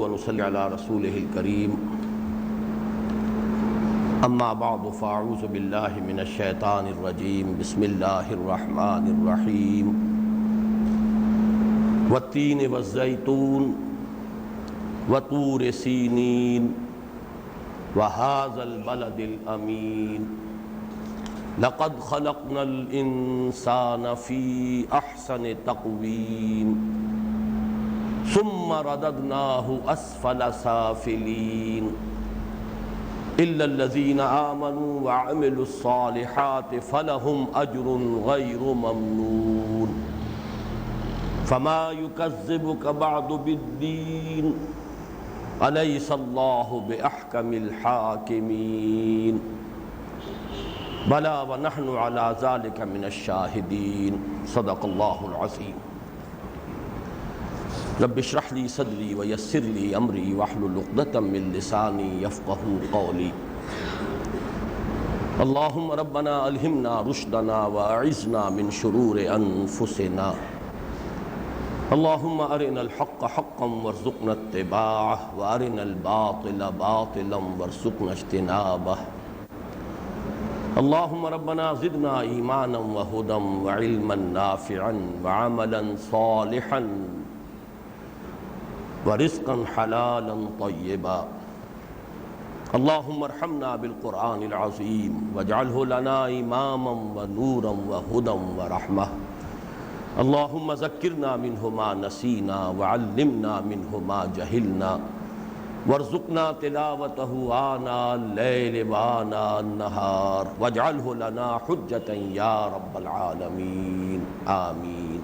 ونصلي على رسوله الكريم اما بعد فاعوذ بالله من الشيطان الرجيم بسم الله الرحمن الرحيم والتين والزيتون وطور سينين وهذا البلد الأمين لقد خلقنا الإنسان في أحسن تقويم ثم رددناه أسفل سافلين إلا الذين آمنوا وعملوا الصالحات فلهم أجر غير ممنون فما يكذبك بعد بالدين أليس الله بأحكم الحاكمين بلى ونحن على ذلك من الشاهدين صدق الله العظيم رب اشرح لي صدري ويسر لي امري واحلل عقدة من لساني يفقهوا قولي اللهم ربنا الهمنا رشدنا واعذنا من شرور انفسنا اللهم ارنا الحق حقا وارزقنا اتباعه وارنا الباطل باطلا وارزقنا اجتنابه اللهم ربنا زدنا ایمانا وهدى وعلما نافعا وعملا صالحا ورزقا حلالا طيبا اللهم ارحمنا بالقرآن العظيم واجعله لنا إماما ونورا وهدى ورحمة اللهم ذكرنا منه ما نسينا وعلمنا منه ما جهلنا وارزقنا تلاوته آناء الليل وآناء النهار واجعله لنا حجة يا رب العالمين آمين۔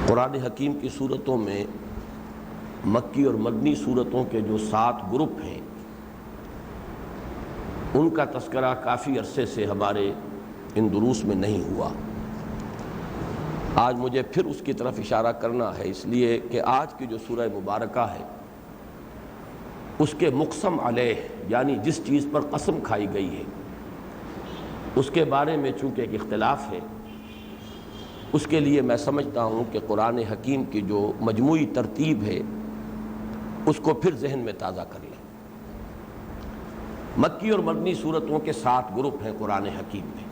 قرآن حکیم کی صورتوں میں مکی اور مدنی صورتوں کے جو 7 گروپ ہیں ان کا تذکرہ کافی عرصے سے ہمارے ان دروس میں نہیں ہوا۔ آج مجھے پھر اس کی طرف اشارہ کرنا ہے، اس لیے کہ آج کی جو سورہ مبارکہ ہے اس کے مقسم علیہ یعنی جس چیز پر قسم کھائی گئی ہے اس کے بارے میں چونکہ ایک اختلاف ہے، اس کے لیے میں سمجھتا ہوں کہ قرآن حکیم کی جو مجموعی ترتیب ہے اس کو پھر ذہن میں تازہ کر لیں۔ مکی اور مدنی صورتوں کے 7 گروپ ہیں قرآن حکیم میں،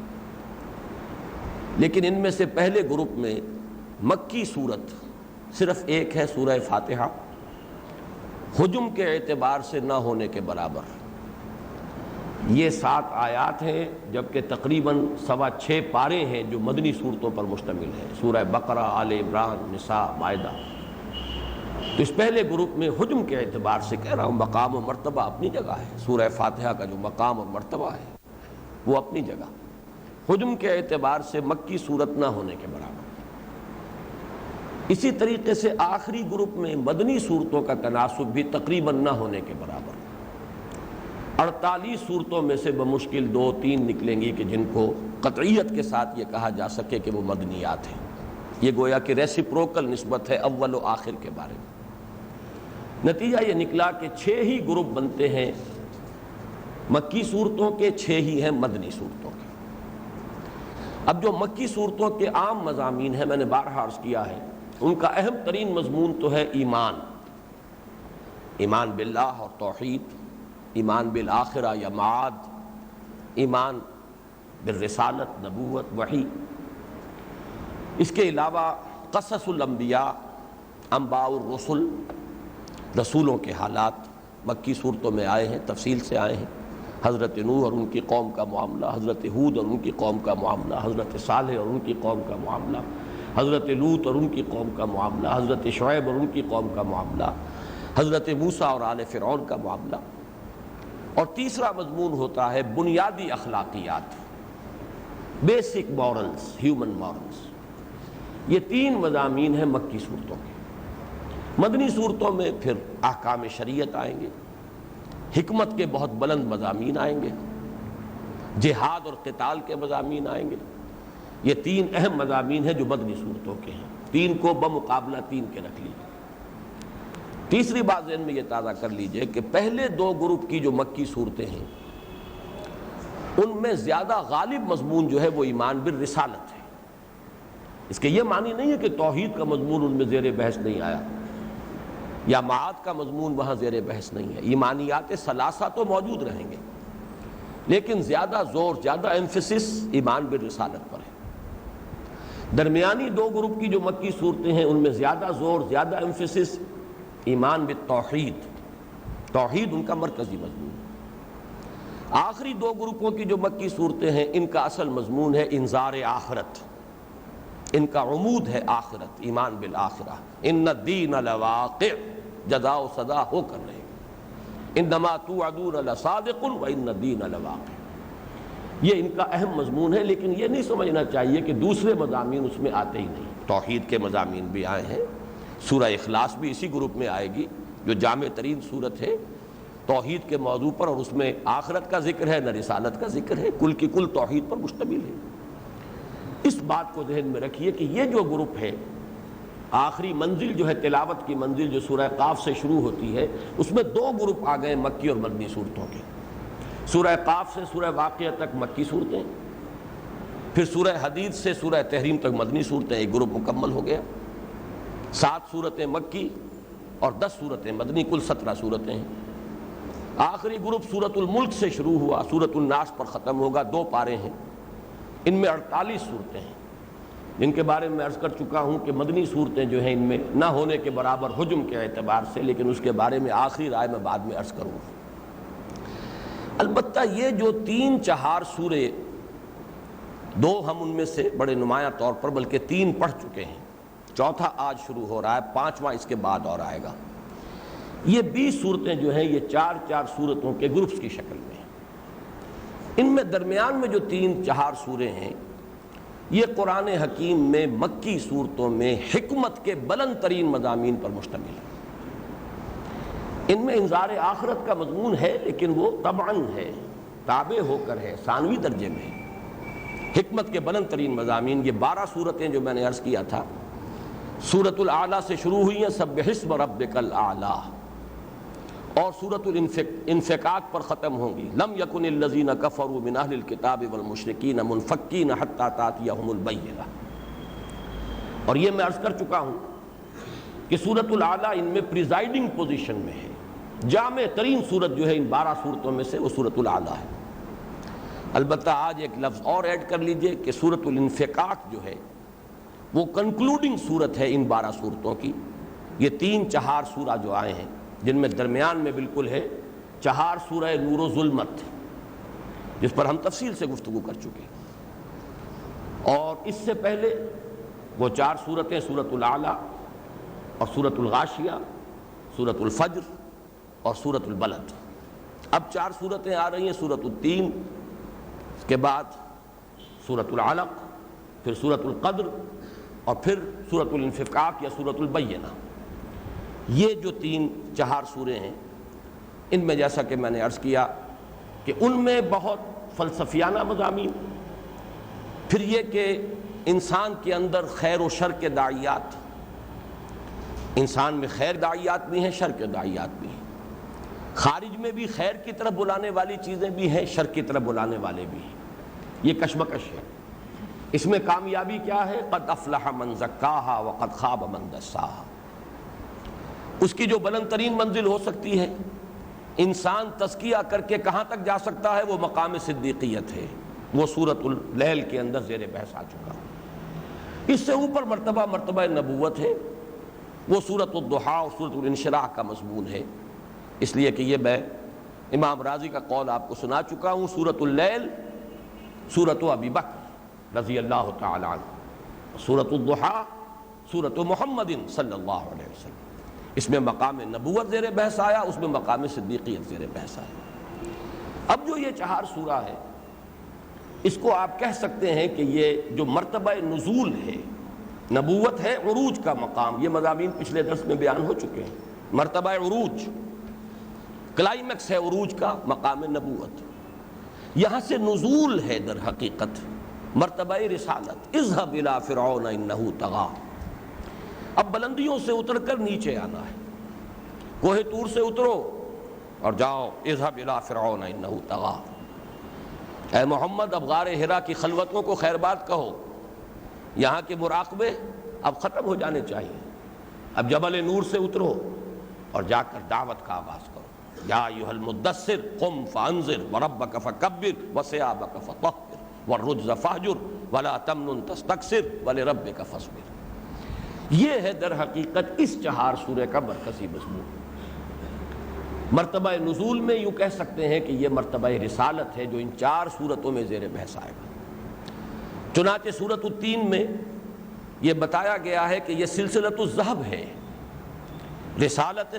لیکن ان میں سے پہلے گروپ میں مکی صورت صرف ایک ہے، سورہ فاتحہ، حجم کے اعتبار سے نہ ہونے کے برابر۔ یہ 7 آیات ہیں جبکہ تقریباً 6.25 پارے ہیں جو مدنی صورتوں پر مشتمل ہیں، سورہ بقرہ، آل عمران، نساء، مائدہ۔ تو اس پہلے گروپ میں حجم کے اعتبار سے کہہ رہا ہوں، مقام و مرتبہ اپنی جگہ ہے، سورہ فاتحہ کا جو مقام و مرتبہ ہے وہ اپنی جگہ، حجم کے اعتبار سے مکی صورت نہ ہونے کے برابر۔ اسی طریقے سے آخری گروپ میں مدنی صورتوں کا تناسب بھی تقریباً نہ ہونے کے برابر۔ 48 صورتوں میں سے بمشکل 2-3 نکلیں گی کہ جن کو قطعیت کے ساتھ یہ کہا جا سکے کہ وہ مدنیات ہیں۔ یہ گویا کہ ریسیپروکل نسبت ہے اول و آخر کے بارے میں۔ نتیجہ یہ نکلا کہ 6 ہی گروپ بنتے ہیں مکی صورتوں کے، 6 ہی ہیں مدنی صورتوں کے۔ اب جو مکی صورتوں کے عام مضامین ہیں، میں نے بارہا عرض کیا ہے، ان کا اہم ترین مضمون تو ہے ایمان، ایمان باللہ اور توحید، ایمان بالآخرہ یا معاد، ایمان بالرسالت، نبوت، وحی۔ اس کے علاوہ قصص الانبیاء، انباء الرسل، رسولوں کے حالات مکی صورتوں میں آئے ہیں، تفصیل سے آئے ہیں۔ حضرت نوح اور ان کی قوم کا معاملہ، حضرت ہود اور ان کی قوم کا معاملہ، حضرت صالح اور ان کی قوم کا معاملہ، حضرت لوط اور ان کی قوم کا معاملہ، حضرت شعیب اور ان کی قوم کا معاملہ، حضرت موسیٰ اور آل فرعون کا معاملہ۔ اور تیسرا مضمون ہوتا ہے بنیادی اخلاقیات، بیسک مورلز، ہیومن مورلز۔ یہ 3 مضامین ہیں مکی صورتوں کے۔ مدنی صورتوں میں پھر احکام شریعت آئیں گے، حکمت کے بہت بلند مضامین آئیں گے، جہاد اور قتال کے مضامین آئیں گے۔ یہ 3 اہم مضامین ہیں جو مدنی صورتوں کے ہیں، 3 کو بمقابلہ 3 کے رکھ لیجیے۔ تیسری بات ذہن میں یہ تازہ کر لیجئے کہ پہلے 2 گروپ کی جو مکی صورتیں ہیں ان میں زیادہ غالب مضمون جو ہے وہ ایمان بالرسالت ہے، اس کے یہ معنی نہیں ہے کہ توحید کا مضمون ان میں زیر بحث نہیں آیا یا معاد کا مضمون وہاں زیر بحث نہیں ہے. ایمانیات ثلاثہ تو موجود رہیں گے، لیکن زیادہ زور، زیادہ ایمفیسس ایمان بالرسالت پر ہے. درمیانی دو گروپ کی جو مکی صورتیں ہیں ان میں زیادہ زور، زیادہ ایمفیسس ایمان بالتوحید، توحید ان کا مرکزی مضمون ہے. آخری دو گروپوں کی جو مکی صورتیں ہیں ان کا اصل مضمون ہے انذار آخرت، ان کا عمود ہے آخرت، ایمان بالآخرہ. ان الدین لواقع، جزا و سزا ہو کر رہے گی. انما توعدون لصادق وان الدین لواقع، یہ ان کا اہم مضمون ہے. لیکن یہ نہیں سمجھنا چاہیے کہ دوسرے مضامین اس میں آتے ہی نہیں. توحید کے مضامین بھی آئے ہیں، سورہ اخلاص بھی اسی گروپ میں آئے گی جو جامع ترین صورت ہے توحید کے موضوع پر، اور اس میں آخرت کا ذکر ہے، نہ رسالت کا ذکر ہے، کل کی کل توحید پر مشتمل ہے. اس بات کو ذہن میں رکھیے کہ یہ جو گروپ ہے، آخری منزل جو ہے تلاوت کی منزل جو سورہ قاف سے شروع ہوتی ہے، اس میں دو گروپ آ گئے مکی اور مدنی صورتوں کے. سورہ قاف سے سورہ واقعہ تک مکی صورتیں، پھر سورہ حدید سے سورہ تحریم تک مدنی صورتیں، ایک گروپ مکمل ہو گیا. 7 صورتیں مکی اور 10 صورتیں مدنی، کل 17 صورتیں ہیں. آخری گروپ سورۃ الملک سے شروع ہوا، سورۃ الناس پر ختم ہوگا. 2 پارے ہیں، ان میں 48 صورتیں ہیں، جن کے بارے میں عرض کر چکا ہوں کہ مدنی صورتیں جو ہیں ان میں نہ ہونے کے برابر حجم کے اعتبار سے، لیکن اس کے بارے میں آخری رائے میں بعد میں عرض کروں گا. البتہ یہ جو 3-4 سورے، 2 ہم ان میں سے بڑے نمایاں طور پر بلکہ 3 پڑھ چکے ہیں، 4تھا آج شروع ہو رہا ہے، 5واں اس کے بعد اور آئے گا. یہ 20 صورتیں جو ہیں یہ 4-4 صورتوں کے گروپس کی شکل میں ہیں. ان میں درمیان میں جو 3-4 سورے ہیں یہ قرآن حکیم میں مکی صورتوں میں حکمت کے بلند ترین مضامین پر مشتمل ہے. ان میں انذار آخرت کا مضمون ہے، لیکن وہ طبعاً ہے، تابع ہو کر ہے، ثانوی درجے میں ہے. حکمت کے بلند ترین مضامین یہ 12 صورتیں جو میں نے عرض کیا تھا، سورۃ الاعلیٰ سے شروع ہوئی ہیں، سبح اسم ربک الاعلیٰ، اور سورۃ الانفکاک پر ختم ہوں گی. لم یکن الذین کفروا من اہل الکتاب والمشرکین منفکین حتی تأتیہم البینہ. اور یہ میں عرض کر چکا ہوں کہ سورۃ الاعلیٰ ان میں پریزائڈنگ پوزیشن میں ہے. جامع ترین سورت جو ہے ان 12 صورتوں میں سے وہ سورۃ الاعلیٰ ہے. البتہ آج ایک لفظ اور ایڈ کر لیجئے کہ سورۃ الانفکاک جو ہے وہ کنکلوڈنگ سورت ہے ان 12 صورتوں کی. یہ 3-4 سورہ جو آئے ہیں جن میں درمیان میں بالکل ہے 4 سورہ نور و ظلمت، جس پر ہم تفصیل سے گفتگو کر چکے. اور اس سے پہلے وہ 4 صورتیں سورۃ الاعلیٰ اور سورۃ الغاشیہ، سورۃ الفجر اور سورۃ البلد. اب 4 صورتیں آ رہی ہیں، سورۃ التین، اس کے بعد سورۃ العلق، پھر سورۃ القدر، اور پھر سورۃ الانفکاک یا سورۃ البینہ. یہ جو 3-4 سورے ہیں ان میں جیسا کہ میں نے عرض کیا کہ ان میں بہت فلسفیانہ مضامین، پھر یہ کہ انسان کے اندر خیر و شر کے داعیات، انسان میں خیر داعیات بھی ہیں، شر کے داعیات بھی ہیں. خارج میں بھی خیر کی طرف بلانے والی چیزیں بھی ہیں، شر کی طرف بلانے والے بھی ہیں. یہ کشمکش ہے. اس میں کامیابی کیا ہے؟ قد افلح من زکاہا وقد خاب من دساہا. اس کی جو بلند ترین منزل ہو سکتی ہے، انسان تزکیہ کر کے کہاں تک جا سکتا ہے، وہ مقام صدیقیت ہے. وہ سورۃ اللیل کے اندر زیر بحث آ چکا. اس سے اوپر مرتبہ نبوت ہے، وہ سورۃ الضحیٰ اور سورۃ الانشراح کا مضمون ہے. اس لیے کہ یہ میں امام راضی کا قول آپ کو سنا چکا ہوں. سورۃ اللیل سورۃ ابی بکر رضی اللہ تعالی عنہ، سورۃ الضحیٰ سورۃ محمد صلی اللہ علیہ وسلم. اس میں مقام نبوت زیر بحث آیا، اس میں مقام صدیقیت زیر بحث آیا. اب جو یہ 4 سورہ ہے، اس کو آپ کہہ سکتے ہیں کہ یہ جو مرتبہ نزول ہے، نبوت ہے، عروج کا مقام. یہ مضامین پچھلے درس میں بیان ہو چکے ہیں. مرتبہ عروج، کلائمیکس ہے عروج کا، مقام نبوت. یہاں سے نزول ہے در حقیقت مرتبہ رسالت. اذهب الى فرعون انه طغى. اب بلندیوں سے اتر کر نیچے آنا ہے. کوہ طور سے اترو اور جاؤ، اذهب الى فرعون انه طغى. اے محمد اب غار حرا کی خلوتوں کو خیر بات کہو یہاں کے مراقبے اب ختم ہو جانے چاہیے. اب جبل نور سے اترو اور جا کر دعوت کا آغاز کرو. یا ایھا المدثر قم فانذر وربک فکبر وثیابک فطہر والرجز فاہجر ولا تمنن تستکثر ولربک فاصبر. یہ ہے در حقیقت اس چہار سورہ کا مرکزی مضمون. مرتبہ نزول میں یوں کہہ سکتے ہیں کہ یہ مرتبہ رسالت ہے جو ان 4 سورتوں میں زیر بحث آئے گا. چنانچہ سورۃ التین میں یہ بتایا گیا ہے کہ یہ سلسلۃ الذہب ہے. رسالت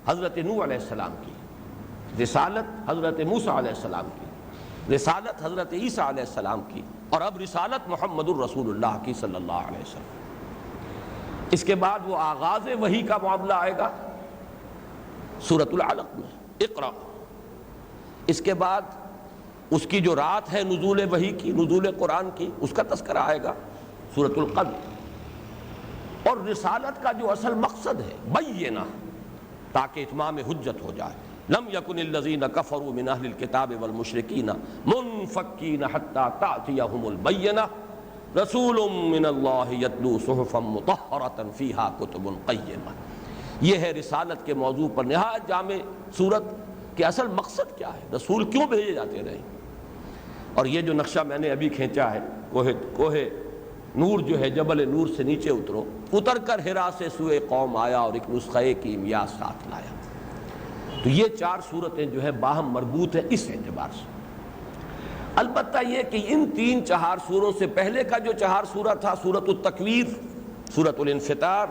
حضرت نوح علیہ السلام کی، رسالت حضرت موسیٰ علیہ السلام کی، رسالت حضرت عیسیٰ علیہ السلام کی، اور اب رسالت محمد الرسول اللہ کی صلی اللہ علیہ وسلم. اس کے بعد وہ آغاز وحی کا معاملہ آئے گا سورۃ العلق میں، اقرا. اس کے بعد اس کی جو رات ہے نزول وحی کی، نزول قرآن کی، اس کا تذکرہ آئے گا سورۃ القدر. اور رسالت کا جو اصل مقصد ہے بینہ، تاکہ اتمام حجت ہو جائے. لم یکن الذین کفروا من اہل الکتاب والمشرکین منفکین حتی تأتیہم البینہ رسول من اللہ یتلو صحفا مطہرۃ فیہا کتب قیمہ. یہ ہے رسالت کے موضوع پر نہایت جامع صورت کہ اصل مقصد کیا ہے، رسول کیوں بھیجے جاتے رہے. اور یہ جو نقشہ میں نے ابھی کھینچا ہے، کوہ نور جو ہے، جبل نور سے نیچے اترو، اتر کر حرا سے سوئے قوم آیا اور ایک نسخہ کیمیا ساتھ لایا. تو یہ 4 صورتیں جو ہے باہم مربوط ہیں اس اعتبار سے. البتہ یہ کہ ان 3-4 سوروں سے پہلے کا جو 4 سورہ تھا، سورۃ التکویر، سورۃ الانفطار،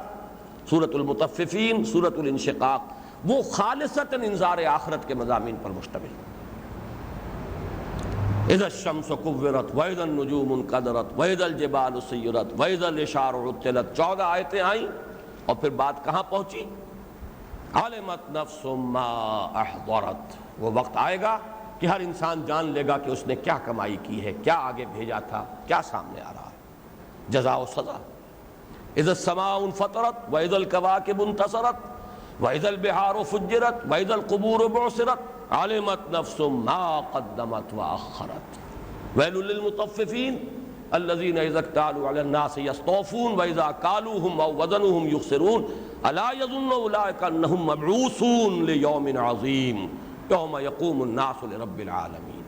سورۃ المطففین، سورۃ الانشقاق، وہ خالصتاً انذار آخرت کے مضامین پر مشتمل. اذا الشمس كورت واذا النجوم انكدرت واذا الجبال سيرت واذا العشار عطلت. 14 آیتیں آئیں اور پھر بات کہاں پہنچی؟ علمت نفس ما احضرت. وہ وقت آئے گا کہ ہر انسان جان لے گا کہ اس نے کیا کمائی کی ہے، کیا آگے بھیجا تھا، کیا سامنے آ رہا ہے. جزا و سزا. اذا السماء انفطرت واذا الكواكب انتصرت واذا البحار فجرت واذا القبور بعثرت علمت نفس ما قدمت واخرت. ویل للمطففین الذین اذا اکتالوا علی الناس یستوفون واذا کالوهم او وزنوهم یخسرون الا یظن اولئک انهم مبعوثون لیوم عظیم یوم یقوم الناس لرب العالمین.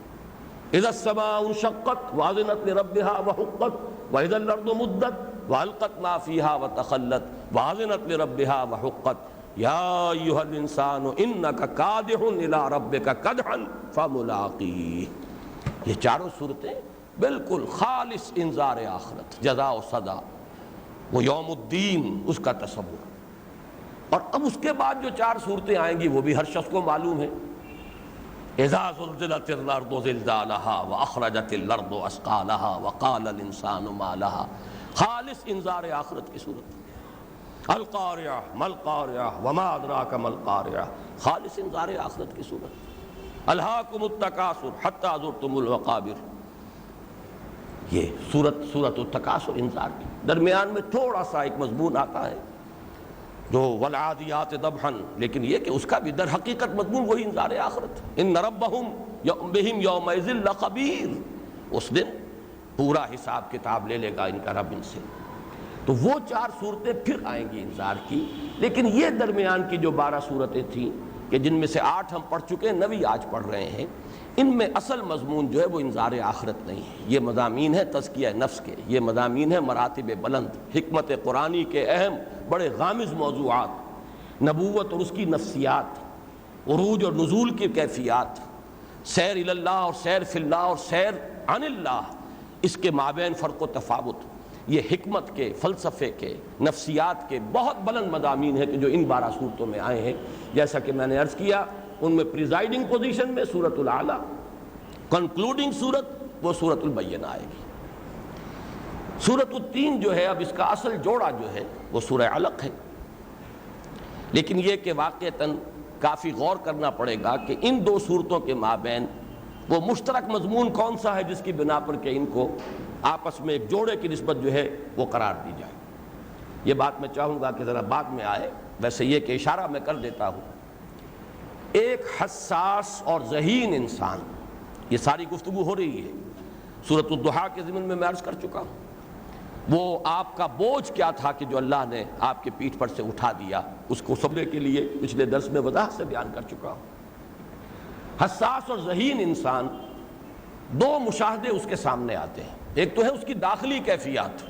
اذا السماء انشقت واذنت لربها وحقت واذا الارض مدت والقت ما فيها وتخلت واذنت لربها وحقت یا ایھا الانسان انک کادح الی ربک کدحا فملاقیہ. یہ 4 صورتیں بالکل خالص انذار آخرت، جزا و سزا، وہ یوم الدین، اس کا تصور. اور اب اس کے بعد جو 4 صورتیں آئیں گی وہ بھی ہر شخص کو معلوم ہے. اذا زلزلت الارض زلزالها واخرجت الارض اثقالها وقال الانسان ما لها. خالص انذار آخرت کی صورت. القارعہ ما القارعہ وما ادراک ما القارعہ. خالص انذار آخرت کی صورت. الہاکم التکاثر حتی زرتم المقابر. یہ سورت التکاثر انذار کی. درمیان میں تھوڑا سا ایک مضمون آتا ہے جو والعادیات ضبحا، لیکن یہ کہ اس کا بھی در حقیقت مضمون وہی انذار آخرت. ان ربہم بہم یومئذ لخبیر. اس دن پورا حساب کتاب لے لے گا ان کا رب ان سے. تو وہ 4 صورتیں پھر آئیں گی انذار کی. لیکن یہ درمیان کی جو 12 صورتیں تھیں کہ جن میں سے 8 ہم پڑھ چکے ہیں، 9 آج پڑھ رہے ہیں، ان میں اصل مضمون جو ہے وہ انذار آخرت نہیں ہے. یہ مضامین ہے تزکیہ نفس کے، یہ مضامین ہے مراتب بلند، حکمت قرآنی کے اہم بڑے غامض موضوعات، نبوت اور اس کی نفسیات، عروج اور نزول کی کیفیات، سیر الی اللہ اور سیر فی اللہ اور سیر عن اللہ، اس کے مابین فرق و تفاوت. یہ حکمت کے، فلسفے کے، نفسیات کے بہت بلند مضامین ہیں کہ جو ان 12 صورتوں میں آئے ہیں. جیسا کہ میں نے عرض کیا، ان میں پریزائڈنگ پوزیشن میں سورۃ الاعلیٰ، کنکلوڈنگ سورت وہ سورۃ البینہ آئے گی. سورۃ التین جو ہے اب اس کا اصل جوڑا جو ہے وہ سورہ علق ہے. لیکن یہ کہ واقعتاً کافی غور کرنا پڑے گا کہ ان 2 صورتوں کے مابین وہ مشترک مضمون کون سا ہے جس کی بنا پر کہ ان کو آپس میں ایک جوڑے کی نسبت جو ہے وہ قرار دی جائے. یہ بات میں چاہوں گا کہ ذرا بعد میں آئے. ویسے یہ کہ اشارہ میں کر دیتا ہوں، ایک حساس اور ذہین انسان، یہ ساری گفتگو ہو رہی ہے سورۃ الضحیٰ کے ضمن میں عرض کر چکا ہوں، وہ آپ کا بوجھ کیا تھا کہ جو اللہ نے آپ کے پیٹھ پر سے اٹھا دیا، اس کو سمجھنے کے لیے پچھلے درس میں وضاحت سے بیان کر چکا ہوں۔ حساس اور ذہین انسان، دو مشاہدے اس کے سامنے آتے ہیں۔ ایک تو ہے اس کی داخلی کیفیات،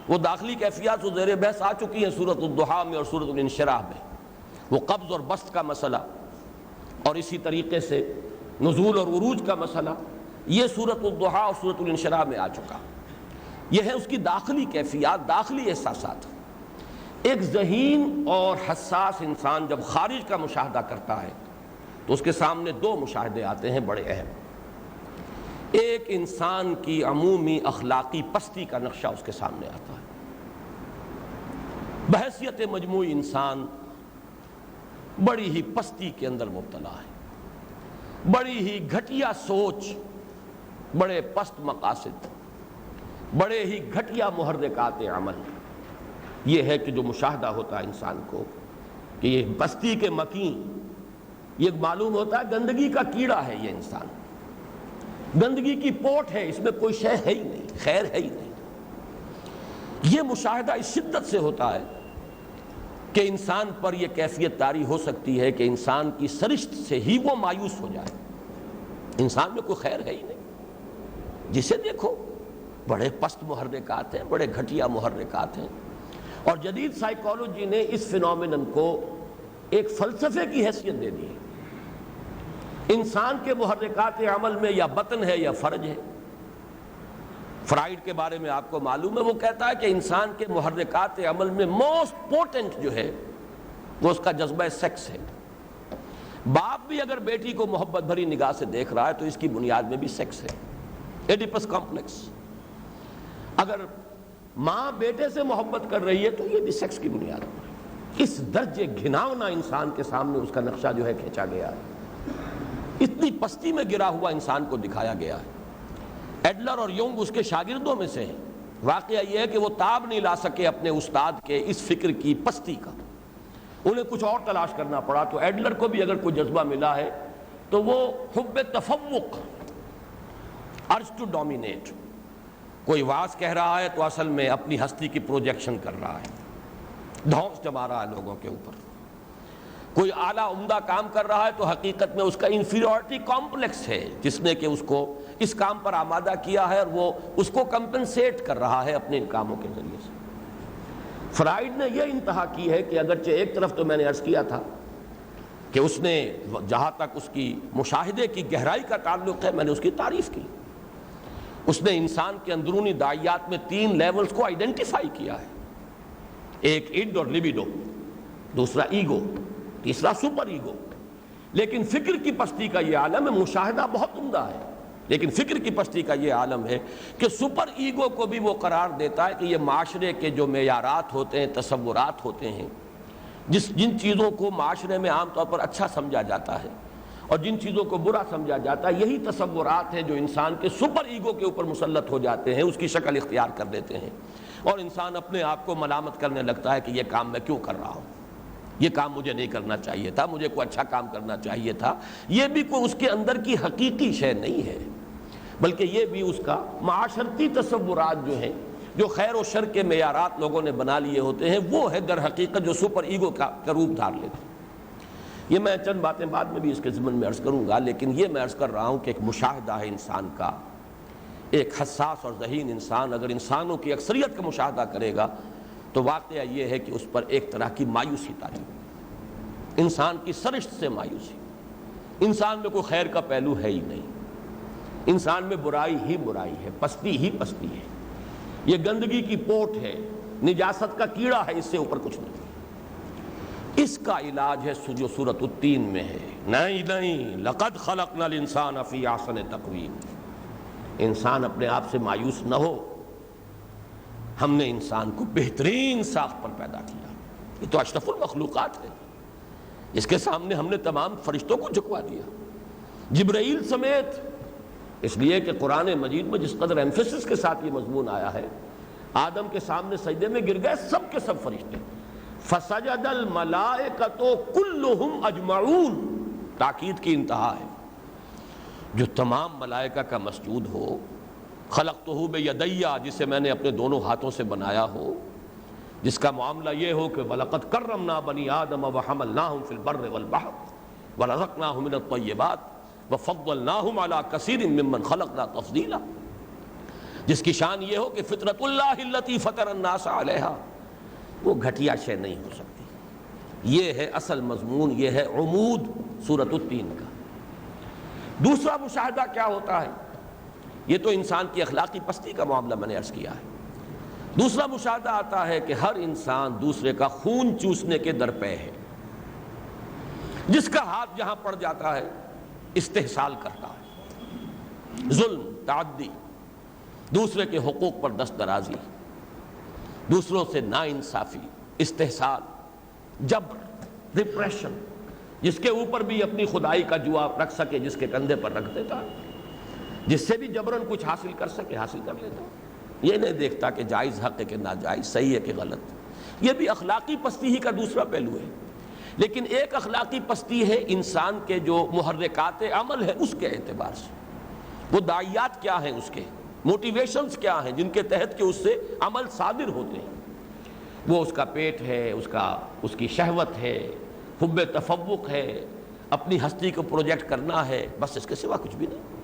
وہ داخلی کیفیات وہ زیر بحث آ چکی ہیں سورۃ الضحیٰ میں اور سورۃ الانشراح میں، وہ قبض اور بسط کا مسئلہ، اور اسی طریقے سے نزول اور عروج کا مسئلہ، یہ سورۃ الضحیٰ اور سورۃ الانشراح میں آ چکا۔ یہ ہے اس کی داخلی کیفیات، داخلی احساسات۔ ایک ذہین اور حساس انسان جب خارج کا مشاہدہ کرتا ہے تو اس کے سامنے دو مشاہدے آتے ہیں بڑے اہم۔ ایک انسان کی عمومی اخلاقی پستی کا نقشہ اس کے سامنے آتا ہے۔ بحیثیت مجموعی انسان بڑی ہی پستی کے اندر مبتلا ہے، بڑی ہی گھٹیا سوچ، بڑے پست مقاصد، بڑے ہی گھٹیا محرکات عمل۔ یہ ہے کہ جو مشاہدہ ہوتا ہے انسان کو کہ یہ بستی کے مکین، یہ معلوم ہوتا ہے گندگی کا کیڑا ہے، یہ انسان گندگی کی پوٹ ہے، اس میں کوئی شے ہے ہی نہیں، خیر ہے ہی نہیں۔ یہ مشاہدہ اس شدت سے ہوتا ہے کہ انسان پر یہ کیفیت طاری ہو سکتی ہے کہ انسان کی سرشت سے ہی وہ مایوس ہو جائے۔ انسان میں کوئی خیر ہے ہی نہیں، جسے دیکھو بڑے پست محرکات ہیں، بڑے گھٹیا محرکات ہیں۔ اور جدید سائیکالوجی نے اس فینومینن کو ایک فلسفے کی حیثیت دے دی ہے۔ انسان کے محرکات عمل میں یا بطن ہے یا فرج ہے۔ فرائیڈ کے بارے میں آپ کو معلوم ہے، وہ کہتا ہے کہ انسان کے محرکات عمل میں موسٹ پوٹنٹ جو ہے وہ اس کا جذبہ سیکس ہے۔ باپ بھی اگر بیٹی کو محبت بھری نگاہ سے دیکھ رہا ہے تو اس کی بنیاد میں بھی سیکس ہے، ایڈیپس کمپلیکس۔ اگر ماں بیٹے سے محبت کر رہی ہے تو یہ بھی سیکس کی بنیاد ہے۔ اس درجے گھناؤنا انسان کے سامنے اس کا نقشہ جو ہے کھینچا گیا ہے، اتنی پستی میں گرا ہوا انسان کو دکھایا گیا ہے۔ ایڈلر اور یونگ اس کے شاگردوں میں سے ہیں۔ واقعہ یہ ہے کہ وہ تاب نہیں لا سکے اپنے استاد کے اس فکر کی پستی کا، انہیں کچھ اور تلاش کرنا پڑا۔ تو ایڈلر کو بھی اگر کوئی جذبہ ملا ہے تو وہ حب تفوق، ارج ٹو ڈومینیٹ۔ کوئی واز کہہ رہا ہے تو اصل میں اپنی ہستی کی پروجیکشن کر رہا ہے، دھونس جما رہا ہے لوگوں کے اوپر۔ کوئی اعلیٰ عمدہ کام کر رہا ہے تو حقیقت میں اس کا انفیریورٹی کمپلیکس ہے، جس نے کہ اس کو اس کام پر آمادہ کیا ہے اور وہ اس کو کمپنسیٹ کر رہا ہے اپنے ان کاموں کے ذریعے سے۔ فرائیڈ نے یہ انتہا کی ہے کہ اگرچہ ایک طرف تو میں نے عرض کیا تھا کہ اس نے جہاں تک اس کی مشاہدے کی گہرائی کا تعلق ہے میں نے اس کی تعریف کی، اس نے انسان کے اندرونی داعیات میں 3 لیولز کو آئیڈینٹیفائی کیا ہے۔ ایک اڈ اور لیبیڈو، دوسرا ایگو، تیسرا سپر ایگو۔ لیکن فکر کی پستی کا یہ عالم ہے، مشاہدہ بہت عمدہ ہے، لیکن فکر کی پستی کا یہ عالم ہے کہ سپر ایگو کو بھی وہ قرار دیتا ہے کہ یہ معاشرے کے جو معیارات ہوتے ہیں، تصورات ہوتے ہیں، جن چیزوں کو معاشرے میں عام طور پر اچھا سمجھا جاتا ہے اور جن چیزوں کو برا سمجھا جاتا ہے، یہی تصورات ہیں جو انسان کے سپر ایگو کے اوپر مسلط ہو جاتے ہیں، اس کی شکل اختیار کر لیتے ہیں، اور انسان اپنے آپ کو ملامت کرنے لگتا ہے کہ یہ کام میں کیوں کر رہا ہوں، یہ کام مجھے نہیں کرنا چاہیے تھا، مجھے کوئی اچھا کام کرنا چاہیے تھا۔ یہ بھی کوئی اس کے اندر کی حقیقی شے نہیں ہے، بلکہ یہ بھی اس کا معاشرتی تصورات جو ہیں، جو خیر و شر کے معیارات لوگوں نے بنا لیے ہوتے ہیں، وہ ہے در حقیقت جو سپر ایگو کا روپ دھار لیتے ہیں۔ یہ میں چند باتیں بعد میں بھی اس کے ضمن میں عرض کروں گا، لیکن یہ میں عرض کر رہا ہوں کہ ایک مشاہدہ ہے انسان کا۔ ایک حساس اور ذہین انسان اگر انسانوں کی اکثریت کا مشاہدہ کرے گا تو واقعہ یہ ہے کہ اس پر ایک طرح کی مایوسی طاری ہوگی، انسان کی سرشت سے مایوسی۔ انسان میں کوئی خیر کا پہلو ہے ہی نہیں، انسان میں برائی ہی برائی ہے، پستی ہی پستی ہے، یہ گندگی کی پوٹ ہے، نجاست کا کیڑا ہے، اس سے اوپر کچھ نہیں۔ اس کا علاج ہے جو سورۃ التین میں ہے، نہیں لقد خلقنا الانسان فی احسن تقویم۔ انسان اپنے آپ سے مایوس نہ ہو، ہم نے انسان کو بہترین ساخت پر پیدا کیا، یہ تو اشرف المخلوقات ہے، اس کے سامنے ہم نے تمام فرشتوں کو جھکوا دیا، جبرائیل سمیت، اس لیے کہ قرآن مجید میں جس قدر ایمفیسس کے ساتھ یہ مضمون آیا ہے، آدم کے سامنے سجدے میں گر گئے سب کے سب فرشتے، فسجد الملائکۃ کلہم اجمعون، تاکید کی انتہا ہے، جو تمام ملائکہ کا مسجود ہو، خلقتہ بیدی، جسے میں نے اپنے دونوں ہاتھوں سے بنایا ہو، جس کا معاملہ یہ ہو کہ وَلَقَدْ كَرَّمْنَا بَنِي آدَمَ وَحَمَلْنَاهُمْ فِي الْبَرِّ وَالْبَحْرِ وَرَزَقْنَاهُم مِّنَ الطَّيِّبَاتِ وَفَضَّلْنَاهُمْ عَلَىٰ كَثِيرٍ مِّمَّنْ خَلَقْنَا تَفْضِيلًا، جس کی شان یہ ہو کہ فطرت اللہ التي فطر الناس علیہا، وہ گھٹیا شے نہیں ہو سکتی۔ یہ ہے اصل مضمون، یہ ہے عمود سورۃ التین کا۔ دوسرا مشاہدہ کیا ہوتا ہے؟ یہ تو انسان کی اخلاقی پستی کا معاملہ میں نے عرض کیا ہے۔ دوسرا مشاہدہ آتا ہے کہ ہر انسان دوسرے کا خون چوسنے کے درپے ہے، جس کا ہاتھ جہاں پڑ جاتا ہے استحصال کرتا ہے، ظلم، تعدی، دوسرے کے حقوق پر دست درازی، دوسروں سے ناانصافی، استحصال، جبر، ریپریشن، جس کے اوپر بھی اپنی خدائی کا جوا رکھ سکے جس کے کندھے پر رکھ دیتا، جس سے بھی جبرن کچھ حاصل کر سکے حاصل کر لیتا، یہ نہیں دیکھتا کہ جائز حق ہے کہ ناجائز، صحیح ہے کہ غلط۔ یہ بھی اخلاقی پستی ہی کا دوسرا پہلو ہے۔ لیکن ایک اخلاقی پستی ہے انسان کے جو محرکات عمل ہے اس کے اعتبار سے، وہ داعیات کیا ہیں، اس کے موٹیویشنز کیا ہیں جن کے تحت کہ اس سے عمل صادر ہوتے ہیں۔ وہ اس کا پیٹ ہے، اس کی شہوت ہے، حب تفوق ہے، اپنی ہستی کو پروجیکٹ کرنا ہے، بس اس کے سوا کچھ بھی نہیں۔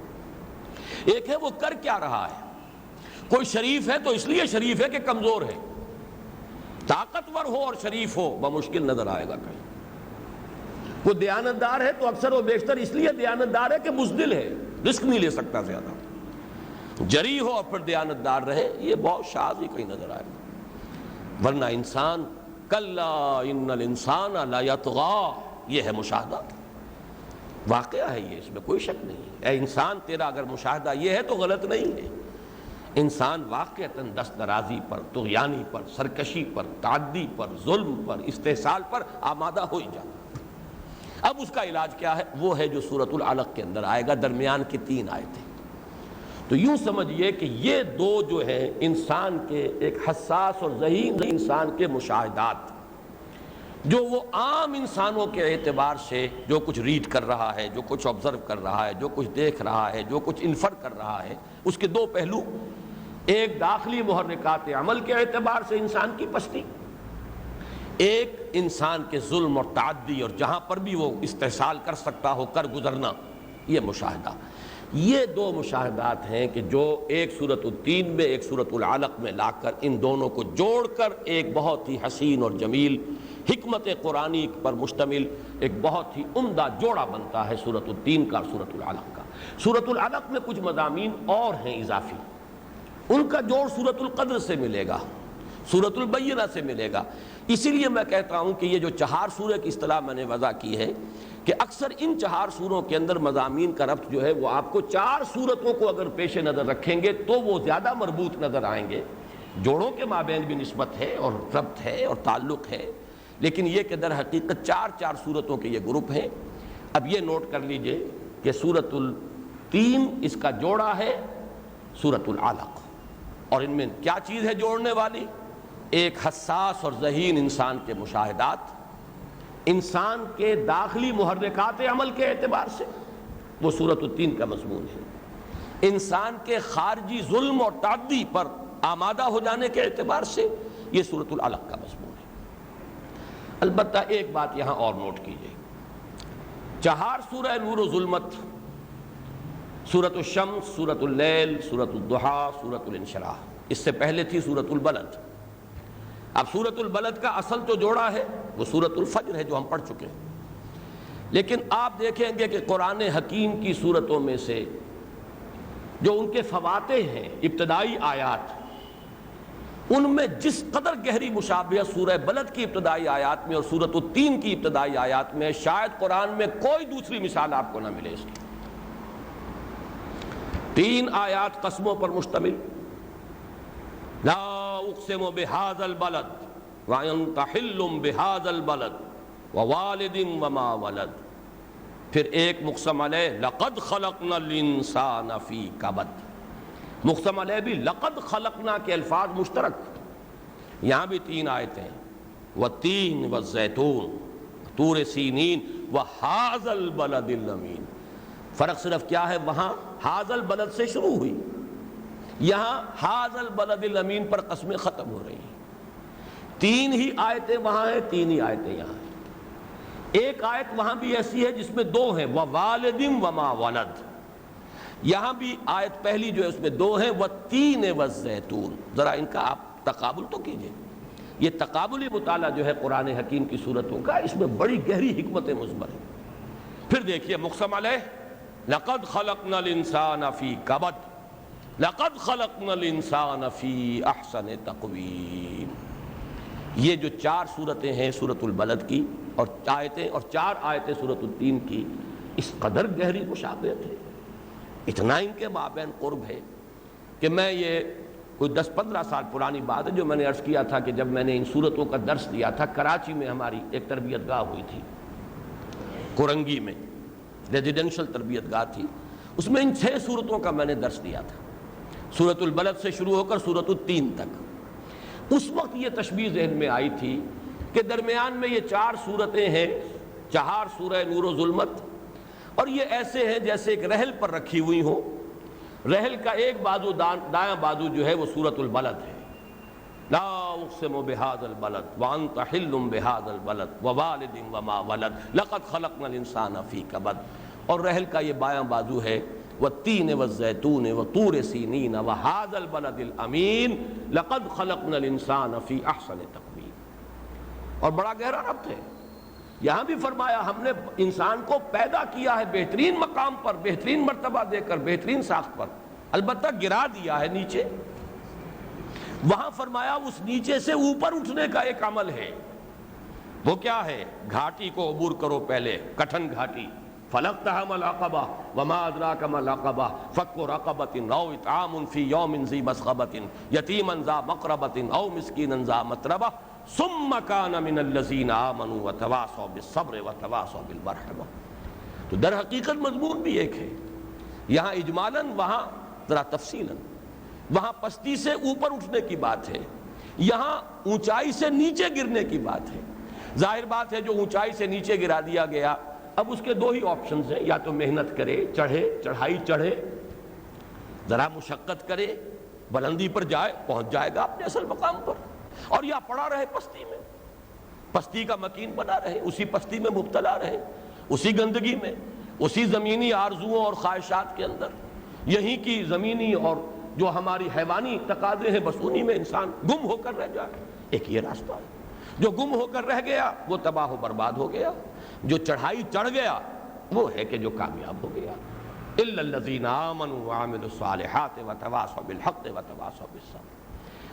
ایک ہے وہ کر کیا رہا ہے، کوئی شریف ہے تو اس لیے شریف ہے کہ کمزور ہے، طاقتور ہو اور شریف ہو بمشکل نظر آئے گا کہیں۔ وہ دیانتدار ہے تو اکثر و بیشتر اس لیے دیانتدار ہے کہ بزدل ہے، رسک نہیں لے سکتا زیادہ۔ جری ہو اور پھر دیانتدار رہے، یہ بہت شاذ ہی کہیں نظر آئے گا۔ ورنہ انسان کلا ان الانسان لا یطغی، یہ ہے مشاہدہ، واقعہ ہے یہ، اس میں کوئی شک نہیں ہے۔ اے انسان، تیرا اگر مشاہدہ یہ ہے تو غلط نہیں ہے۔ انسان واقعتاً دست درازی پر، طغیانی پر، سرکشی پر، تعدی پر، ظلم پر، استحصال پر آمادہ ہو ہی جاتا۔ اب اس کا علاج کیا ہے؟ وہ ہے جو سورۃ العلق کے اندر آئے گا، درمیان کی 3 آیتیں۔ تو یوں سمجھیے کہ یہ دو جو ہیں انسان کے ایک حساس اور ذہین انسان کے مشاہدات، جو وہ عام انسانوں کے اعتبار سے جو کچھ ریڈ کر رہا ہے، جو کچھ آبزرو کر رہا ہے، جو کچھ دیکھ رہا ہے، جو کچھ انفر کر رہا ہے، اس کے 2 پہلو، ایک داخلی محرکات عمل کے اعتبار سے انسان کی پستی، ایک انسان کے ظلم اور تعدی اور جہاں پر بھی وہ استحصال کر سکتا ہو کر گزرنا، یہ مشاہدہ۔ یہ 2 مشاہدات ہیں کہ جو ایک سورۃ التین میں ایک سورۃ العلق میں لا کر ان دونوں کو جوڑ کر ایک بہت ہی حسین اور جمیل حکمت قرآنی پر مشتمل ایک بہت ہی عمدہ جوڑا بنتا ہے سورۃ التین کا اور سورۃ العلق کا۔ سورۃ العلق میں کچھ مضامین اور ہیں اضافی، ان کا جوڑ سورۃ القدر سے ملے گا، سورۃ البینہ سے ملے گا۔ اسی لیے میں کہتا ہوں کہ یہ جو 4 سورہ کی اصطلاح میں نے وضع کی ہے کہ اکثر ان 4 سوروں کے اندر مضامین کا ربط جو ہے وہ آپ کو 4 سورتوں کو اگر پیش نظر رکھیں گے تو وہ زیادہ مربوط نظر آئیں گے۔ جوڑوں کے مابین بھی نسبت ہے اور ربط ہے اور تعلق ہے، لیکن یہ کہ در حقیقت 4 سورتوں کے یہ گروپ ہیں۔ اب یہ نوٹ کر لیجئے کہ سورۃ التین اس کا جوڑا ہے سورۃ العلق، اور ان میں کیا چیز ہے جوڑنے والی؟ ایک حساس اور ذہین انسان کے مشاہدات، انسان کے داخلی محرکات عمل کے اعتبار سے وہ سورۃ التین کا مضمون ہے، انسان کے خارجی ظلم اور تعدی پر آمادہ ہو جانے کے اعتبار سے یہ سورۃ العلق کا مضمون ہے۔ البتہ ایک بات یہاں اور نوٹ کیجئے، 4 سورہ نور و ظلمت، سورۃ الشمس، سورۃ اللیل، سورۃ الضحیٰ، سورۃ الانشراح، اس سے پہلے تھی سورۃ البلد۔ اب سورۃ البلد کا اصل جو جوڑا ہے وہ سورۃ الفجر ہے جو ہم پڑھ چکے ہیں، لیکن آپ دیکھیں گے کہ قرآن حکیم کی سورتوں میں سے جو ان کے فواتح ہیں، ابتدائی آیات، ان میں جس قدر گہری مشابہت سورہ بلد کی ابتدائی آیات میں اور سورۃ التین کی ابتدائی آیات میں، شاید قرآن میں کوئی دوسری مثال آپ کو نہ ملے اس کی۔ 3 آیات قسموں پر مشتمل، لا اقسم بہذا البلد وانت حل بہذا البلد ووالد وما ولد، پھر ایک مقسم علیہ لقد خلقنا الانسان فی کبد، مقسم علیہ بھی لقد خلقنا کے الفاظ مشترک، یہاں بھی 3 آیتیں، والتین والزیتون طور سینین وہذا البلد الامین۔ فرق صرف کیا ہے، وہاں ھذا البلد سے شروع ہوئی، یہاں ھذا البلد الامین پر قسمیں ختم ہو رہی ہیں. 3 ہی آیتیں وہاں ہیں، 3 ہی آیتیں یہاں ہیں. ایک آیت وہاں بھی ایسی ہے جس میں 2 ہیں، ووالد وما ولد. یہاں بھی آیت پہلی جو ہے اس میں 2 ہیں، والتین والزیتون. ذرا ان کا آپ تقابل تو کیجئے. یہ تقابلی مطالعہ جو ہے قرآن حکیم کی صورتوں کا، اس میں بڑی گہری حکمت مضمر ہے. پھر دیکھیے مقسم علیہ، لقد خلقنا الانسان فی کبد، لقد خلقنا الانسان فی احسن تقویم. یہ جو 4 صورتیں ہیں سورۃ البلد کی اور آیتیں اور 4 آیتیں سورۃ التین کی، اس قدر گہری مشابہت ہے، اتنا ان کے مابین قرب ہے کہ میں یہ کوئی 10-15 سال پرانی بات ہے جو میں نے عرض کیا تھا کہ جب میں نے ان صورتوں کا درس دیا تھا، کراچی میں ہماری ایک تربیت گاہ ہوئی تھی، کورنگی میں ریزیڈنشل تربیت گاہ تھی. اس میں ان 6 صورتوں کا میں نے درس دیا تھا، سورۃ البلد سے شروع ہو کر سورۃ التین تک. اس وقت یہ تشبیہ ذہن میں آئی تھی کہ درمیان میں یہ 4 صورتیں ہیں، 4 سورہ نور و ظلمت، اور یہ ایسے ہیں جیسے ایک رحل پر رکھی ہوئی ہوں. رحل کا ایک بازو دایاں بازو جو ہے وہ سورۃ البلد ہے. لا اقسم بہذا البلد وانت حل بہذا البلد ووالد وما ولد لقد خلقنا الانسان فی کبد. اور رحل کا یہ بایاں بازو ہے والتین والزیتون وطور سینین وہذا البلد الامین لقد خلقنا الانسان فی احسن تقویم. اور بڑا گہرا ربط ہے. یہاں بھی فرمایا ہم نے انسان کو پیدا کیا ہے بہترین مقام پر، بہترین مرتبہ دے کر، بہترین ساخت پر، البتہ گرا دیا ہے نیچے. وہاں فرمایا اس نیچے سے اوپر اٹھنے کا ایک عمل ہے. وہ کیا ہے؟ گھاٹی کو عبور کرو پہلے، کٹھن گھاٹی. فلقتحم العقبہ وما ادراک ما العقبہ فک رقبۃ او اطعام فی یوم ذی مسغبۃ یتیما ذا مقربۃ او مسکینا ذا متربہ ثم کان من الذین آمنوا وتواصوا بالصبر وتواصوا بالمرحمہ. تو در حقیقت مضمون بھی ایک ہے، یہاں اجمالاً، وہاں ذرا تفصیلاً. وہاں پستی سے اوپر اٹھنے کی بات ہے، یہاں اونچائی سے نیچے گرنے کی بات ہے. ظاہر بات ہے جو اونچائی سے نیچے گرا دیا گیا، اب اس کے 2 ہی آپشنز ہیں، یا تو محنت کرے، چڑھے، چڑھائی چڑھے، ذرا مشقت کرے، بلندی پر جائے، پہنچ جائے گا اپنے اصل مقام پر، اور یا پڑا رہے پستی میں، پستی کا مکین بنا رہے، اسی پستی میں مبتلا رہے، اسی گندگی میں، اسی زمینی آرزوؤں اور خواہشات کے اندر، یہی کی زمینی اور جو ہماری حیوانی تقاضے ہیں بس انہی میں انسان گم ہو کر رہ جائے. ایک یہ راستہ ہے. جو گم ہو کر رہ گیا وہ تباہ و برباد ہو گیا، جو چڑھائی چڑھ گیا وہ ہے کہ جو کامیاب ہو گیا. الا الذین آمنوا وعملوا الصالحات وتواصوا بالحق وتواصوا بالصبر.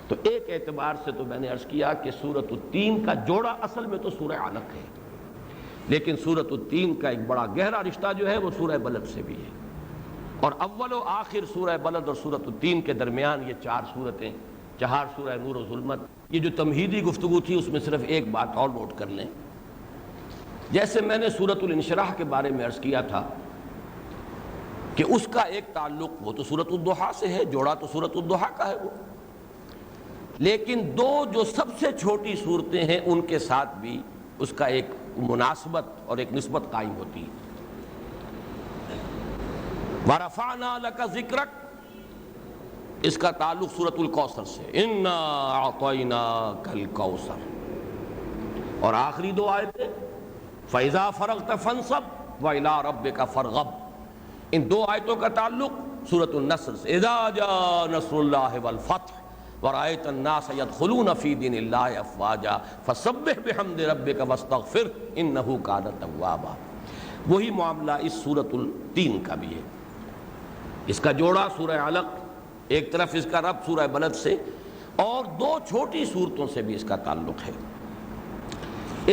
تو ایک اعتبار سے تو میں نے عرض کیا کہ سورۃ التین کا جوڑا اصل میں تو سورہ علق ہے، لیکن سورۃ التین کا ایک بڑا گہرا رشتہ جو ہے وہ سورہ بلد سے بھی ہے. اور اول و آخر سورہ بلد اور سورۃ التین کے درمیان یہ 4 صورتیں، 4 سورہ نور و ظلمت. یہ جو تمہیدی گفتگو تھی اس میں صرف ایک بات اور نوٹ کر لیں. جیسے میں نے سورۃ الانشراح کے بارے میں عرض کیا تھا کہ اس کا ایک تعلق وہ تو سورۃ الضحیٰ سے ہے، جوڑا تو سورۃ الضحیٰ کا ہے وہ، لیکن 2 جو سب سے چھوٹی صورتیں ہیں ان کے ساتھ بھی اس کا ایک مناسبت اور ایک نسبت قائم ہوتی ہے. وَرَفَعْنَا لَكَ ذِكْرَكَ، اس کا تعلق سورۃ الکوثر سے، اِنَّا أَعْطَيْنَاكَ الْكَوْثَرَ. اور آخری 2 آیتیں فَإِذَا فَرَغْتَ فَانصَبْ وَإِلَىٰ رَبِّكَ فَارْغَب. ان 2 آیتوں کا تعلق سورۃ النصر سے، اِذَا جَاءَ نَصْرُ اللَّهِ وَالْفَتْحُ وَرَأَيْتَ النَّاسَ يَدْخُلُونَ فِي دِينِ اللَّهِ أَفْوَاجًا فَسَبِّحْ بِحَمْدِ رَبِّكَ وَاسْتَغْفِرْ إِنَّهُ كَانَ تَوَّابًا. وہی معاملہ اس سورۃ التین کا بھی ہے. اس کا جوڑا سورہ علق، ایک طرف اس کا ربط سورہ بلد سے، اور 2 چھوٹی صورتوں سے بھی اس کا تعلق ہے.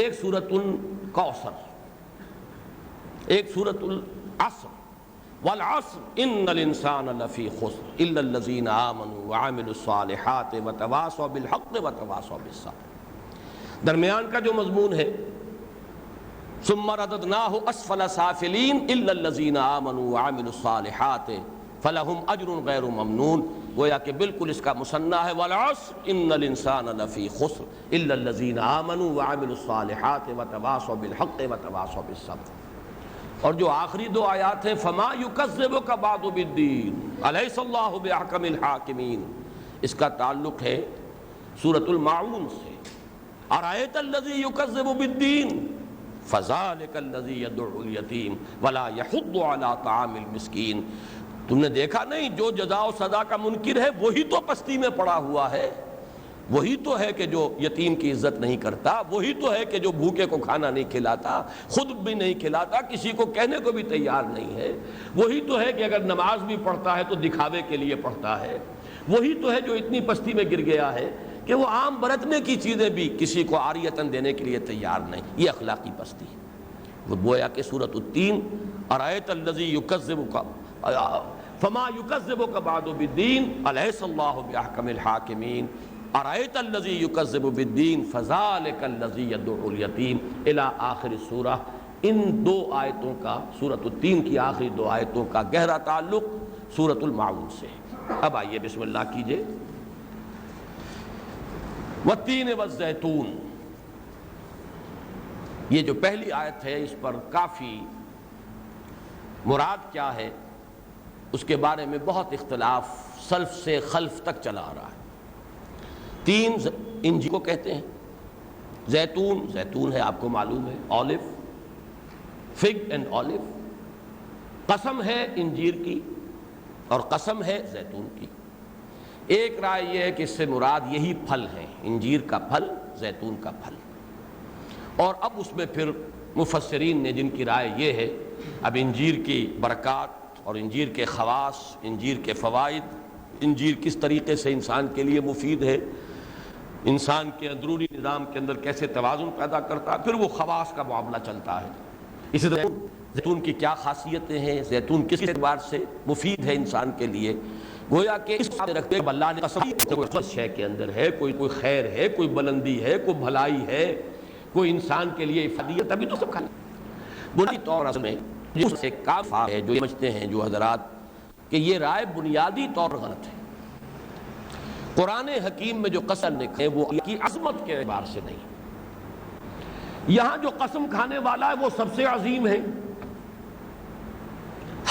ایک سورۃ الکوثر، ایک سورۃ العصر. والعصر ان الانسان لفی خسر الا الذین آمنوا وعملوا الصالحات وتواصوا بالحق وتواصوا بالصبر. درمیان کا جو مضمون ہے ثم رددناہ اسفل سافلین الا الذین آمنوا وعملوا الصالحات فلہم اجر غیر ممنون، گویا کہ بالکل اس کا مثنیٰ ہے والعصر ان الانسان لفی خسر الا الذین آمنوا وعملوا الصالحات وتواصوا بالحق وتواصوا بالصبر. اور جو آخری دو آیات ہیں فما یکذبک بعد بالدین الیس اللہ باحکم الحاکمین، اس کا تعلق ہے سورۃ الماعون سے۔ ارأیت الذی یکذب بالدین فذلک الذی یدعو الیتیم ولا یحض علی طعام المسکین، تم نے دیکھا نہیں جو جزا و سزا کا منکر ہے وہی تو پستی میں پڑا ہوا ہے، وہی تو ہے کہ جو یتیم کی عزت نہیں کرتا، وہی تو ہے کہ جو بھوکے کو کھانا نہیں کھلاتا، خود بھی نہیں کھلاتا، کسی کو کہنے کو بھی تیار نہیں ہے، وہی تو ہے کہ اگر نماز بھی پڑھتا ہے تو دکھاوے کے لیے پڑھتا ہے، وہی تو ہے جو اتنی پستی میں گر گیا ہے کہ وہ عام برتنے کی چیزیں بھی کسی کو عاریتاً دینے کے لیے تیار نہیں۔ یہ اخلاقی پستی ہے۔ وہ گویا کہ سورۃ التین ارأیت الذی یکذب فما یکذبک بعد بالدین الیس اللہ باحکم الحاکمین ارأیت الذی یکذب بالدین فذلک الذی یدعو الیتیم الی آخر السورہ۔ ان دو آیتوں کا، سورۃ التین کی آخری دو آیتوں کا گہرا تعلق سورۃ الماعون سے ہے۔ اب آئیے بسم اللہ کیجئے۔ والتین والزیتون، یہ جو پہلی آیت ہے اس پر کافی مراد کیا ہے اس کے بارے میں بہت اختلاف سلف سے خلف تک چلا آ رہا ہے۔ تین انجیر کو کہتے ہیں، زیتون، زیتون ہے آپ کو معلوم ہے، اولیو، فگ اینڈ اولیو، قسم ہے انجیر کی اور قسم ہے زیتون کی۔ ایک رائے یہ ہے کہ اس سے مراد یہی پھل ہیں، انجیر کا پھل، زیتون کا پھل۔ اور اب اس میں پھر مفسرین نے جن کی رائے یہ ہے، اب انجیر کی برکات اور انجیر کے خواص، انجیر کے فوائد، انجیر کس طریقے سے انسان کے لیے مفید ہے، انسان کے اندرونی نظام کے اندر کیسے توازن پیدا کرتا ہے، پھر وہ خواص کا معاملہ چلتا ہے۔ اسی طرح زیتون کی کیا خاصیتیں ہیں، زیتون کس اعتبار سے مفید ہے انسان کے لیے، گویا کہ اس کو رکھتے ہیں اللہ نے قسم کوئی شے کے اندر ہے، کوئی خیر ہے، کوئی بلندی ہے، کوئی بھلائی ہے، کوئی انسان کے لیے افادیت، ابھی تو سب کھانا بنیادی طور میں جس سے کافر ہے جو سمجھتے ہیں جو حضرات کہ یہ رائے بنیادی طور پر غلط ہے۔ قرآن حکیم میں جو قسم لکھے وہ اللہ کی عظمت کے اعتبار سے نہیں، یہاں جو قسم کھانے والا ہے وہ سب سے عظیم ہے۔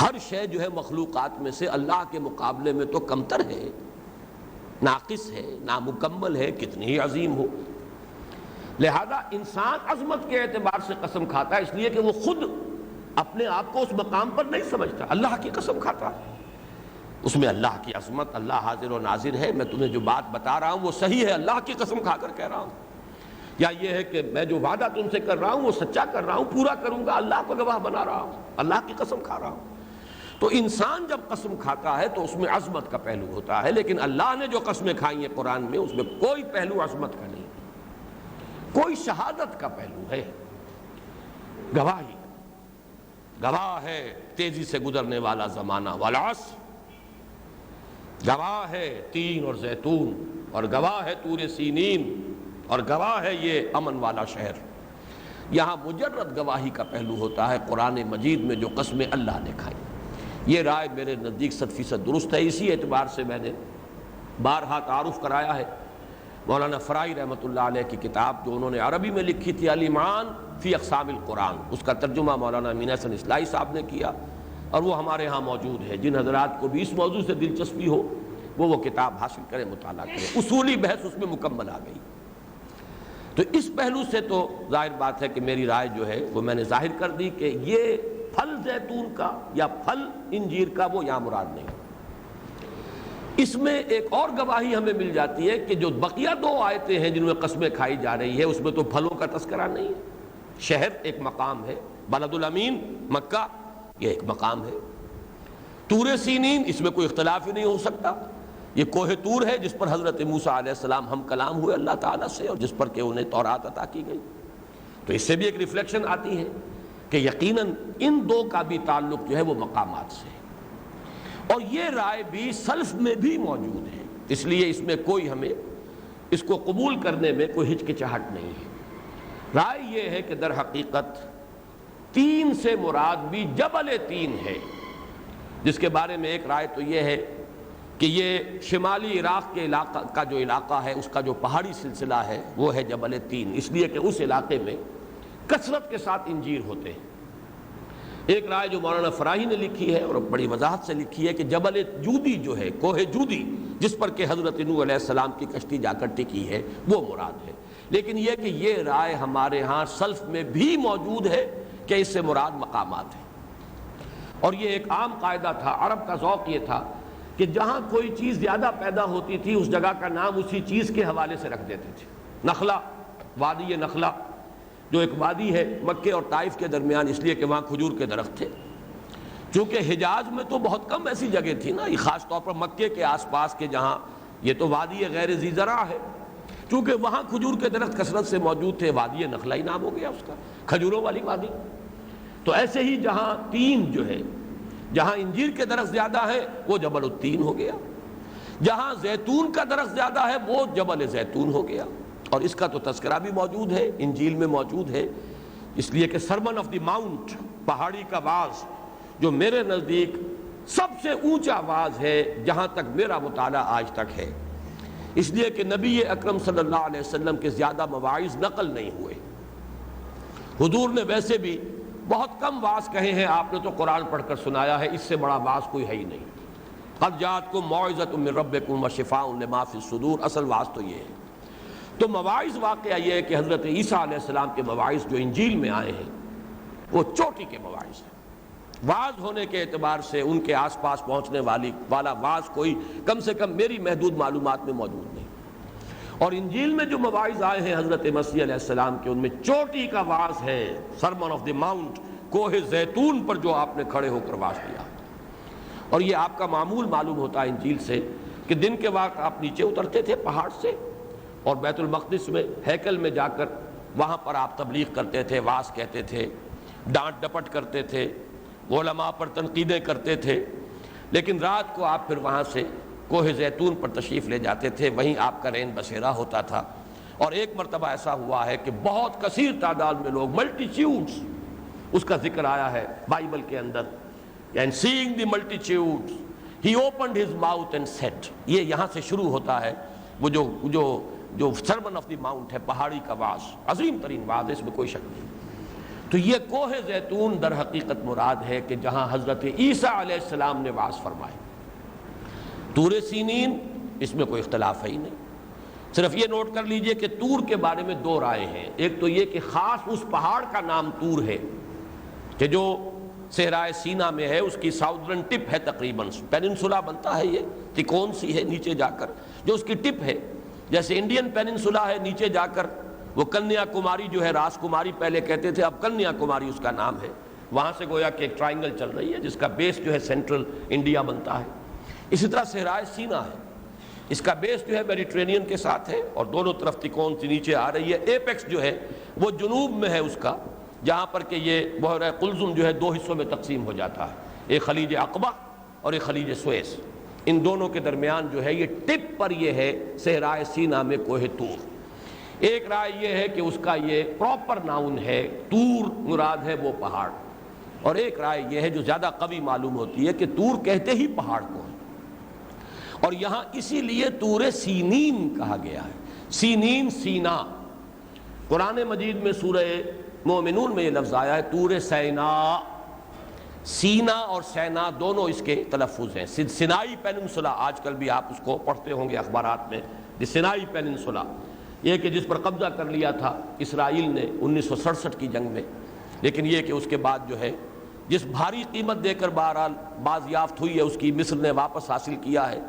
ہر شے جو ہے مخلوقات میں سے اللہ کے مقابلے میں تو کمتر ہے، ناقص ہے، نامکمل ہے، کتنی ہی عظیم ہو۔ لہذا انسان عظمت کے اعتبار سے قسم کھاتا ہے، اس لیے کہ وہ خود اپنے آپ کو اس مقام پر نہیں سمجھتا، اللہ کی قسم کھاتا ہے، اس میں اللہ کی عظمت، اللہ حاضر و ناظر ہے، میں تمہیں جو بات بتا رہا ہوں وہ صحیح ہے، اللہ کی قسم کھا کر کہہ رہا ہوں، یا یہ ہے کہ میں جو وعدہ تم سے کر رہا ہوں وہ سچا کر رہا ہوں، پورا کروں گا، اللہ کو گواہ بنا رہا ہوں، اللہ کی قسم کھا رہا ہوں۔ تو انسان جب قسم کھاتا ہے تو اس میں عظمت کا پہلو ہوتا ہے، لیکن اللہ نے جو قسمیں کھائی ہیں قرآن میں اس میں کوئی پہلو عظمت کا نہیں، کوئی شہادت کا پہلو ہے، گواہی، گواہ ہے تیزی سے گزرنے والا زمانہ، والعصر، گواہ ہے تین اور زیتون، اور گواہ ہے طور سینین، اور گواہ ہے یہ امن والا شہر۔ یہاں مجرد گواہی کا پہلو ہوتا ہے قرآن مجید میں جو قسمیں اللہ نے کھائی۔ یہ رائے میرے نزدیک 100% درست ہے۔ اسی اعتبار سے میں نے بارہا تعارف کرایا ہے مولانا فرائی رحمۃ اللہ علیہ کی کتاب جو انہوں نے عربی میں لکھی تھی، الایمان فی اقسام القرآن، اس کا ترجمہ مولانا امین حسن اصلاحی صاحب نے کیا، اور وہ ہمارے ہاں موجود ہے۔ جن حضرات کو بھی اس موضوع سے دلچسپی ہو وہ کتاب حاصل کریں، مطالعہ کریں، اصولی بحث اس میں مکمل آ گئی۔ تو اس پہلو سے تو ظاہر بات ہے کہ میری رائے جو ہے وہ میں نے ظاہر کر دی کہ یہ پھل زیتون کا یا پھل انجیر کا وہ یہاں مراد نہیں۔ اس میں ایک اور گواہی ہمیں مل جاتی ہے کہ جو بقیہ دو آیتیں ہیں جن میں قسمیں کھائی جا رہی ہے اس میں تو پھلوں کا تذکرہ نہیں ہے۔ شہر ایک مقام ہے، بلد الامین مکہ یہ ایک مقام ہے، طور سینین اس میں کوئی اختلاف ہی نہیں ہو سکتا، یہ کوہ طور ہے جس پر حضرت موسیٰ علیہ السلام ہم کلام ہوئے اللہ تعالیٰ سے اور جس پر کہ انہیں تورات عطا کی گئی۔ تو اس سے بھی ایک ریفلیکشن آتی ہے کہ یقیناً ان دو کا بھی تعلق جو ہے وہ مقامات سے ہے، اور یہ رائے بھی سلف میں بھی موجود ہے، اس لیے اس میں کوئی ہمیں اس کو قبول کرنے میں کوئی ہچکچاہٹ نہیں ہے۔ رائے یہ ہے کہ در حقیقت تین سے مراد بھی جبل تین ہے، جس کے بارے میں ایک رائے تو یہ ہے کہ یہ شمالی عراق کے علاقہ کا جو علاقہ ہے اس کا جو پہاڑی سلسلہ ہے وہ ہے جبل تین، اس لیے کہ اس علاقے میں کثرت کے ساتھ انجیر ہوتے ہیں۔ ایک رائے جو مولانا فراہی نے لکھی ہے اور بڑی وضاحت سے لکھی ہے کہ جبل جودی جو ہے، کوہ جودی جس پر کہ حضرت نوح علیہ السلام کی کشتی جا کر ٹکی ہے، وہ مراد ہے۔ لیکن یہ کہ یہ رائے ہمارے ہاں سلف میں بھی موجود ہے کہ اس سے مراد مقامات ہیں، اور یہ ایک عام قاعدہ تھا، عرب کا ذوق یہ تھا کہ جہاں کوئی چیز زیادہ پیدا ہوتی تھی اس جگہ کا نام اسی چیز کے حوالے سے رکھ دیتے تھے۔ نخلا، وادی نخلا جو ایک وادی ہے مکے اور طائف کے درمیان، اس لیے کہ وہاں کھجور کے درخت تھے۔ چونکہ حجاز میں تو بہت کم ایسی جگہ تھی نا، خاص طور پر مکے کے آس پاس کے جہاں، یہ تو وادی غیر ذی زرع ہے، چونکہ وہاں کھجور کے درخت کثرت سے موجود تھے، وادی نخلا ہی نام ہو گیا اس کا، کھجوروں والی وادی۔ تو ایسے ہی جہاں تین جو ہے، جہاں انجیر کے درخت زیادہ ہے وہ جبل التین ہو گیا، جہاں زیتون کا درخت زیادہ ہے وہ جبل زیتون ہو گیا، اور اس کا تو تذکرہ بھی موجود ہے، انجیل میں موجود ہے، اس لیے کہ سرمن آف دی ماؤنٹ، پہاڑی کا باز، جو میرے نزدیک سب سے اونچا باز ہے جہاں تک میرا مطالعہ آج تک ہے، اس لیے کہ نبی اکرم صلی اللہ علیہ وسلم کے زیادہ مواعظ نقل نہیں ہوئے۔ حضور نے ویسے بھی بہت کم واعظ کہے ہیں، آپ نے تو قرآن پڑھ کر سنایا ہے، اس سے بڑا واعظ کوئی ہے ہی نہیں۔ قد جاءتکم موعظۃ من ربکم وشفاء لما فی الصدور، اصل واعظ تو یہ ہے۔ تو مواعظ واقعہ یہ ہے کہ حضرت عیسیٰ علیہ السلام کے مواعظ جو انجیل میں آئے ہیں وہ چوٹی کے مواعظ ہیں۔ واعظ ہونے کے اعتبار سے ان کے آس پاس پہنچنے والا واعظ کوئی کم سے کم میری محدود معلومات میں موجود نہیں، اور انجیل میں جو مواعظ آئے ہیں حضرت مسیح علیہ السلام کے، ان میں چوٹی کا واعظ ہے، سرمن آف دی ماؤنٹ، کوہ زیتون پر جو آپ نے کھڑے ہو کر واعظ دیا۔ اور یہ آپ کا معمول معلوم ہوتا ہے انجیل سے کہ دن کے وقت آپ نیچے اترتے تھے پہاڑ سے، اور بیت المقدس میں ہیکل میں جا کر وہاں پر آپ تبلیغ کرتے تھے، واعظ کہتے تھے، ڈانٹ ڈپٹ کرتے تھے، علماء پر تنقیدیں کرتے تھے، لیکن رات کو آپ پھر وہاں سے کوہ زیتون پر تشریف لے جاتے تھے، وہیں آپ کا رین بسیرا ہوتا تھا۔ اور ایک مرتبہ ایسا ہوا ہے کہ بہت کثیر تعداد میں لوگ، ملٹیچیوڈز، اس کا ذکر آیا ہے بائبل کے اندر، and seeing the multitudes he opened his mouth and said، یہ یہاں سے شروع ہوتا ہے وہ جو سرمن آف دی ماؤنٹ ہے، پہاڑی کا واعظ، عظیم ترین واعظ ہے، اس میں کوئی شک نہیں۔ تو یہ کوہ زیتون در حقیقت مراد ہے کہ جہاں حضرت عیسیٰ علیہ السلام نے واعظ فرمائے۔ طور سینین، اس میں کوئی اختلاف ہے ہی نہیں، صرف یہ نوٹ کر لیجئے کہ طور کے بارے میں دو رائے ہیں۔ ایک تو یہ کہ خاص اس پہاڑ کا نام طور ہے کہ جو صحرائے سینا میں ہے، اس کی ساؤدرن ٹپ ہے، تقریباً پیننسولا بنتا ہے، یہ تکون سی ہے نیچے جا کر، جو اس کی ٹپ ہے، جیسے انڈین پیننسولا ہے، نیچے جا کر وہ کنیا کماری جو ہے، راس کماری پہلے کہتے تھے، اب کنیا کماری اس کا نام ہے، وہاں سے گویا کہ ایک ٹرائنگل چل رہی ہے جس کا بیس جو ہے سینٹرل انڈیا بنتا ہے۔ اسی طرح صحرائے سینا ہے، اس کا بیس جو ہے میڈیٹرینین کے ساتھ ہے، اور دونوں طرف تکون سی نیچے آ رہی ہے۔ ایپیکس جو ہے وہ جنوب میں ہے اس کا، جہاں پر کہ یہ بحیرہ قلزم جو ہے دو حصوں میں تقسیم ہو جاتا ہے، ایک خلیج عقبہ اور ایک خلیج سویس، ان دونوں کے درمیان جو ہے یہ ٹپ پر یہ ہے صحرائے سینا میں کوہ طور۔ ایک رائے یہ ہے کہ اس کا یہ پراپر ناؤن ہے، طور مراد ہے وہ پہاڑ، اور ایک رائے یہ ہے جو زیادہ قوی معلوم ہوتی ہے کہ طور کہتے ہی پہاڑ کو ہے، اور یہاں اسی لیے طور سینین کہا گیا ہے۔ سینین سینا، قرآن مجید میں سورہ مومنون میں یہ لفظ آیا ہے طور سینا، سینا اور سینا دونوں اس کے تلفظ ہیں۔ سینائی پیننسولا، آج کل بھی آپ اس کو پڑھتے ہوں گے اخبارات میں، سینائی پیننسولا، یہ کہ جس پر قبضہ کر لیا تھا اسرائیل نے 1967 کی جنگ میں، لیکن یہ کہ اس کے بعد جو ہے جس بھاری قیمت دے کر بہرحال بازیافت ہوئی ہے اس کی مصر نے واپس حاصل کیا ہے،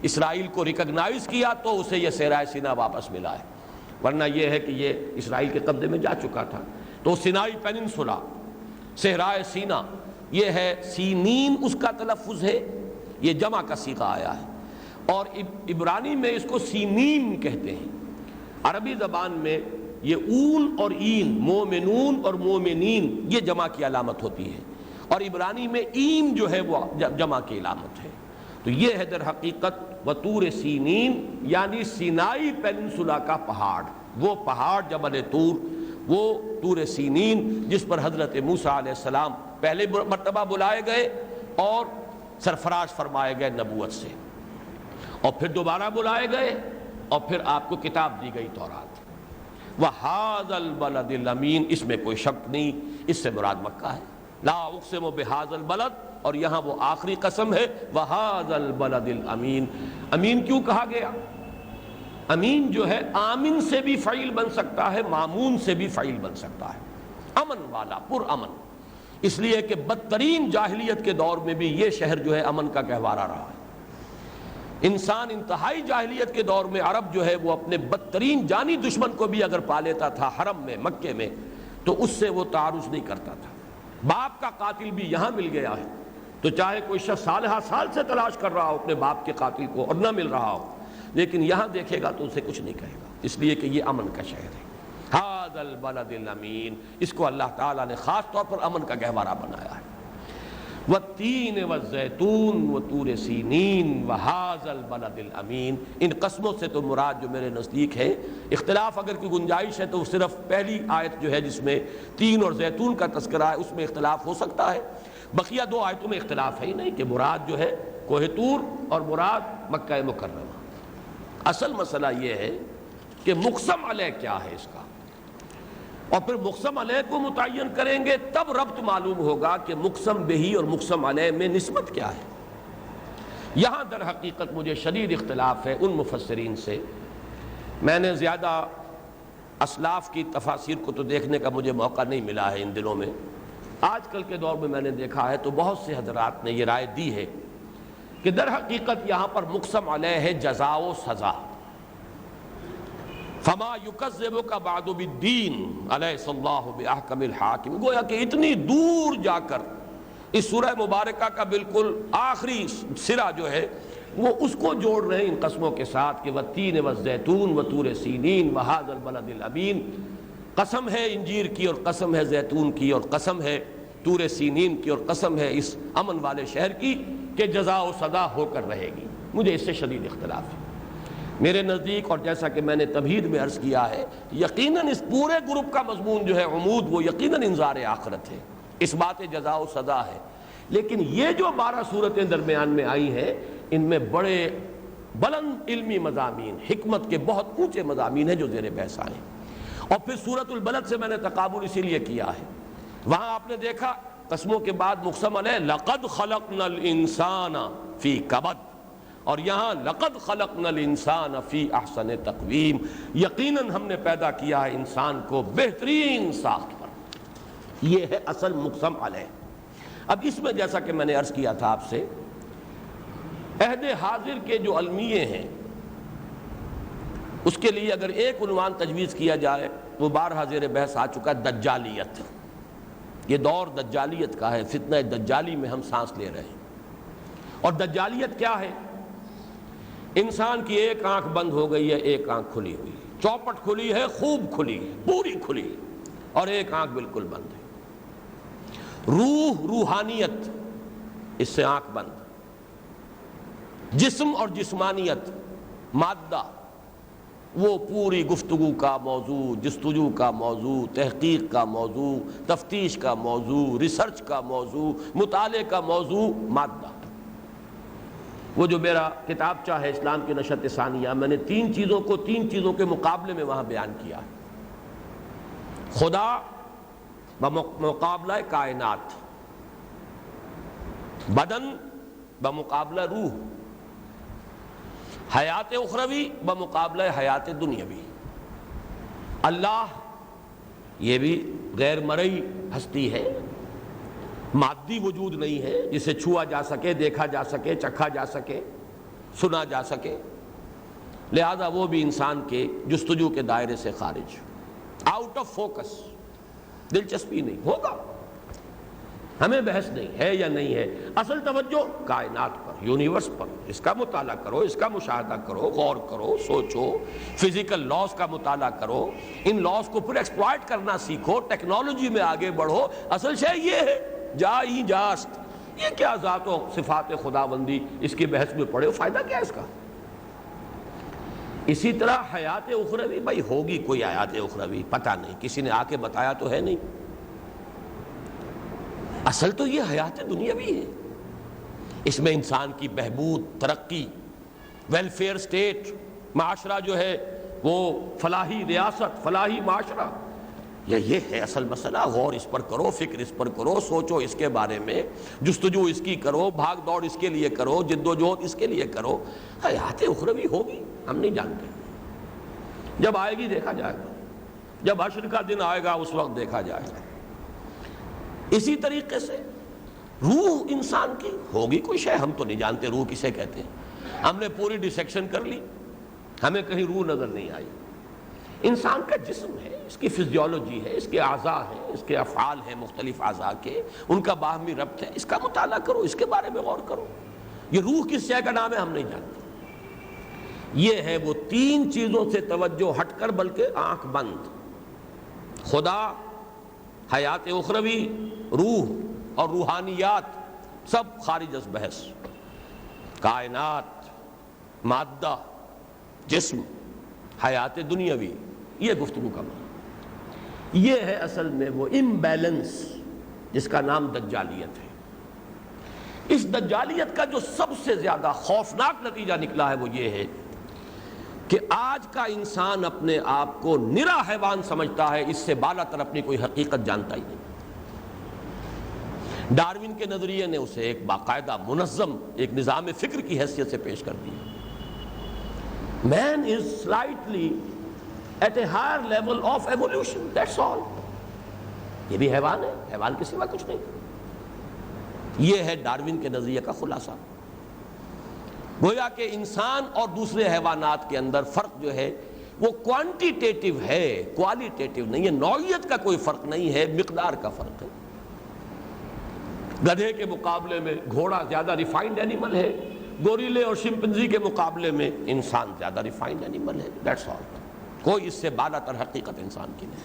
اسرائیل کو ریکگنائز کیا تو اسے یہ صحرائے سینا واپس ملا ہے، ورنہ یہ ہے کہ یہ اسرائیل کے قبضے میں جا چکا تھا۔ تو سینائی پیننسولا، صحرائے سینا، یہ ہے، سینین اس کا تلفظ ہے، یہ جمع کا صیغہ آیا ہے، اور عبرانی میں اس کو سینین کہتے ہیں۔ عربی زبان میں یہ اون اور این، مومنون اور مومنین، یہ جمع کی علامت ہوتی ہے، اور عبرانی میں این جو ہے وہ جمع کی علامت ہے۔ تو یہ ہے در حقیقت وطور سینین، یعنی سینائی پیننسولا کا پہاڑ، وہ پہاڑ جبل طور، وہ طور سینین جس پر حضرت موسیٰ علیہ السلام پہلے مرتبہ بلائے گئے اور سرفراز فرمائے گئے نبوت سے، اور پھر دوبارہ بلائے گئے، اور پھر آپ کو کتاب دی گئی تورات۔ وَهَذَا الْبَلَدِ الْأَمِينَ، اس میں کوئی شک نہیں، اس سے مراد مکہ ہے۔ لا اقسم بہذا البلد، اور یہاں وہ آخری قسم ہے وہذا البلد الامین۔ امین کیوں کہا گیا؟ امین جو ہے آمن سے بھی فعیل بن سکتا ہے، مامون سے بھی فعیل بن سکتا ہے، امن والا، پر امن، اس لیے کہ بدترین جاہلیت کے دور میں بھی یہ شہر جو ہے امن کا گہوارہ رہا ہے۔ انسان انتہائی جاہلیت کے دور میں عرب جو ہے وہ اپنے بدترین جانی دشمن کو بھی اگر پا لیتا تھا حرم میں، مکے میں، تو اس سے وہ تعارض نہیں کرتا تھا۔ باپ کا قاتل بھی یہاں مل گیا ہے تو چاہے کوئی شخص سالہ سال سے تلاش کر رہا ہو اپنے باپ کے قاتل کو اور نہ مل رہا ہو، لیکن یہاں دیکھے گا تو اسے کچھ نہیں کہے گا، اس لیے کہ یہ امن کا شہر ہے۔ ھذا البلد الامین، اس کو اللہ تعالیٰ نے خاص طور پر امن کا گہوارہ بنایا ہے۔ والتین والزیتون وطور سینین وھذا البلد الامین، ان قسموں سے تو مراد جو میرے نزدیک ہے، اختلاف اگر کوئی گنجائش ہے تو صرف پہلی آیت جو ہے جس میں تین اور زیتون کا تذکرہ ہے اس میں اختلاف ہو سکتا ہے، بقیہ دو آیتوں میں اختلاف ہے ہی نہیں کہ مراد جو ہے کوہ طور اور مراد مکہ مکرمہ۔ اصل مسئلہ یہ ہے کہ مقسم علیہ کیا ہے اس کا، اور پھر مقسم علیہ کو متعین کریں گے تب ربط معلوم ہوگا کہ مقسم بہی اور مقسم علیہ میں نسبت کیا ہے۔ یہاں در حقیقت مجھے شدید اختلاف ہے ان مفسرین سے۔ میں نے زیادہ اسلاف کی تفاسیر کو تو دیکھنے کا مجھے موقع نہیں ملا ہے ان دنوں میں، آج کل کے دور میں میں نے دیکھا ہے تو بہت سے حضرات نے یہ رائے دی ہے کہ در حقیقت یہاں پر مقسم علیہ ہے جزا و سزا۔ فما یکذبک بعد بالدین الیس اللہ باحکم الحاکم، گویا کہ اتنی دور جا کر اس سورہ مبارکہ کا بالکل آخری سرا جو ہے وہ اس کو جوڑ رہے ہیں ان قسموں کے ساتھ کہ والتین والزیتون وطور سینین وھذا البلد الامین، قسم ہے انجیر کی اور قسم ہے زیتون کی اور قسم ہے طور سینین کی اور قسم ہے اس امن والے شہر کی کہ جزا و سزا ہو کر رہے گی۔ مجھے اس سے شدید اختلاف ہے میرے نزدیک، اور جیسا کہ میں نے تمہید میں عرض کیا ہے، یقیناً اس پورے گروپ کا مضمون جو ہے عمود وہ یقیناً انذار آخرت ہے، اس بات جزا و سزا ہے، لیکن یہ جو 12 صورتیں درمیان میں آئی ہیں ان میں بڑے بلند علمی مضامین، حکمت کے بہت اونچے مضامین ہیں جو زیر بحث آئے ہیں۔ اور پھر سورۃ البلد سے میں نے تقابل اسی لیے کیا ہے، وہاں آپ نے دیکھا قسموں کے بعد مقسم علیہ لقد خلقنا الانسان فی کبد، اور یہاں لقد خلقنا الانسان فی احسن تقویم، یقیناً ہم نے پیدا کیا ہے انسان کو بہترین ساخت پر، یہ ہے اصل مقسم علیہ۔ اب اس میں جیسا کہ میں نے عرض کیا تھا آپ سے، عہد حاضر کے جو المیے ہیں اس کے لیے اگر ایک عنوان تجویز کیا جائے وہ بارہا زیر بحث آ چکا، دجالیت۔ یہ دور دجالیت کا ہے، فتنہ دجالی میں ہم سانس لے رہے ہیں۔ اور دجالیت کیا ہے؟ انسان کی ایک آنکھ بند ہو گئی ہے، ایک آنکھ کھلی ہوئی ہے، چوپٹ کھلی ہے، خوب کھلی ہے، پوری کھلی ہے، اور ایک آنکھ بالکل بند ہے۔ روح، روحانیت، اس سے آنکھ بند، جسم اور جسمانیت، مادہ، وہ پوری گفتگو کا موضوع، جستجو کا موضوع، تحقیق کا موضوع، تفتیش کا موضوع، ریسرچ کا موضوع، مطالعے کا موضوع مادہ۔ وہ جو میرا کتابچہ ہے اسلام کی نشأت ثانیہ، میں نے تین چیزوں کے مقابلے میں وہاں بیان کیا ہے۔ خدا بمقابلہ کائنات، بدن بمقابلہ روح، حیات اخروی بمقابلہ حیات دنیاوی۔ اللہ یہ بھی غیر مرئی ہستی ہے، مادی وجود نہیں ہے جسے چھوا جا سکے، دیکھا جا سکے، چکھا جا سکے، سنا جا سکے، لہذا وہ بھی انسان کے جستجو کے دائرے سے خارج، آؤٹ آف فوکس، دلچسپی نہیں ہوگا، ہمیں بحث نہیں ہے یا نہیں ہے، اصل توجہ کائنات پر، یونیورس پر، اس کا مطالعہ کرو، اس کا مشاہدہ کرو، غور کرو، سوچو، فزیکل لاز کا مطالعہ کرو، ان لاز کو پھر ایکسپلائٹ کرنا سیکھو، ٹیکنالوجی میں آگے بڑھو۔ اصل شے یہ ہے جا ہی جاست، یہ کیا ذات و صفات خداوندی اس کی بحث میں پڑے، فائدہ کیا اس کا؟ اسی طرح حیات اخروی، بھائی ہوگی کوئی حیات اخروی، پتہ نہیں، کسی نے آ کے بتایا تو ہے نہیں، اصل تو یہ حیات دنیاوی ہے، اس میں انسان کی بہبود، ترقی، ویلفیئر سٹیٹ، معاشرہ جو ہے وہ فلاحی ریاست، فلاحی معاشرہ، یہ ہے اصل مسئلہ. غور اس پر کرو، فکر اس پر کرو، سوچو اس کے بارے میں، جستجو اس کی کرو، بھاگ دوڑ اس کے لیے کرو، جد و جہد اس کے لیے کرو. حیات اخروی ہوگی، ہم نہیں جانتے. جب آئے گی دیکھا جائے گا، جب حشر کا دن آئے گا اس وقت دیکھا جائے گا. اسی طریقے سے روح انسان کی ہوگی کوئی شے، ہم تو نہیں جانتے روح کسے کہتے ہیں. ہم نے پوری ڈسیکشن کر لی، ہمیں کہیں روح نظر نہیں آئی. انسان کا جسم ہے، اس کی فزیولوجی ہے، اس کے اعضاء ہیں، اس کے افعال ہیں مختلف اعضاء کے، ان کا باہمی ربط ہے. اس کا مطالعہ کرو، اس کے بارے میں غور کرو. یہ روح کس شے کا نام ہے ہم نہیں جانتے. یہ ہے وہ تین چیزوں سے توجہ ہٹ کر، بلکہ آنکھ بند. خدا، حیات اخروی، روح اور روحانیات سب خارج از بحث. کائنات، مادہ، جسم، حیات دنیاوی، یہ گفتگو کا معنی. یہ ہے اصل میں وہ امبیلنس جس کا نام دجالیت ہے. اس دجالیت کا جو سب سے زیادہ خوفناک نتیجہ نکلا ہے وہ یہ ہے کہ آج کا انسان اپنے آپ کو نرا حیوان سمجھتا ہے، اس سے بالا تر اپنی کوئی حقیقت جانتا ہی نہیں. ڈاروین کے نظریے نے اسے ایک باقاعدہ منظم ایک نظام فکر کی حیثیت سے پیش کر دیا. Man is slightly at a higher level of evolution, that's all. یہ بھی حیوان ہے، حیوان کے سوا کچھ نہیں. یہ ہے ڈاروین کے نظریے کا خلاصہ. گویا کہ انسان اور دوسرے حیوانات کے اندر فرق جو ہے وہ کوانٹیٹیو ہے، کوالیٹیٹیو نہیں ہے. نوعیت کا کوئی فرق نہیں ہے، مقدار کا فرق ہے. گدھے کے مقابلے میں گھوڑا زیادہ ریفائنڈ اینیمل ہے، گوریلے اور شمپنزی کے مقابلے میں انسان زیادہ ریفائنڈ اینیمل ہے. That's all. کوئی اس سے بالا تر حقیقت انسان کی نہیں.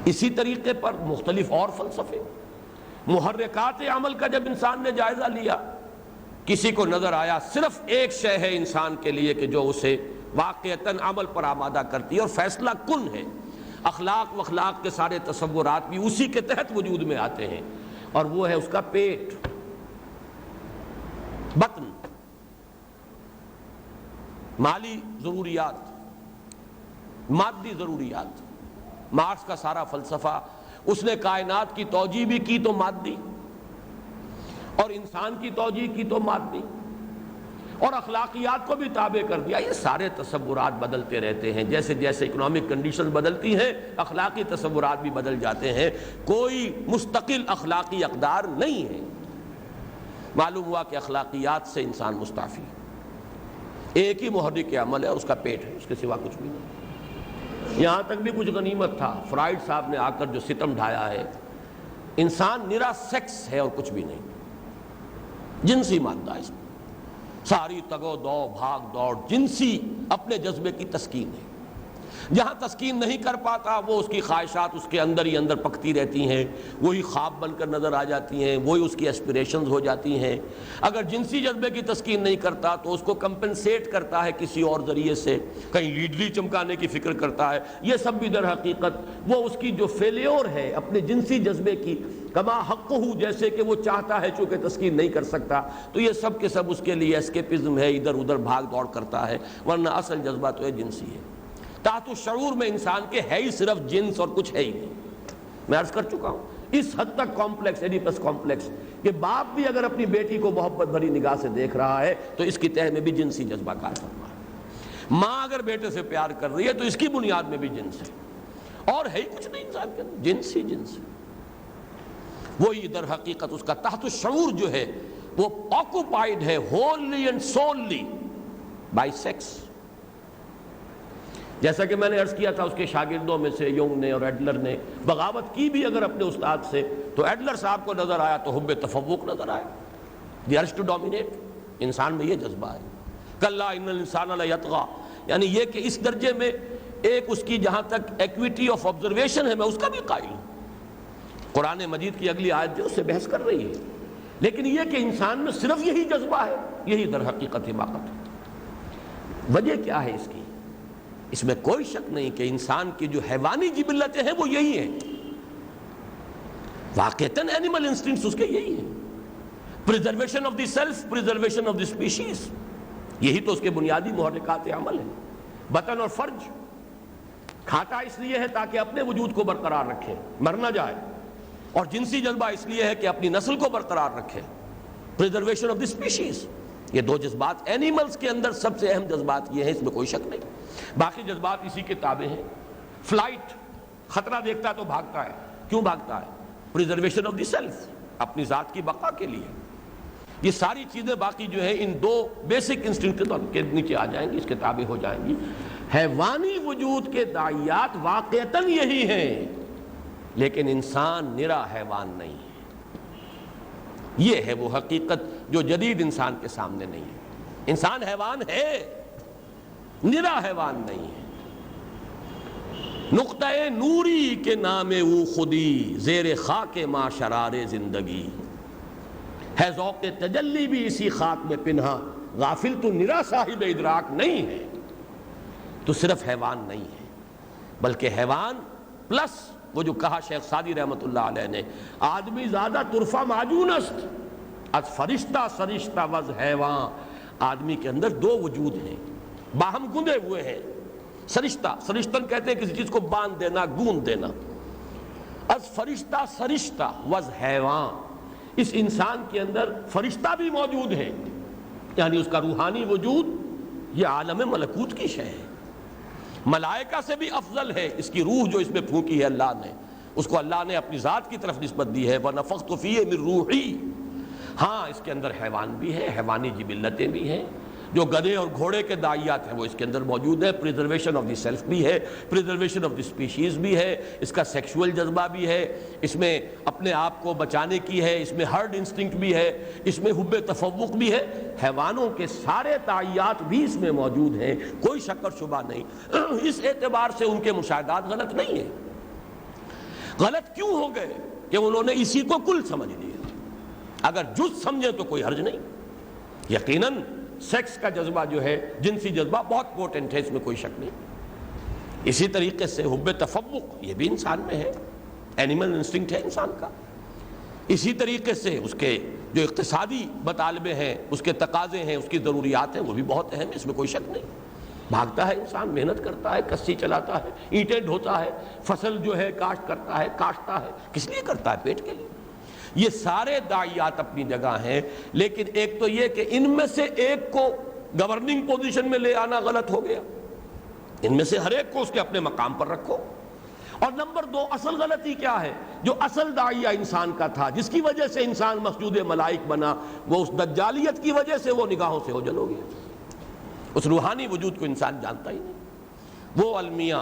اسی طریقے پر مختلف اور فلسفے، محرکات عمل کا جب انسان نے جائزہ لیا، کسی کو نظر آیا صرف ایک شے ہے انسان کے لیے کہ جو اسے واقعتاً عمل پر آمادہ کرتی ہے اور فیصلہ کن ہے. اخلاق و اخلاق کے سارے تصورات بھی اسی کے تحت وجود میں آتے ہیں، اور وہ ہے اس کا پیٹ، بطن. مالی ضروریات، مادی ضروریات. مارکس کا سارا فلسفہ، اس نے کائنات کی توجیہ بھی کی تو مادی، اور انسان کی توجیہ کی تو مادی، اور اخلاقیات کو بھی تابع کر دیا. یہ سارے تصورات بدلتے رہتے ہیں، جیسے جیسے اکنامک کنڈیشن بدلتی ہیں اخلاقی تصورات بھی بدل جاتے ہیں. کوئی مستقل اخلاقی اقدار نہیں ہے. معلوم ہوا کہ اخلاقیات سے انسان مستعفی ہے. ایک ہی محرک عمل ہے اور اس کا پیٹ ہے، اس کے سوا کچھ بھی نہیں. یہاں تک بھی کچھ غنیمت تھا. فرائڈ صاحب نے آ کر جو ستم ڈھایا ہے، انسان نرا سیکس ہے اور کچھ بھی نہیں. جنسی مادہ اس میں ساری تگو دو بھاگ دوڑ جنسی اپنے جذبے کی تسکین ہے. جہاں تسکین نہیں کر پاتا وہ اس کی خواہشات اس کے اندر ہی اندر پکتی رہتی ہیں، وہی خواب بن کر نظر آ جاتی ہیں، وہی اس کی ایسپریشنز ہو جاتی ہیں. اگر جنسی جذبے کی تسکین نہیں کرتا تو اس کو کمپنسیٹ کرتا ہے کسی اور ذریعے سے، کہیں لیڈلی چمکانے کی فکر کرتا ہے. یہ سب بھی در حقیقت وہ اس کی جو فیلیور ہے اپنے جنسی جذبے کی، کما حق ہو، جیسے کہ وہ چاہتا ہے چونکہ تسکین نہیں کر سکتا تو یہ سب کے سب اس کے لیے اسکیپزم ہے، ادھر ادھر بھاگ دوڑ کرتا ہے. ورنہ اصل جذبہ تو ہے جنسی ہے. تحت الشعور میں انسان کے ہے ہی صرف جنس اور کچھ ہے ہی نہیں. میں عرض کر چکا ہوں اس حد تک کمپلیکس، ایڈیپس کمپلیکس، کہ باپ بھی اگر اپنی بیٹی کو محبت بھری نگاہ سے دیکھ رہا ہے تو اس کی تہ میں بھی جنسی جذبہ کار فرما ہے. ماں اگر بیٹے سے پیار کر رہی ہے تو اس کی بنیاد میں بھی جنس ہے، اور ہے ہی کچھ نہیں انسان کے اندر، جنس ہی جنس ہے. وہی در حقیقت اس کا تحت الشعور جو ہے وہ آکوپائڈ ہے ہوللی اینڈ سوللی بائی سیکس. جیسا کہ میں نے عرض کیا تھا اس کے شاگردوں میں سے یونگ نے اور ایڈلر نے بغاوت کی بھی اگر اپنے استاد سے، تو ایڈلر صاحب کو نظر آیا تو حب تفوق نظر آیا. دی ارج ٹو ڈومینیٹ. انسان میں یہ جذبہ ہے. کلا ان الانسان لیطغی، یعنی یہ کہ اس درجے میں ایک اس کی جہاں تک ایکویٹی آف آبزرویشن ہے میں اس کا بھی قائل ہوں. قرآن مجید کی اگلی آیت جو اس سے بحث کر رہی ہے، لیکن یہ کہ انسان میں صرف یہی جذبہ ہے، یہی در حقیقت حماقت ہے. وجہ کیا ہے اس کی؟ اس میں کوئی شک نہیں کہ انسان کی جو حیوانی جبلتیں ہیں وہ یہی ہیں. واقعتاً اینیمل انسٹنکٹس اس کے یہی ہیں. Preservation of the self, preservation of the species, یہی تو اس کے بنیادی محرکات عمل ہیں. بطن اور فرج، کھاتا اس لیے ہے تاکہ اپنے وجود کو برقرار رکھے، مر نہ جائے، اور جنسی جذبہ اس لیے ہے کہ اپنی نسل کو برقرار رکھے، پریزرویشن آف دی اسپیشیز۔ یہ دو جذبات اینیملز کے اندر سب سے اہم جذبات یہ ہیں، اس میں کوئی شک نہیں، باقی جذبات اسی کے تابع ہیں۔ فلائٹ، خطرہ دیکھتا ہے تو بھاگتا ہے، کیوں بھاگتا ہے؟ پریزرویشن آف دی سیلف، اپنی ذات کی بقا کے لیے۔ یہ ساری چیزیں باقی جو ہے ان دو بیسک انسٹنکٹ کے نیچے آ جائیں گی، اس کے تابع ہو جائیں گی۔ حیوانی وجود کے داعیات واقعتاً یہی ہیں، لیکن انسان نرا حیوان نہیں ہے۔ یہ ہے وہ حقیقت جو جدید انسان کے سامنے نہیں ہے۔ انسان حیوان ہے، نرا حیوان نہیں ہے۔ نقطہ نوری کے نام او خودی، زیر خاک ما شرار زندگی، ہے ذوق تجلی بھی اسی خاک میں پنہا، غافل تو نرا صاحب ادراک نہیں ہے۔ تو صرف حیوان نہیں ہے، بلکہ حیوان پلس وہ جو کہا شیخ سعدی رحمت اللہ علیہ نے، آدمی زیادہ طرفہ معجون است از فرشتہ سرشتہ وز حیوان۔ آدمی کے اندر دو وجود ہیں، باہم گندے ہوئے ہیں۔ سرشتہ، سرشتن کہتے ہیں کسی چیز کو باندھ دینا، گوند دینا۔ از فرشتہ سرشتہ وز حیوان، اس انسان کے اندر فرشتہ بھی موجود ہے، یعنی اس کا روحانی وجود یہ عالم ملکوت کی شے ہے، ملائکہ سے بھی افضل ہے۔ اس کی روح جو اس میں پھونکی ہے اللہ نے، اس کو اللہ نے اپنی ذات کی طرف نسبت دی ہے، وَنَفَخْتُ فِيهِ مِن رُوحِي۔ ہاں اس کے اندر حیوان بھی ہے، حیوانی جبلتیں بھی ہیں، جو گدھے اور گھوڑے کے داعیات ہیں وہ اس کے اندر موجود ہے۔ پریزرویشن آف دی سیلف بھی ہے، پریزرویشن آف دی اسپیشیز بھی ہے، اس کا سیکشول جذبہ بھی ہے، اس میں اپنے آپ کو بچانے کی ہے، اس میں ہرڈ انسٹنکٹ بھی ہے، اس میں حب تفوق بھی ہے۔ حیوانوں کے سارے داعیات بھی اس میں موجود ہیں، کوئی شک اور شبہ نہیں۔ اس اعتبار سے ان کے مشاہدات غلط نہیں ہیں۔ غلط کیوں ہو گئے؟ کہ انہوں نے اسی کو کل سمجھ لیا۔ اگر جز سمجھے تو کوئی حرج نہیں۔ یقیناً سیکس کا جذبہ جو ہے، جنسی جذبہ بہت پوٹنٹ ہے، اس میں کوئی شک نہیں۔ اسی طریقے سے حب تفوق یہ بھی انسان میں ہے، اینیمل انسٹنکٹ ہے انسان کا۔ اسی طریقے سے اس کے جو اقتصادی مطالبے ہیں، اس کے تقاضے ہیں، اس کی ضروریات ہیں، وہ بھی بہت اہم ہے، اس میں کوئی شک نہیں۔ بھاگتا ہے انسان، محنت کرتا ہے، کسی چلاتا ہے، اینٹیں ڈھوتا ہے، فصل جو ہے کاشت کرتا ہے، کاشتا ہے، کس لیے کرتا ہے؟ پیٹ کے لیے۔ یہ سارے داعیات اپنی جگہ ہیں، لیکن ایک تو یہ کہ ان میں سے ایک کو گورننگ پوزیشن میں لے آنا غلط ہو گیا۔ ان میں سے ہر ایک کو اس کے اپنے مقام پر رکھو۔ اور نمبر دو، اصل غلطی کیا ہے؟ جو اصل داعیہ انسان کا تھا، جس کی وجہ سے انسان مسجود ملائک بنا، وہ اس دجالیت کی وجہ سے وہ نگاہوں سے اوجھل ہو گیا۔ اس روحانی وجود کو انسان جانتا ہی نہیں۔ وہ المیہ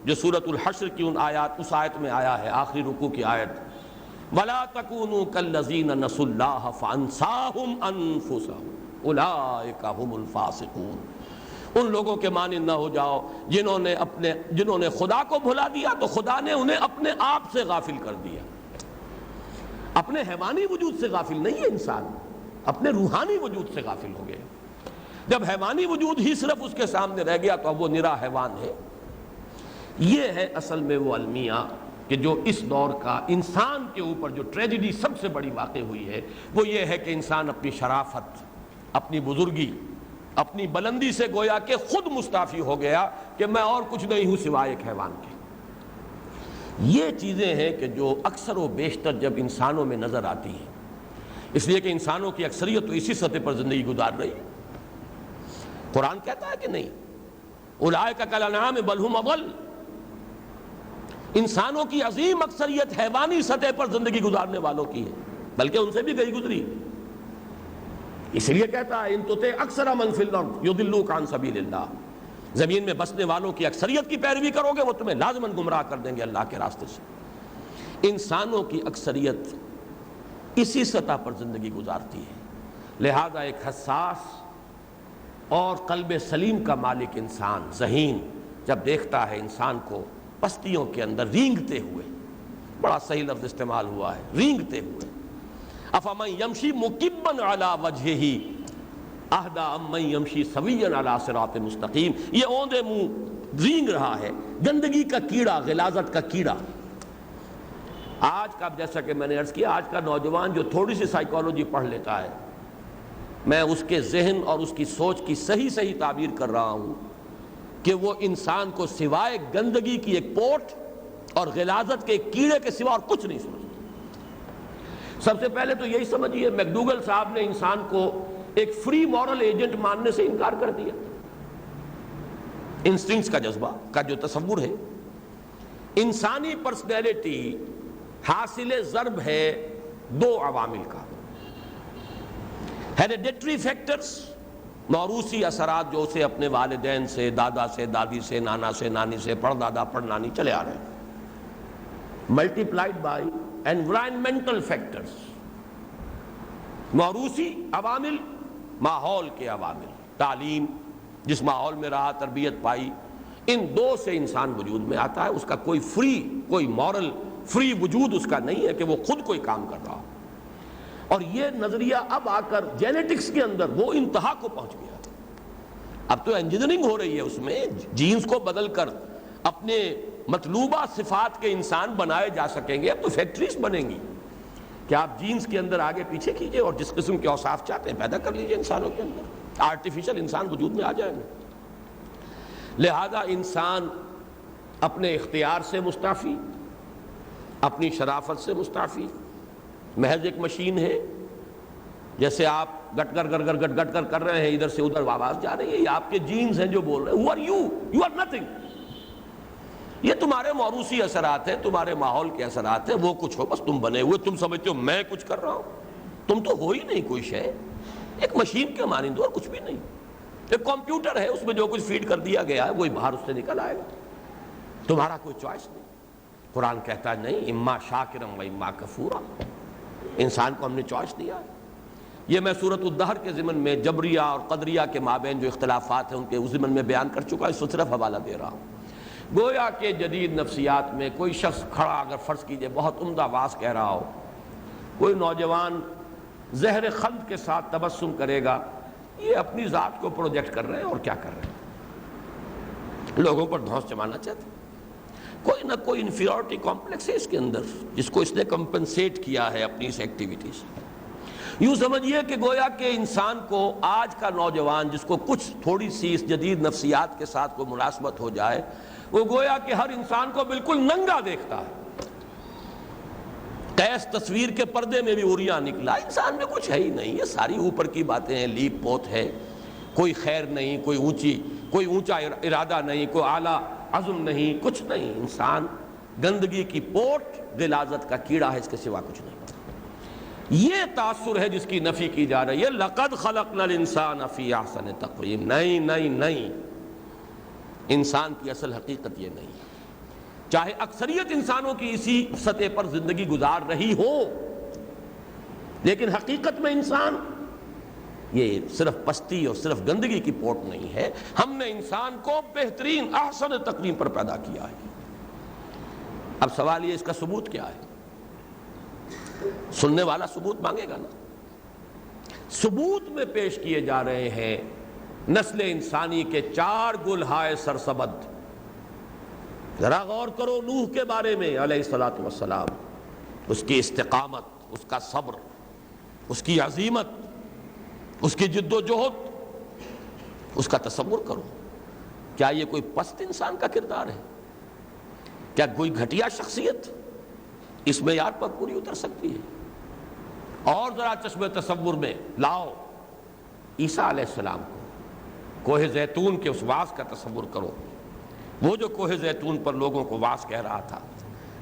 جو سورۃ الحشر کی اس آیت میں آیا ہے، آخری رکوع کی آیت، وَلَا تَكُونُوا كَالَّذِينَ نَسُوا اللَّهَ فَأَنسَاهُمْ أَنفُسَهُمْ أُولَٰئِكَ هُمُ الْفَاسِقُونَ۔ ان لوگوں کے مانند نہ ہو جاؤ جنہوں نے خدا کو بھلا دیا تو خدا نے انہیں اپنے آپ سے غافل کر دیا۔ اپنے حیوانی وجود سے غافل نہیں ہے انسان، اپنے روحانی وجود سے غافل ہو گئے۔ جب حیوانی وجود ہی صرف اس کے سامنے رہ گیا تو اب وہ نرا حیوان ہے۔ یہ ہے اصل میں وہ المیہ کہ جو اس دور کا انسان کے اوپر جو ٹریجڈی سب سے بڑی واقع ہوئی ہے، وہ یہ ہے کہ انسان اپنی شرافت، اپنی بزرگی، اپنی بلندی سے گویا کہ خود مستعفی ہو گیا کہ میں اور کچھ نہیں ہوں سوائے ایک حیوان کے۔ یہ چیزیں ہیں کہ جو اکثر و بیشتر جب انسانوں میں نظر آتی ہیں، اس لیے کہ انسانوں کی اکثریت تو اسی سطح پر زندگی گزار رہی ہے۔ قرآن کہتا ہے کہ نہیں، اولئک کالانعام بل ھم اضل۔ انسانوں کی عظیم اکثریت حیوانی سطح پر زندگی گزارنے والوں کی ہے، بلکہ ان سے بھی گئی گزری۔ اس لیے کہتا ہے ان تطع اکثر من فی الارض یضلوک عن سبیل اللہ، زمین میں بسنے والوں کی اکثریت کی پیروی کرو گے وہ تمہیں لازماً گمراہ کر دیں گے اللہ کے راستے سے۔ انسانوں کی اکثریت اسی سطح پر زندگی گزارتی ہے، لہذا ایک حساس اور قلب سلیم کا مالک انسان ذہین جب دیکھتا ہے انسان کو پستیوں کے اندر رینگتے ہوئے، بڑا صحیح لفظ استعمال ہوا ہے، رینگتے ہوئے، افمن یمشی مکبا علی وجہہ اہدی امن یمشی سویا علی صراط مستقیم۔ یہ اوندے منہ رینگ رہا ہے، گندگی کا کیڑا، غلاظت کا کیڑا۔ آج کا، جیسا کہ میں نے عرض کیا، آج کا نوجوان جو تھوڑی سی سائیکالوجی پڑھ لیتا ہے، میں اس کے ذہن اور اس کی سوچ کی صحیح تعبیر کر رہا ہوں کہ وہ انسان کو سوائے گندگی کی ایک پوٹ اور غلاظت کے ایک کیڑے کے سوا اور کچھ نہیں سمجھتا۔ سب سے پہلے تو یہی سمجھیے میکڈوگل صاحب نے انسان کو ایک فری مورل ایجنٹ ماننے سے انکار کر دیا۔ انسٹنکٹس کا جذبہ کا جو تصور ہے، انسانی پرسنالٹی حاصل ضرب ہے دو عوامل کا، ہیریڈیٹری فیکٹرز، موروثی اثرات جو اسے اپنے والدین سے، دادا سے، دادی سے، نانا سے، نانی سے، پڑدادا پڑنانی چلے آ رہے ہیں، ملٹی پلائڈ بائی انوائرمنٹل فیکٹرز، موروثی عوامل، ماحول کے عوامل، تعلیم، جس ماحول میں رہا، تربیت پائی، ان دو سے انسان وجود میں آتا ہے۔ اس کا کوئی فری، کوئی مورل فری وجود اس کا نہیں ہے کہ وہ خود کوئی کام کر رہا ہو۔ اور یہ نظریہ اب آ کر جینیٹکس کے اندر وہ انتہا کو پہنچ گیا۔ اب تو انجینئرنگ ہو رہی ہے، اس میں جینز کو بدل کر اپنے مطلوبہ صفات کے انسان بنائے جا سکیں گے۔ اب تو فیکٹریز بنیں گی کہ آپ جینز کے اندر آگے پیچھے کیجئے اور جس قسم کے اوصاف چاہتے ہیں پیدا کر لیجئے انسانوں کے اندر، آرٹیفیشل انسان وجود میں آ جائیں گے۔ لہذا انسان اپنے اختیار سے مستعفی، اپنی شرافت سے مستعفی، محض ایک مشین ہے۔ جیسے آپ گٹ کر کر رہے ہیں، ادھر سے ادھر آواز جا رہی ہے، یہ آپ کے جینز ہیں جو بول رہے ہیں۔ Who are you? You are nothing۔ یہ تمہارے موروثی اثرات ہیں، تمہارے ماحول کے اثرات ہیں، وہ کچھ ہو بس تم بنے ہوئے، تم سمجھتے ہو میں کچھ کر رہا ہوں، تم تو ہو ہی نہیں کوئی شے، ایک مشین کے مانند اور کچھ بھی نہیں۔ ایک کمپیوٹر ہے، اس میں جو کچھ فیڈ کر دیا گیا ہے وہی باہر اس سے نکل آئے گا، تمہارا کوئی چوائس نہیں۔ قرآن کہتا ہے نہیں، اما شاکرم و اما کفورا، انسان کو ہم نے چوائس دیا ہے۔ یہ میں سورۃ الدہر کے ضمن میں جبریہ اور قدریہ کے مابین جو اختلافات ہیں ان کے ضمن میں بیان کر چکا، اس کو صرف حوالہ دے رہا ہوں۔ گویا کہ جدید نفسیات میں کوئی شخص کھڑا، اگر فرض کیجئے بہت عمدہ واز کہہ رہا ہو، کوئی نوجوان زہر خلد کے ساتھ تبسم کرے گا، یہ اپنی ذات کو پروجیکٹ کر رہے ہیں اور کیا کر رہے ہیں، لوگوں پر دھونس جمانا چاہتے ہیں۔ کوئی نہ کوئی انفیریورٹی کمپلیکس ہے اس کے اندر، جس کو اس نے کمپنسیٹ کیا ہے اپنی اس ایکٹیویٹی سے۔ یوں سمجھیے کہ گویا کہ انسان کو آج کا نوجوان جس کو کچھ تھوڑی سی اس جدید نفسیات کے ساتھ کوئی مناسبت ہو جائے، وہ گویا کہ ہر انسان کو بالکل ننگا دیکھتا ہے۔ قیس تصویر کے پردے میں بھی عریاں نکلا، انسان میں کچھ ہے ہی نہیں، یہ ساری اوپر کی باتیں ہیں، لیپ پوت ہے، کوئی خیر نہیں، کوئی اونچا ارادہ نہیں، کوئی اعلیٰ عزم نہیں، کچھ نہیں، انسان گندگی کی پوٹ، غلاظت کا کیڑا ہے، اس کے سوا کچھ نہیں۔ یہ تاثر ہے جس کی نفی کی جا رہی ہے، لَقَدْ خَلَقْنَا الْإِنسَانَ فِي أَحْسَنِ تَقْوِيمٍ۔ نہیں، انسان کی اصل حقیقت یہ نہیں، چاہے اکثریت انسانوں کی اسی سطح پر زندگی گزار رہی ہو، لیکن حقیقت میں انسان یہ صرف پستی اور صرف گندگی کی پوٹ نہیں ہے۔ ہم نے انسان کو بہترین احسن تقویم پر پیدا کیا ہے۔ اب سوال یہ، اس کا ثبوت کیا ہے؟ سننے والا ثبوت مانگے گا نا۔ ثبوت میں پیش کیے جا رہے ہیں نسل انسانی کے 4 گلہائے سرسبد۔ ذرا غور کرو نوح کے بارے میں علیہ الصلوۃ والسلام، اس کی استقامت، اس کا صبر، اس کی عزیمت، اس کی جد و جہد، اس کا تصور کرو۔ کیا یہ کوئی پست انسان کا کردار ہے؟ کیا کوئی گھٹیا شخصیت اس معیار پر پوری اتر سکتی ہے؟ اور ذرا چشم تصور میں لاؤ عیسیٰ علیہ السلام کو، کوہ زیتون کے اس واعظ کا تصور کرو۔ وہ جو کوہ زیتون پر لوگوں کو واعظ کہہ رہا تھا،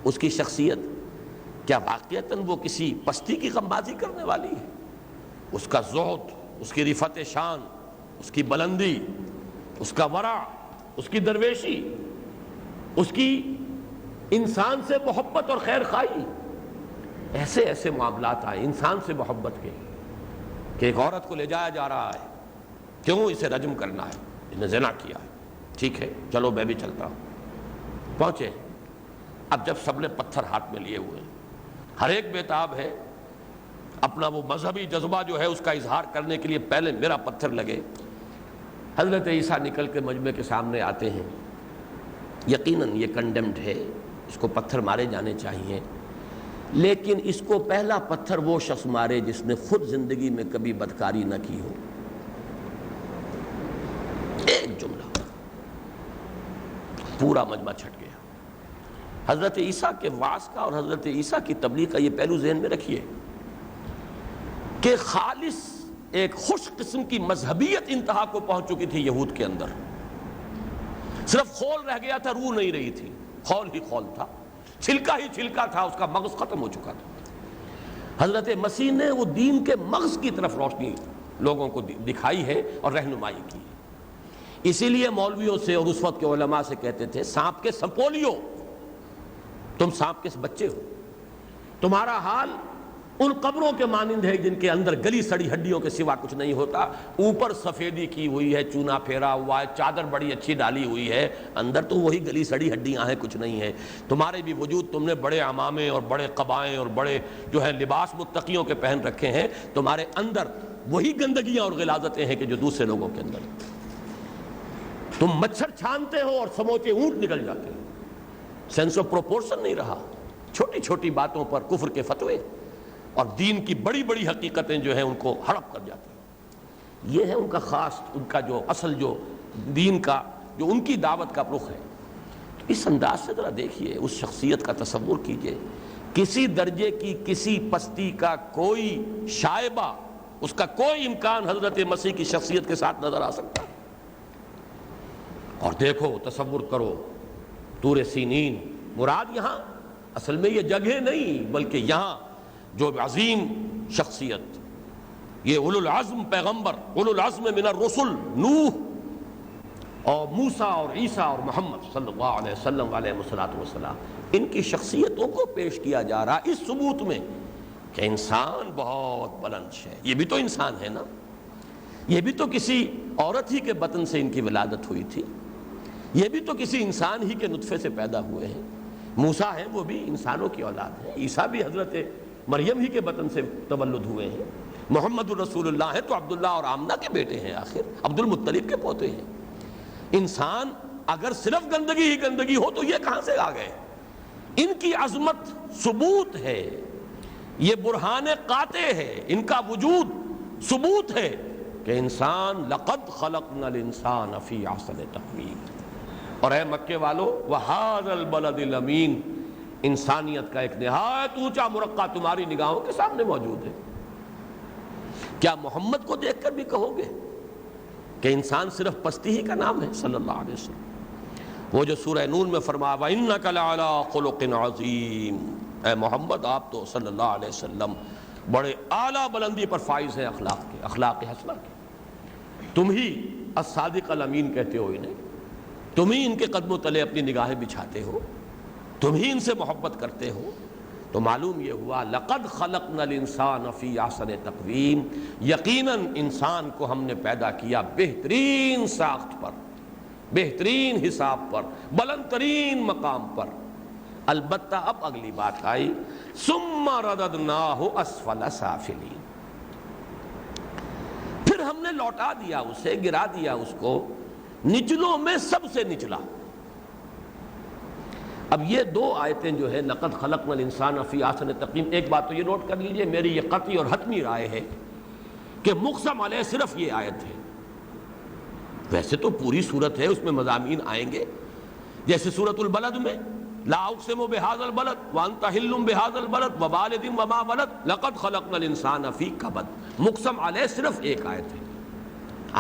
اس کی شخصیت کیا واقعتاً وہ کسی پستی کی غمبازی کرنے والی ہے؟ اس کا زہد، اس کی رفعت شان، اس کی بلندی، اس کا ورع، اس کی درویشی، اس کی انسان سے محبت اور خیر خواہی، ایسے معاملات آئے انسان سے محبت کے کہ ایک عورت کو لے جایا جا رہا ہے، کیوں اسے رجم کرنا ہے، اس نے زنا کیا ہے، ٹھیک ہے چلو میں بھی چلتا ہوں۔ پہنچے، اب جب سب نے پتھر ہاتھ میں لیے ہوئے، ہر ایک بیتاب ہے اپنا وہ مذہبی جذبہ جو ہے اس کا اظہار کرنے کے لیے پہلے میرا پتھر لگے۔ حضرت عیسیٰ نکل کے مجمع کے سامنے آتے ہیں، یقیناً یہ کنڈیمڈ ہے، اس کو پتھر مارے جانے چاہیے، لیکن اس کو پہلا پتھر وہ شخص مارے جس نے خود زندگی میں کبھی بدکاری نہ کی ہو۔ ایک جملہ، پورا مجمع چھٹ گیا۔ حضرت عیسیٰ کے وعظ کا اور حضرت عیسیٰ کی تبلیغ کا یہ پہلو ذہن میں رکھیے کہ خالص ایک خوش قسم کی مذہبیت انتہا کو پہنچ چکی تھی یہود کے اندر، صرف خول رہ گیا تھا، روح نہیں رہی تھی، خول ہی خول تھا، چھلکا ہی چھلکا تھا، اس کا مغز ختم ہو چکا تھا۔ حضرت مسیح نے وہ دین کے مغز کی طرف روشنی لوگوں کو دکھائی ہے اور رہنمائی کی ہے۔ اسی لیے مولویوں سے اور اس وقت کے علماء سے کہتے تھے سانپ کے سپولیو، تم سانپ کے بچے ہو، تمہارا حال ان قبروں کے مانند ہے جن کے اندر گلی سڑی ہڈیوں کے سوا کچھ نہیں ہوتا، اوپر سفیدی کی ہوئی ہے، چونا پھیرا ہوا ہے، چادر بڑی اچھی ڈالی ہوئی ہے، اندر تو وہی گلی سڑی ہڈیاں ہیں، کچھ نہیں ہے۔ تمہارے بھی وجود، تم نے بڑے عمامے اور بڑے قبائیں اور بڑے جو ہے لباس متقیوں کے پہن رکھے ہیں، تمہارے اندر وہی گندگیاں اور غلاظتیں ہیں کہ جو دوسرے لوگوں کے اندر۔ تم مچھر چھانتے ہو اور سموچے اونٹ نکل جاتے ہیں۔ سینس آف پروپورشن نہیں رہا، چھوٹی چھوٹی باتوں پر کفر کے فتوے اور دین کی بڑی بڑی حقیقتیں جو ہیں ان کو ہڑپ کر جاتی ہیں۔ یہ ہے ان کا خاص، ان کا جو اصل جو دین کا جو ان کی دعوت کا رخ ہے۔ اس انداز سے ذرا دیکھیے، اس شخصیت کا تصور کیجئے، کسی درجے کی کسی پستی کا کوئی شائبہ، اس کا کوئی امکان حضرت مسیح کی شخصیت کے ساتھ نظر آ سکتا ہے؟ اور دیکھو، تصور کرو، طور سینین، مراد یہاں اصل میں یہ جگہ نہیں بلکہ یہاں جو عظیم شخصیت، یہ اولو العزم پیغمبر، اولو العزم من الرسل، نوح اور موسیٰ اور عیسیٰ اور محمد صلی اللہ علیہ وسلم علیہ السلام، ان کی شخصیتوں کو پیش کیا جا رہا اس ثبوت میں کہ انسان بہت بلند ہے۔ یہ بھی تو انسان ہے نا، یہ بھی تو کسی عورت ہی کے بطن سے ان کی ولادت ہوئی تھی، یہ بھی تو کسی انسان ہی کے نطفے سے پیدا ہوئے ہیں۔ موسیٰ ہیں، وہ بھی انسانوں کی اولاد ہیں، عیسیٰ بھی حضرت مریم ہی کے بطن سے تولد ہوئے ہیں، محمد الرسول اللہ ہے تو عبداللہ اور آمنہ کے بیٹے ہیں، آخر عبد المطلب کے پوتے ہیں۔ انسان اگر صرف گندگی ہی گندگی ہو تو یہ کہاں سے آ گئے؟ ان کی عظمت ثبوت ہے، یہ برہان قاطع ہے، ان کا وجود ثبوت ہے کہ انسان لقد خلقنا الانسان فی احسن تقویم۔ اور اے مکے والو، وَهَذَا الْبَلَدِ الْأَمِينَ، انسانیت کا ایک نہایت اونچا مرقع تمہاری نگاہوں کے سامنے موجود ہے۔ کیا محمد کو دیکھ کر بھی کہو گے کہ انسان صرف پستی ہی کا نام ہے صلی اللہ علیہ وسلم؟ وہ جو سورہ نون میں فرمایا وَإِنَّكَ لَعَلَىٰ خُلُقٍ عَظِيمٍ، اے محمد آپ تو صلی اللہ علیہ وسلم بڑے اعلیٰ بلندی پر فائز ہیں اخلاق حسنہ کے۔ تم ہی الصادق الامین کہتے ہو انہیں، تم ہی ان کے قدموں تلے اپنی نگاہیں بچھاتے ہو، تم ہی ان سے محبت کرتے ہو، تو معلوم یہ ہوا لقد خلقنا الانسان فی احسن تقویم، یقیناً انسان کو ہم نے پیدا کیا بہترین ساخت پر، بہترین حساب پر، بلند ترین مقام پر۔ البتہ اب اگلی بات آئی ثم رددناہ اسفل سافلین، پھر ہم نے لوٹا دیا اسے، گرا دیا اس کو نچلوں میں سب سے نچلا۔ اب یہ دو آیتیں جو ہے لقد خلقنا الانسان فی احسن تقویم، ایک بات تو یہ نوٹ کر لیجئے، میری یہ قطعی اور حتمی رائے ہے کہ مقسم علیہ صرف یہ آیت ہے، ویسے تو پوری صورت ہے، اس میں مضامین آئیں گے، جیسے سورۃ البلد میں لا اقسم بہذا البلد وانت حل بہذا البلد ووالد وما ولد لقد خلقنا الانسان فی کبد، مقسم علیہ صرف ایک آیت ہے،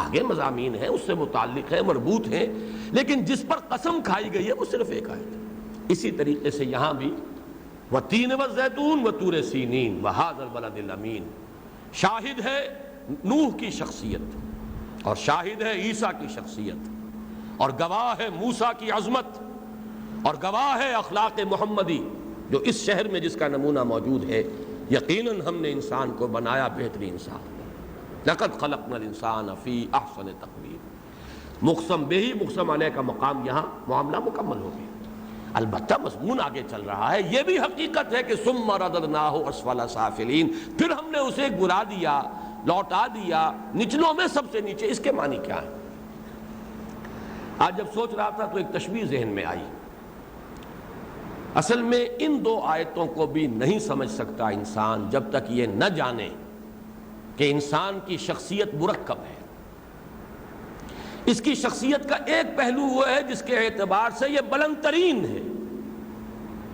آگے مضامین ہیں اس سے متعلق ہیں، مربوط ہیں، لیکن جس پر قسم کھائی گئی ہے وہ صرف ایک آیت ہے۔ اسی طریقے سے یہاں بھی وَالتِّينِ وَالزَّيْتُونِ وَطُورِ سِينِينَ وَهَذَا الْبَلَدِ الْأَمِينَ، شاہد ہے نوح کی شخصیت اور شاہد ہے عیسیٰ کی شخصیت اور گواہ ہے موسیٰ کی عظمت اور گواہ ہے اخلاق محمدی جو اس شہر میں جس کا نمونہ موجود ہے۔ یقیناً ہم نے انسان کو بنایا بہترین ساخت، لقد خلقنا الانسان فی احسن تقویم۔ مقسم بہ، مقسم علیہ کا مقام یہاں معاملہ مکمل ہو گیا۔ البتہ مضمون آگے چل رہا ہے، یہ بھی حقیقت ہے کہ ثم رددناہ اسفل سافلین، پھر ہم نے اسے گرا دیا، لوٹا دیا نچلوں میں سب سے نیچے۔ اس کے معنی کیا ہے؟ آج جب سوچ رہا تھا تو ایک تشبیہ ذہن میں آئی۔ اصل میں ان دو آیتوں کو بھی نہیں سمجھ سکتا انسان جب تک یہ نہ جانے کہ انسان کی شخصیت مرکب ہے، اس کی شخصیت کا ایک پہلو وہ ہے جس کے اعتبار سے یہ بلند ترین ہے،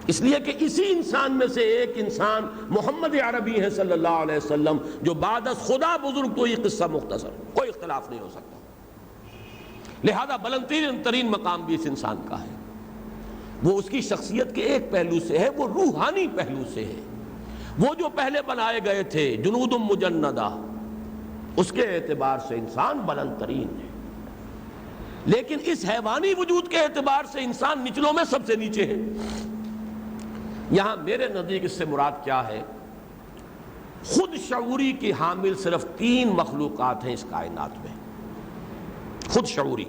اس لیے کہ اسی انسان میں سے ایک انسان محمد عربی ہے صلی اللہ علیہ وسلم، جو بعد از خدا بزرگ تو یہ قصہ مختصر، کوئی اختلاف نہیں ہو سکتا، لہذا بلند ترین مقام بھی اس انسان کا ہے۔ وہ اس کی شخصیت کے ایک پہلو سے ہے، وہ روحانی پہلو سے ہے۔ وہ جو پہلے بنائے گئے تھے جنود مجندہ، اس کے اعتبار سے انسان بلند ترین ہے، لیکن اس حیوانی وجود کے اعتبار سے انسان نچلوں میں سب سے نیچے ہے۔ یہاں میرے نزدیک اس سے مراد کیا ہے؟ خود شعوری کی حامل صرف 3 مخلوقات ہیں اس کائنات میں، خود شعوری۔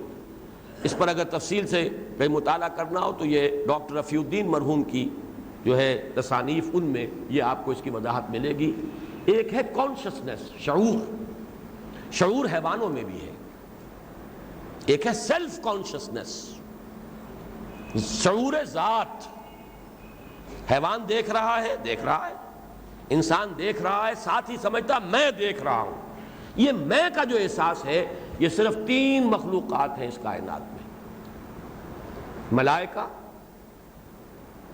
اس پر اگر تفصیل سے کہیں مطالعہ کرنا ہو تو یہ ڈاکٹر رفیع الدین مرحوم کی جو ہے تصانیف، ان میں یہ آپ کو اس کی وضاحت ملے گی۔ ایک ہے کانشسنس، شعور، شعور حیوانوں میں بھی ہے۔ ایک ہے سیلف کانشسنس، شعور ذات۔ حیوان دیکھ رہا ہے، انسان دیکھ رہا ہے، ساتھ ہی سمجھتا میں دیکھ رہا ہوں۔ یہ میں کا جو احساس ہے یہ صرف 3 مخلوقات ہیں اس کائنات میں، ملائکہ،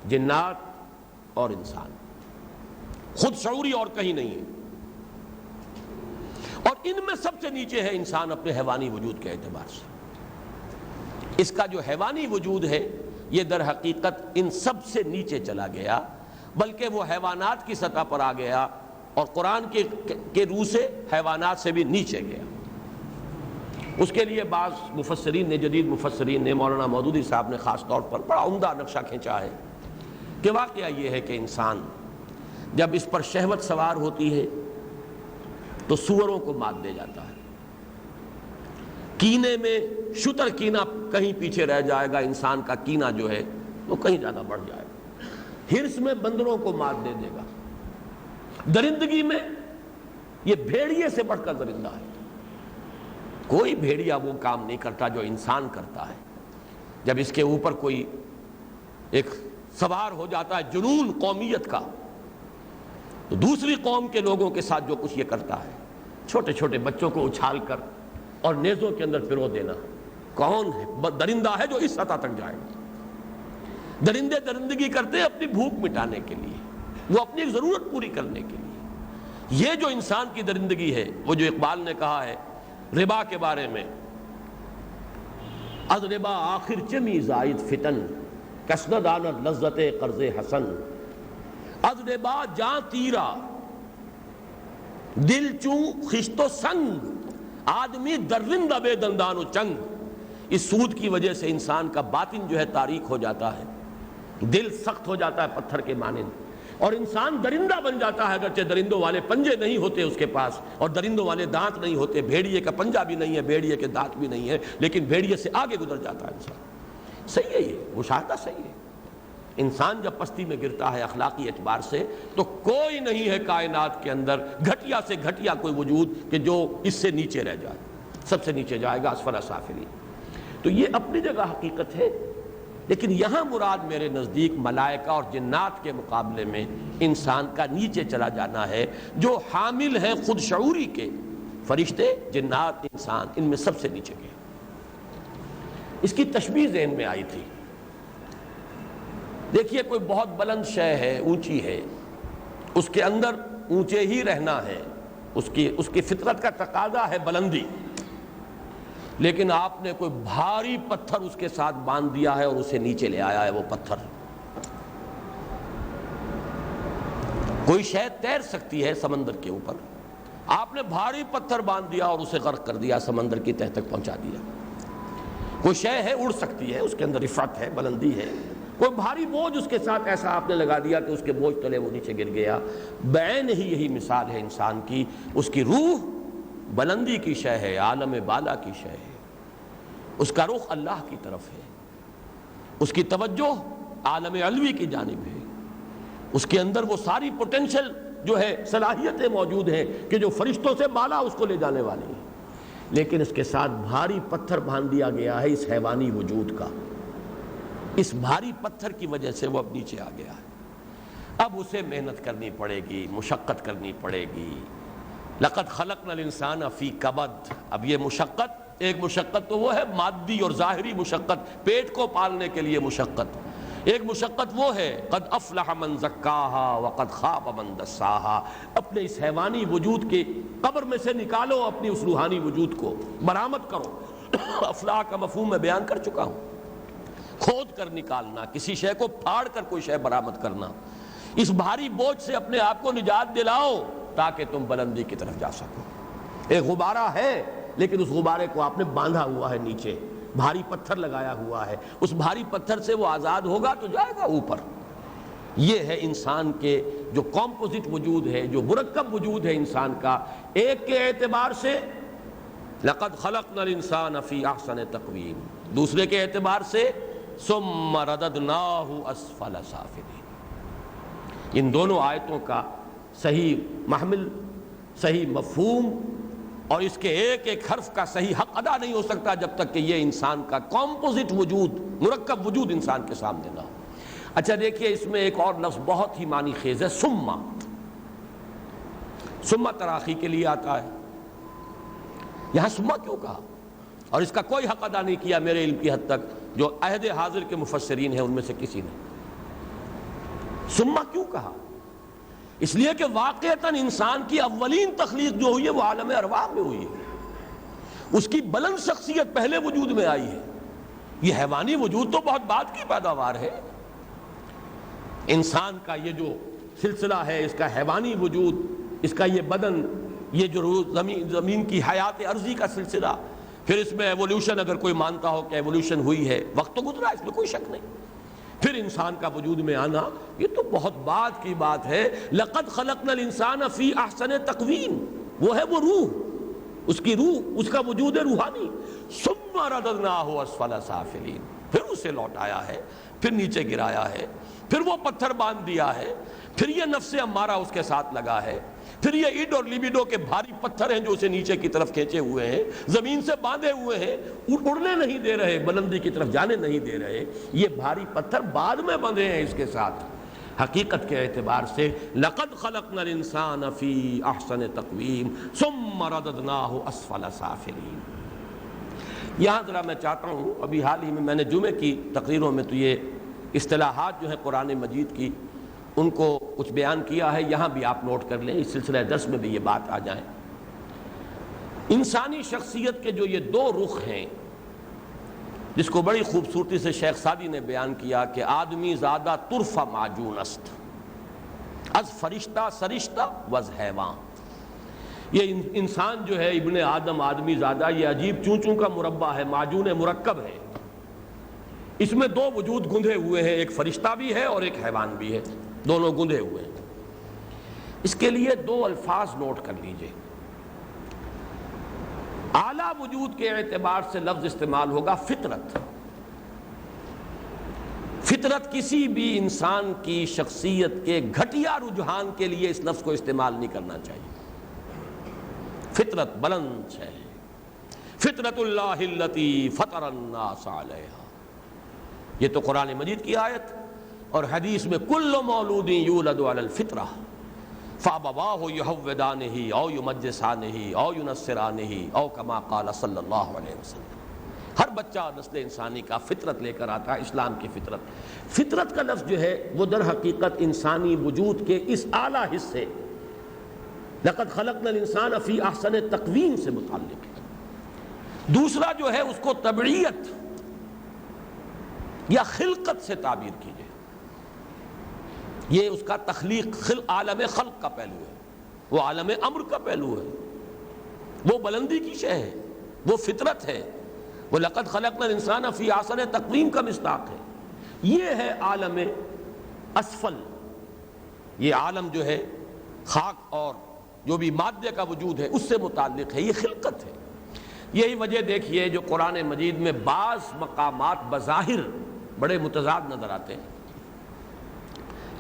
جنات اور انسان۔ خود شعوری اور کہیں نہیں ہے، اور ان میں سب سے نیچے ہے انسان اپنے حیوانی وجود کے اعتبار سے۔ اس کا جو حیوانی وجود ہے یہ در حقیقت ان سب سے نیچے چلا گیا، بلکہ وہ حیوانات کی سطح پر آ گیا، اور قرآن کے روح سے حیوانات سے بھی نیچے گیا۔ اس کے لیے بعض مفسرین نے، جدید مفسرین نے، مولانا مودودی صاحب نے خاص طور پر بڑا عمدہ نقشہ کھینچا ہے کہ واقعہ یہ ہے کہ انسان جب اس پر شہوت سوار ہوتی ہے تو سوروں کو مات دے جاتا ہے۔ کینے میں شتر کینہ کہیں پیچھے رہ جائے گا، انسان کا کینہ جو ہے وہ کہیں زیادہ بڑھ جائے گا۔ ہرس میں بندروں کو مات دے دے گا۔ درندگی میں یہ بھیڑیے سے بڑھ کر درندہ ہے۔ کوئی بھیڑیا وہ کام نہیں کرتا جو انسان کرتا ہے۔ جب اس کے اوپر کوئی ایک سوار ہو جاتا ہے جنون قومیت کا، تو دوسری قوم کے لوگوں کے ساتھ جو کچھ یہ کرتا ہے، چھوٹے چھوٹے بچوں کو اچھال کر اور نیزوں کے اندر پرو دینا، کون ہے درندہ ہے جو اس سطح تک جائے گا؟ درندے درندگی کرتے ہیں اپنی بھوک مٹانے کے لیے، وہ اپنی ضرورت پوری کرنے کے لیے۔ یہ جو انسان کی درندگی ہے، وہ جو اقبال نے کہا ہے ربا کے بارے میں، از ربا آخر چمی زائد فتن، کسند آند لذت قرض حسن، از ربا جاں تیرا دل چوں خشت و سنگ، آدمی درندہ بے دندان و چنگ۔ اس سود کی وجہ سے انسان کا باطن جو ہے تاریک ہو جاتا ہے، دل سخت ہو جاتا ہے پتھر کے مانند، اور انسان درندہ بن جاتا ہے، اگرچہ درندوں والے پنجے نہیں ہوتے اس کے پاس، اور درندوں والے دانت نہیں ہوتے، بھیڑیے کا پنجہ بھی نہیں ہے، بھیڑیے کے دانت بھی نہیں ہے، لیکن بھیڑیے سے آگے گزر جاتا ہے انسان۔ صحیح ہے، یہ مشاہدہ صحیح ہے۔ انسان جب پستی میں گرتا ہے اخلاقی اعتبار سے، تو کوئی نہیں ہے کائنات کے اندر گھٹیا سے گھٹیا کوئی وجود کہ جو اس سے نیچے رہ جائے، سب سے نیچے جائے گا، اسفل سافلین۔ تو یہ اپنی جگہ حقیقت ہے، لیکن یہاں مراد میرے نزدیک ملائکہ اور جنات کے مقابلے میں انسان کا نیچے چلا جانا ہے، جو حامل ہیں خود شعوری کے۔ فرشتے، جنات، انسان، ان میں سب سے نیچے گئے۔ اس کی تشبیہ ذہن میں آئی تھی۔ دیکھیے کوئی بہت بلند شے ہے، اونچی ہے، اس کے اندر اونچے ہی رہنا ہے، اس کی فطرت کا تقاضا ہے بلندی، لیکن آپ نے کوئی بھاری پتھر اس کے ساتھ باندھ دیا ہے اور اسے نیچے لے آیا ہے۔ وہ پتھر، کوئی شے تیر سکتی ہے سمندر کے اوپر، آپ نے بھاری پتھر باندھ دیا اور اسے غرق کر دیا، سمندر کی تہ تک پہنچا دیا۔ کوئی شے ہے اڑ سکتی ہے، اس کے اندر رفعت ہے، بلندی ہے، کوئی بھاری بوجھ اس کے ساتھ ایسا آپ نے لگا دیا کہ اس کے بوجھ تلے وہ نیچے گر گیا۔ بعین ہی یہی مثال ہے انسان کی، اس کی روح بلندی کی شے ہے، عالم بالا کی شے ہے، اس کا رخ اللہ کی طرف ہے، اس کی توجہ عالم علوی کی جانب ہے، اس کے اندر وہ ساری پوٹینشل جو ہے صلاحیتیں موجود ہیں کہ جو فرشتوں سے بالا اس کو لے جانے والی ہیں، لیکن اس کے ساتھ بھاری پتھر باندھ دیا گیا ہے اس حیوانی وجود کا۔ اس بھاری پتھر کی وجہ سے وہ اب نیچے آ گیا ہے۔ اب اسے محنت کرنی پڑے گی، مشقت کرنی پڑے گی۔ لقد خلقنا الانسان فی کبد، اب یہ مشقت ایک مشقت تو وہ ہے مادی اور ظاہری مشقت، پیٹ کو پالنے کے لیے مشقت، ایک مشقت وہ ہے قد افلح من زکاہا وقد خاب من دساہا، اپنے اس حیوانی وجود کے قبر میں سے نکالو اپنی اس روحانی وجود کو، برآمد کرو۔ افلاح کا مفہوم میں بیان کر چکا ہوں، کھود کر نکالنا، کسی شے کو پھاڑ کر کوئی شے برآمد کرنا، اس بھاری بوجھ سے اپنے آپ کو نجات دلاؤ تاکہ تم بلندی کی طرف جا سکو۔ ایک غبارہ ہے لیکن اس غبارے کو آپ نے باندھا ہوا ہے نیچے، بھاری پتھر لگایا ہوا ہے، اس بھاری پتھر سے وہ آزاد ہوگا تو جائے گا اوپر۔ یہ ہے انسان کے جو کمپوزٹ وجود ہے، جو مرکب وجود ہے انسان کا، ایک کے اعتبار سے لقد خلقنا الانسان فی احسن تقویم، دوسرے کے اعتبار سے ثم رددناہ اسفل سافلین۔ ان دونوں آیتوں کا صحیح محمل، صحیح مفہوم اور اس کے ایک ایک حرف کا صحیح حق ادا نہیں ہو سکتا جب تک کہ یہ انسان کا کمپوزٹ وجود، مرکب وجود انسان کے سامنے نہ ہو۔ اچھا دیکھیے اس میں ایک اور لفظ بہت ہی معنی خیز ہے، ثم۔ ثم تراخی کے لیے آتا ہے، یہاں ثم کیوں کہا؟ اور اس کا کوئی حق ادا نہیں کیا میرے علم کی حد تک جو عہد حاضر کے مفسرین ہیں ان میں سے کسی نے۔ ثم کیوں کہا؟ اس لیے کہ واقعتاً انسان کی اولین تخلیق جو ہوئی ہے وہ عالم ارواح میں ہوئی ہے، اس کی بلند شخصیت پہلے وجود میں آئی ہے، یہ حیوانی وجود تو بہت بعد کی پیداوار ہے۔ انسان کا یہ جو سلسلہ ہے، اس کا حیوانی وجود، اس کا یہ بدن، یہ جو زمین کی حیات عرضی کا سلسلہ، پھر اس میں ایولیوشن اگر کوئی مانتا ہو کہ ایولیوشن ہوئی ہے، وقت تو گزرا، اس میں کوئی شک نہیں، پھر انسان کا وجود میں آنا یہ تو بہت بعد کی بات ہے۔ لقد خلقنا الانسان فی احسن تقویم، وہ ہے وہ روح، اس کی روح، اس کا وجود روحانی۔ ثم رددناہ اسفل سافلین، پھر اسے لوٹایا ہے، پھر نیچے گرایا ہے، پھر وہ پتھر باندھ دیا ہے، پھر یہ نفس امارہ اس کے ساتھ لگا ہے، پھر یہ اڈ اور لیبیڈو کے بھاری پتھر ہیں جو اسے نیچے کی طرف کھینچے ہوئے ہیں، زمین سے باندھے ہوئے ہیں، اڑنے نہیں دے رہے، بلندی کی طرف جانے نہیں دے رہے۔ یہ بھاری پتھر بعد میں بندھے ہیں اس کے ساتھ۔ حقیقت کے اعتبار سے لقد خلقنا الانسان فی احسن تقویم ثم رددناہ اسفل سافلین۔ یہاں ذرا میں چاہتا ہوں، ابھی حال ہی میں نے جمعے کی تقریروں میں تو یہ اصطلاحات جو ہے قرآن مجید کی ان کو کچھ بیان کیا ہے، یہاں بھی آپ نوٹ کر لیں، اس سلسلہ درس میں بھی یہ بات آ جائیں۔ انسانی شخصیت کے جو یہ دو رخ ہیں، جس کو بڑی خوبصورتی سے شیخ سعدی نے بیان کیا کہ آدمی زادہ طرف معجون است، از فرشتہ سرشتہ وز حیوان۔ یہ انسان جو ہے ابن آدم، آدمی زادہ، یہ عجیب چون چون کا مربع ہے، معجون مرکب ہے، اس میں دو وجود گندھے ہوئے ہیں، ایک فرشتہ بھی ہے اور ایک حیوان بھی ہے، دونوں گندھے ہوئے ہیں۔ اس کے لیے دو الفاظ نوٹ کر لیجئے۔ اعلیٰ وجود کے اعتبار سے لفظ استعمال ہوگا فطرت۔ فطرت کسی بھی انسان کی شخصیت کے گھٹیا رجحان کے لیے اس لفظ کو استعمال نہیں کرنا چاہیے۔ فطرت بلند ہے، فطرت اللہ التی فطر الناس علیہا، یہ تو قرآن مجید کی آیت، اور حدیث میں کل مولود یولد علی الفطرہ فابواہ یہودانہ او یمجسانہ او ینصرانہ او کما قال صلی اللہ علیہ وسلم۔ ہر بچہ نسل انسانی کا فطرت لے کر آتا ہے، اسلام کی فطرت۔ فطرت کا لفظ جو ہے وہ در حقیقت انسانی وجود کے اس اعلیٰ حصے لقد خلقنا الانسان فی احسن تقویم سے متعلق ہے۔ دوسرا جو ہے اس کو طبعیت یا خلقت سے تعبیر کیجئے، یہ اس کا تخلیق، عالم خلق کا پہلو ہے، وہ عالم امر کا پہلو ہے، وہ بلندی کی شے ہے، وہ فطرت ہے، وہ لقد خلقنا الانسان فی احسن تقویم کا مصداق ہے۔ یہ ہے عالم اسفل، یہ عالم جو ہے خاک اور جو بھی مادے کا وجود ہے اس سے متعلق ہے، یہ خلقت ہے۔ یہی وجہ دیکھیے جو قرآن مجید میں بعض مقامات بظاہر بڑے متضاد نظر آتے ہیں۔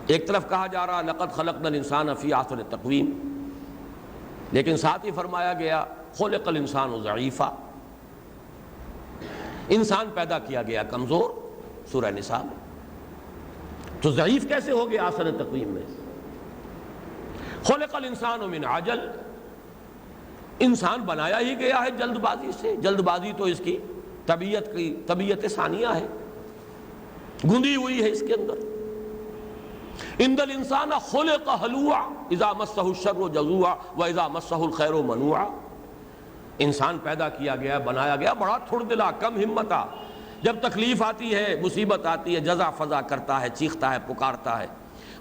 ایک طرف کہا جا رہا لقد خلقنا الانسان فی احسن تقویم، لیکن ساتھ ہی فرمایا گیا خلق الانسان ضعیفا، انسان پیدا کیا گیا کمزور، سورہ نساء میں۔ تو ضعیف کیسے ہو گیا احسن تقویم میں؟ خلق الانسان من عجل، انسان بنایا ہی گیا ہے جلد بازی سے. جلد بازی تو اس کی طبیعت ثانیہ ہے، گندی ہوئی ہے اس کے اندر. ان الانسان خلق ہلوعا اذا مسہ الشر جزوعا واذا مسہ الخیر منوعا. انسان پیدا کیا گیا، بنایا گیا بڑا تھڑ دلا، کم ہمتا. جب تکلیف آتی ہے، مصیبت آتی ہے، جزا فضا کرتا ہے، چیختا ہے، پکارتا ہے.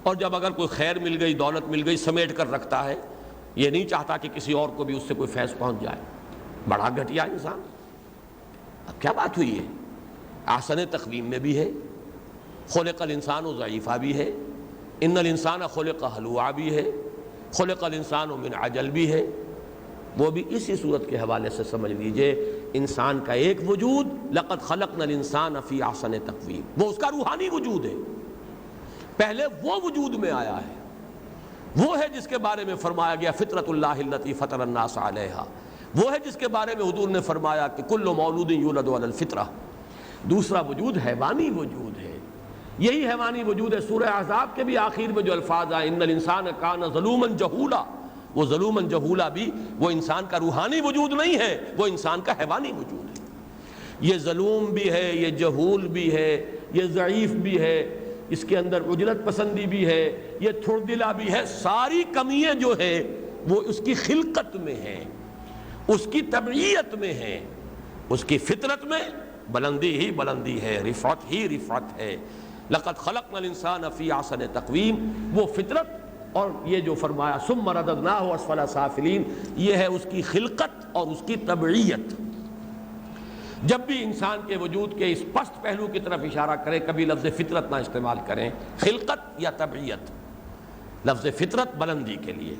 اور جب اگر کوئی خیر مل گئی، دولت مل گئی، سمیٹ کر رکھتا ہے. یہ نہیں چاہتا کہ کسی اور کو بھی اس سے کوئی فیض پہنچ جائے. بڑا گھٹیا انسان. اب کیا بات ہوئی ہے؟ احسن تقویم میں بھی ہے، خلق الانسان ضعیفہ بھی ہے، ان الانسان خلق ہلوعا بھی ہے، خلق الانسان من عجل بھی ہے. وہ بھی اسی صورت کے حوالے سے سمجھ لیجئے. انسان کا ایک وجود لقد خلقنا الانسان فی احسن تقویم، وہ اس کا روحانی وجود ہے. پہلے وہ وجود میں آیا ہے، وہ ہے جس کے بارے میں فرمایا گیا فطرت اللہ التی فطر الناس علیہا. وہ ہے جس کے بارے میں حضور نے فرمایا کہ کل مولود یولد علی الفطرہ. دوسرا وجود حیوانی وجود ہے. یہی حیوانی وجود ہے. سورہ احزاب کے بھی آخر میں جو الفاظ آئے ان الانسان کان ظلوما جہولا، وہ ظلوما جہولا بھی وہ انسان کا روحانی وجود نہیں ہے، وہ انسان کا حیوانی وجود ہے. یہ ظلوم بھی ہے، یہ جہول بھی ہے، یہ ضعیف بھی ہے، اس کے اندر عجلت پسندی بھی ہے، یہ تھڑ دلا بھی ہے. ساری کمیاں جو ہے وہ اس کی خلقت میں ہیں، اس کی طبعیت میں ہیں. اس کی فطرت میں بلندی ہی بلندی ہے، رفعت ہی رفعت ہے. لقد خلقنا الانسان فی احسن تقویم، وہ فطرت. اور یہ جو فرمایا ثم رددناہ اسفل سافلین، یہ ہے اس کی خلقت اور اس کی طبعیت. جب بھی انسان کے وجود کے اس پست پہلو کی طرف اشارہ کریں، کبھی لفظ فطرت نہ استعمال کریں، خلقت یا طبعیت. لفظ فطرت بلندی کے لیے.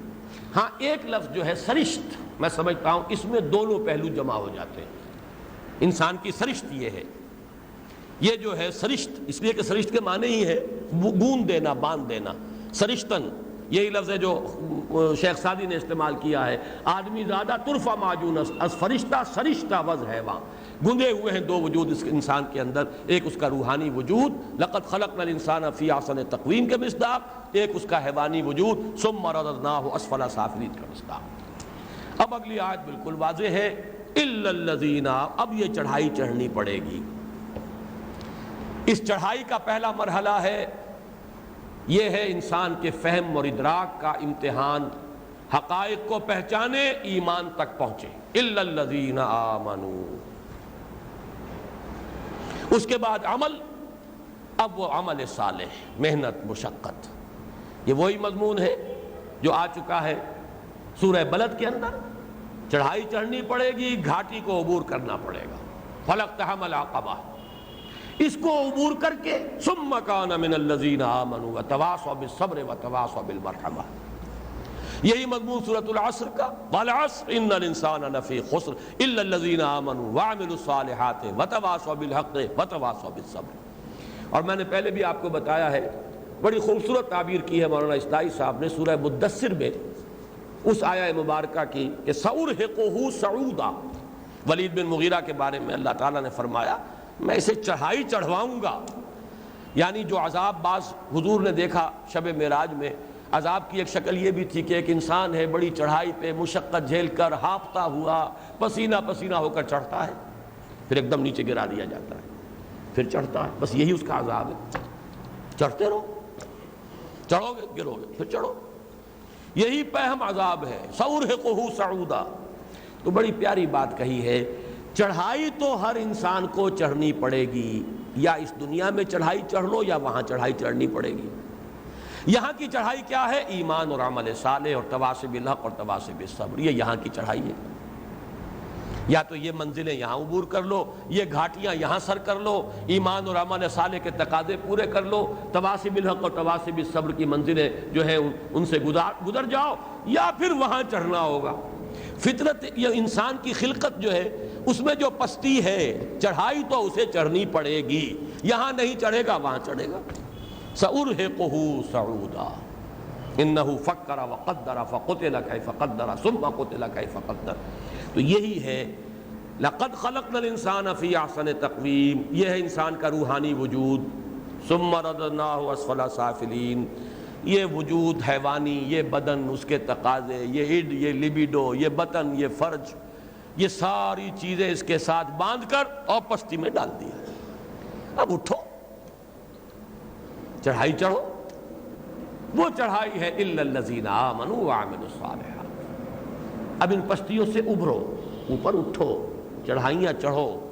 ہاں ایک لفظ جو ہے سرشت، میں سمجھتا ہوں اس میں دونوں پہلو جمع ہو جاتے ہیں. انسان کی سرشت یہ ہے، یہ جو ہے سرشت، اس لیے کہ سرشت کے معنی ہی ہے گون دینا، باندھ دینا. سرشتن یہی لفظ ہے جو شیخ سعدی نے استعمال کیا ہے. آدمی زیادہ ترفع معجون از فرشتہ سرشتہ وز حیوان. گندے ہوئے ہیں دو وجود اس انسان کے اندر، ایک اس کا روحانی وجود لقد خلقنا الانسان فی احسن تقویم کے مصداق، ایک اس کا حیوانی وجود ثم رددناہ اسفل سافلین کا مصداق. اب اگلی آیت بالکل واضح ہے الا الذین. اب یہ چڑھائی چڑھنی پڑے گی. اس چڑھائی کا پہلا مرحلہ ہے، یہ ہے انسان کے فہم اور ادراک کا امتحان. حقائق کو پہچانے، ایمان تک پہنچے. الا الذین آمنوا. اس کے بعد عمل. اب وہ عمل صالح، محنت، مشقت. یہ وہی مضمون ہے جو آ چکا ہے سورہ بلد کے اندر. چڑھائی چڑھنی پڑے گی، گھاٹی کو عبور کرنا پڑے گا. فلاقتحم العقبہ، اس کو عبور کر کے ثم کان من الذین آمنوا وتواصوا بالصبر وتواصوا بالمرحمہ. یہی مضمون سورۃ العصر کا والعصر ان الانسان لفی خسر الا الذین آمنوا وعملوا الصالحات وتواصوا بالحق وتواصوا بالصبر. اور میں نے پہلے بھی آپ کو بتایا ہے، بڑی خوبصورت تعبیر کی ہے مولانا اصلاحی صاحب نے سورہ مدثر میں اس آیہ مبارکہ کی کہ سأرہقہ صعودا. ولید بن مغیرہ کے بارے میں اللہ تعالیٰ نے فرمایا میں اسے چڑھائی چڑھواؤں گا. یعنی جو عذاب بعض حضور نے دیکھا شب معراج میں، عذاب کی ایک شکل یہ بھی تھی کہ ایک انسان ہے بڑی چڑھائی پہ مشقت جھیل کر ہانپتا ہوا پسینہ پسینہ ہو کر چڑھتا ہے، پھر ایک دم نیچے گرا دیا جاتا ہے، پھر چڑھتا ہے. بس یہی اس کا عذاب ہے. چڑھتے رہو، چڑھو گے گرو گے، پھر چڑھو. یہی پہم عذاب ہے. سأرہقہ صعودا. تو بڑی پیاری بات کہی ہے. چڑھائی تو ہر انسان کو چڑھنی پڑے گی. یا اس دنیا میں چڑھائی چڑھ لو یا وہاں چڑھائی چڑھنی پڑے گی. یہاں کی چڑھائی کیا ہے؟ ایمان اور عمل صالح اور تواصی بالحق اور تواصی بالصبر. یہ یہاں کی چڑھائی ہے. یا تو یہ منزلیں یہاں عبور کر لو، یہ گھاٹیاں یہاں سر کر لو، ایمان اور عمل صالح کے تقاضے پورے کر لو، تواصی بالحق اور تواصی بالصبر کی منزلیں جو ہیں ان سے گزر جاؤ، یا پھر وہاں چڑھنا ہوگا. فطرت یا انسان کی خلقت جو ہے اس میں جو پستی ہے، چڑھائی تو اسے چڑھنی پڑے گی. یہاں نہیں چڑھے گا وہاں چڑھے گا. سأرہقہ صعودا انہ فکر وقدر فقتل کیف قدر ثم قتل کیف قدر. تو یہی ہے لقد خلقنا الانسان فی احسن تقویم. یہ ہے انسان کا روحانی وجود. ثم رددناہ اسفل سافلین. یہ وجود حیوانی، یہ بدن، اس کے تقاضے، یہ اڈ، یہ لیبیڈو، یہ بطن، یہ فرج، یہ ساری چیزیں اس کے ساتھ باندھ کر اور پستی میں ڈال دیا۔ اب اٹھو، چڑھائی چڑھو۔ وہ چڑھائی ہے الا الذین آمنوا وعملوا الصالحات۔ اب ان پستیوں سے ابھرو، اوپر اٹھو، چڑھائیاں چڑھو۔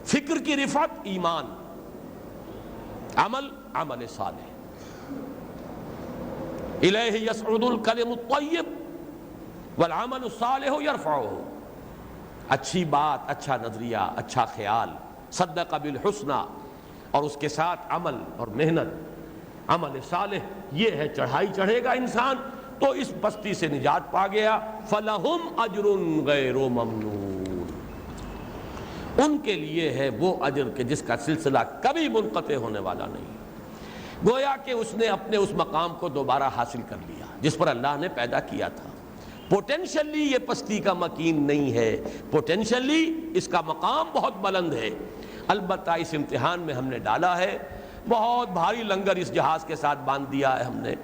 فکر کی رفعت ایمان، عمل عمل صالح۔ الیہ یصعد الکلم الطیب والعمل الصالح یرفعہ۔ اچھی بات، اچھا نظریہ، اچھا خیال، صدق بالحسنی، اور اس کے ساتھ عمل اور محنت، عمل صالح، یہ ہے چڑھائی چڑھے گا انسان تو اس پستی سے نجات پا گیا۔ فَلَهُمْ أَجْرٌ غَيْرُ مَمْنُونٍ، ان کے لیے ہے وہ اجر کہ جس کا سلسلہ کبھی منقطع ہونے والا نہیں۔ گویا کہ اس نے اپنے اس مقام کو دوبارہ حاصل کر لیا جس پر اللہ نے پیدا کیا تھا۔ پوٹینشلی یہ پستی کا مکین نہیں ہے، پوٹینشلی اس کا مقام بہت بلند ہے، البتہ اس امتحان میں ہم نے ڈالا ہے۔ بہت بھاری لنگر اس جہاز کے ساتھ باندھ دیا ہے ہم نے،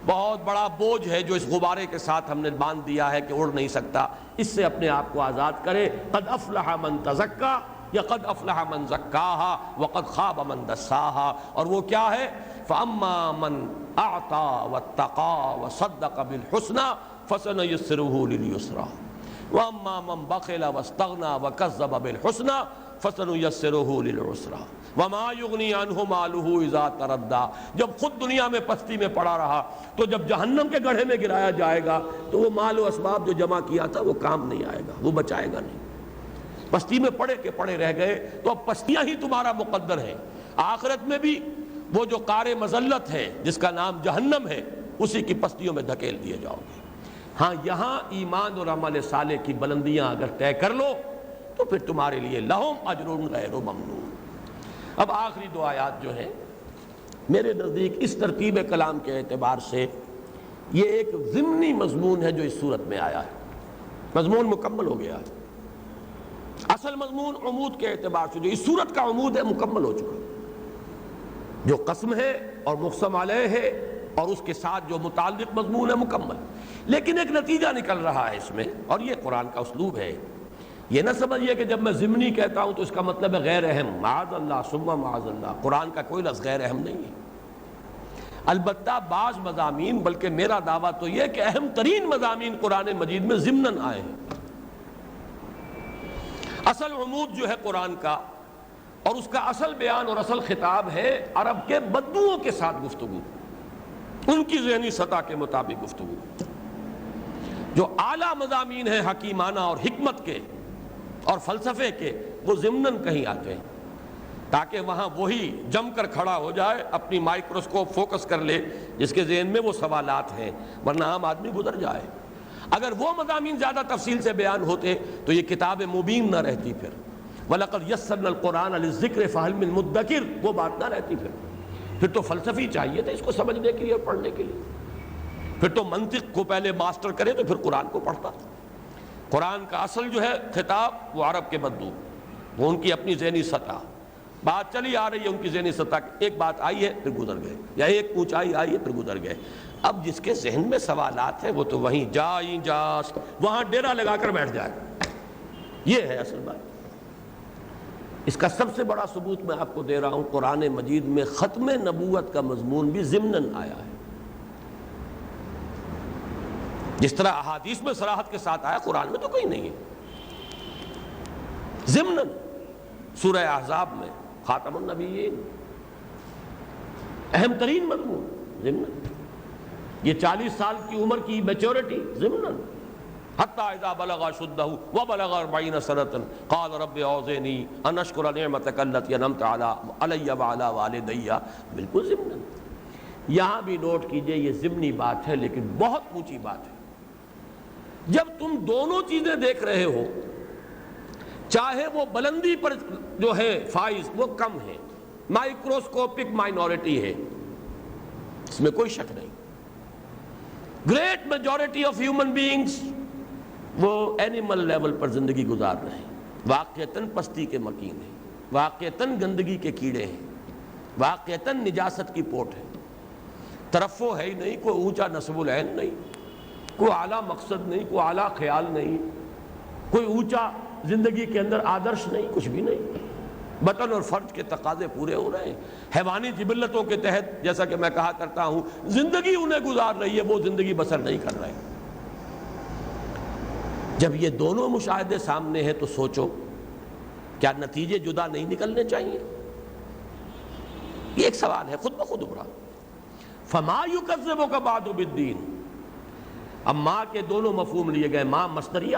بہت بڑا بوجھ ہے جو اس غبارے کے ساتھ ہم نے باندھ دیا ہے کہ اڑ نہیں سکتا۔ اس سے اپنے آپ کو آزاد کرے۔ قد افلح من تزکا، یا قد افلح من زکاہا وقد خاب من دساہا۔ اور وہ کیا ہے؟ فاما من اعطى واتقى وصدق بالحسنى فسنيسره لليسرى واما من بخل واستغنى وكذب بالحسنى فسنيسره للعسرى وما يغني عنه ماله اذا تردى۔ جب خود دنیا میں پستی میں پڑا رہا تو جب جہنم کے گڑھے میں گرایا جائے گا تو وہ مال و اسباب جو جمع کیا تھا وہ کام نہیں آئے گا، وہ بچائے گا نہیں۔ پستی میں پڑے کے پڑے رہ گئے تو اب پستیاں ہی تمہارا مقدر ہے۔ آخرت میں بھی وہ جو کار مذلت ہے جس کا نام جہنم ہے، اسی کی پستیوں میں دھکیل دیے جاؤ گے۔ ہاں، یہاں ایمان اور عمل صالح کی بلندیاں اگر طے کر لو تو پھر تمہارے لیے لہم اجر غیر ممنون۔ اب آخری دو آیات جو ہیں میرے نزدیک اس ترتیب کلام کے اعتبار سے یہ ایک ضمنی مضمون ہے جو اس صورت میں آیا ہے۔ مضمون مکمل ہو گیا ہے۔ اصل مضمون عمود کے اعتبار سے جو اس صورت کا عمود ہے مکمل ہو چکا، جو قسم ہے اور مقسم علیہ ہے اور اس کے ساتھ جو متعلق مضمون ہے مکمل، لیکن ایک نتیجہ نکل رہا ہے اس میں، اور یہ قرآن کا اسلوب ہے۔ یہ نہ سمجھیے کہ جب میں ضمنی کہتا ہوں تو اس کا مطلب ہے غیر اہم، معاذ اللہ ثم معاذ اللہ، قرآن کا کوئی لفظ غیر اہم نہیں ہے۔ البتہ بعض مضامین، بلکہ میرا دعویٰ تو یہ کہ اہم ترین مضامین قرآن مجید میں ضمناً آئے ہیں۔ اصل عمود جو ہے قرآن کا اور اس کا اصل بیان اور اصل خطاب ہے عرب کے بدوؤں کے ساتھ گفتگو، ان کی ذہنی سطح کے مطابق گفتگو۔ جو اعلیٰ مضامین ہیں حکیمانہ اور حکمت کے اور فلسفے کے، وہ ضمناً کہیں آتے ہیں تاکہ وہاں وہی جم کر کھڑا ہو جائے، اپنی مائکروسکوپ فوکس کر لے جس کے ذہن میں وہ سوالات ہیں، ورنہ عام آدمی گزر جائے۔ اگر وہ مضامین زیادہ تفصیل سے بیان ہوتے تو یہ کتاب مبین نہ رہتی، پھر وَلَقَدْ يَسَّرْنَا الْقُرْآنَ لِلذِّكْرِ فَهَلْ مِن مُدَّكِرٍ، وہ بات نہ رہتی۔ پھر تو فلسفی چاہیے تھا اس کو سمجھنے کے لیے اور پڑھنے کے لیے۔ پھر تو منطق کو پہلے ماسٹر کرے تو پھر قرآن کو پڑھتا۔ قرآن کا اصل جو ہے خطاب وہ عرب کے بدو، وہ ان کی اپنی ذہنی سطح، بات چلی آ رہی ہے ان کی ذہنی سطح، ایک بات آئی ہے پھر گزر گئے، یا ایک اونچائی آئی ہے پھر گزر گئے۔ اب جس کے ذہن میں سوالات ہیں وہ تو وہیں جاس وہاں ڈیرا لگا کر بیٹھ جائے، یہ ہے اصل بات۔ اس کا سب سے بڑا ثبوت میں آپ کو دے رہا ہوں، قرآن مجید میں ختم نبوت کا مضمون بھی ضمناً آیا ہے۔ جس طرح احادیث میں صراحت کے ساتھ آیا، قرآن میں تو کہیں نہیں ہے۔ ضمناً سورہ احزاب میں خاتم النبیین، اہم ترین مضمون ضمناً۔ یہ 40 سال کی عمر کی میچورٹی ضمناً، حتی اذا بلغ اشدہ وبلغ 40 سنة قال رب اوزعنی ان اشکر نعمتک التی انعمت علی وعلی والدی، بالکل ضمناً۔ یہاں بھی نوٹ کیجئے یہ ضمنی بات ہے لیکن بہت اونچی بات ہے۔ جب تم دونوں چیزیں دیکھ رہے ہو، چاہے وہ بلندی پر جو ہے فائز وہ کم ہے، مائکروسکوپک مائنورٹی ہے، اس میں کوئی شک نہیں۔ Great majority of human beings وہ اینیمل لیول پر زندگی گزار رہے ہیں، واقعتاً پستی کے مکین ہیں، واقعتاً گندگی کے کیڑے ہیں، واقعتاً نجاست کی پوٹ ہے۔ ترفع ہے ہی نہیں، کوئی اونچا نصب العین نہیں، کوئی اعلیٰ مقصد نہیں، کوئی اعلیٰ خیال نہیں، کوئی اونچا زندگی کے اندر آدرش نہیں، کچھ بھی نہیں۔ وطن اور فرد کے تقاضے پورے ہو رہے ہیں، حیوانی جبلتوں کے تحت جیسا کہ میں کہا کرتا ہوں زندگی انہیں گزار رہی ہے، وہ زندگی بسر نہیں کر رہے۔ جب یہ دونوں مشاہدے سامنے ہیں تو سوچو کیا نتیجے جدا نہیں نکلنے چاہیے؟ یہ ایک سوال ہے خود بخود ابھرا۔ فما یکذبک بعد بالدین، اب ماں کے دونوں مفہوم لیے گئے، ماں مصدریہ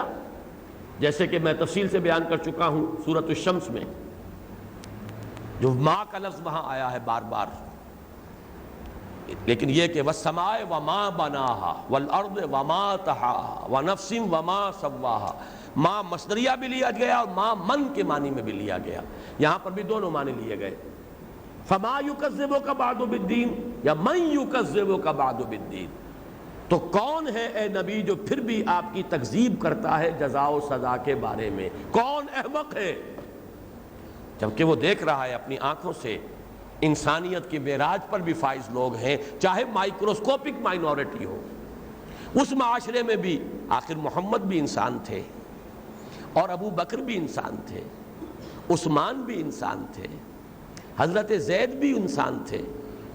جیسے کہ میں تفصیل سے بیان کر چکا ہوں سورۃ الشمس میں، جو ماں کا لفظ وہاں آیا ہے بار بار، لیکن یہ کہ والسماء وما بناها والارض وما طحاها ونفس وما سواها، ماں مصدریہ بھی لیا گیا اور ماں من کے معنی میں بھی لیا گیا، یہاں پر بھی دونوں معنی لیے گئے۔ فما یکذبک بعد بالدین یا من یکذبک بعد بالدین، تو کون ہے اے نبی جو پھر بھی آپ کی تکذیب کرتا ہے جزا و سزا کے بارے میں؟ کون احمق ہے؟ جبکہ وہ دیکھ رہا ہے اپنی آنکھوں سے انسانیت کی معراج پر بھی فائز لوگ ہیں، چاہے مائکروسکوپک مائنورٹی ہو۔ اس معاشرے میں بھی آخر محمد بھی انسان تھے، اور ابو بکر بھی انسان تھے، عثمان بھی انسان تھے، حضرت زید بھی انسان تھے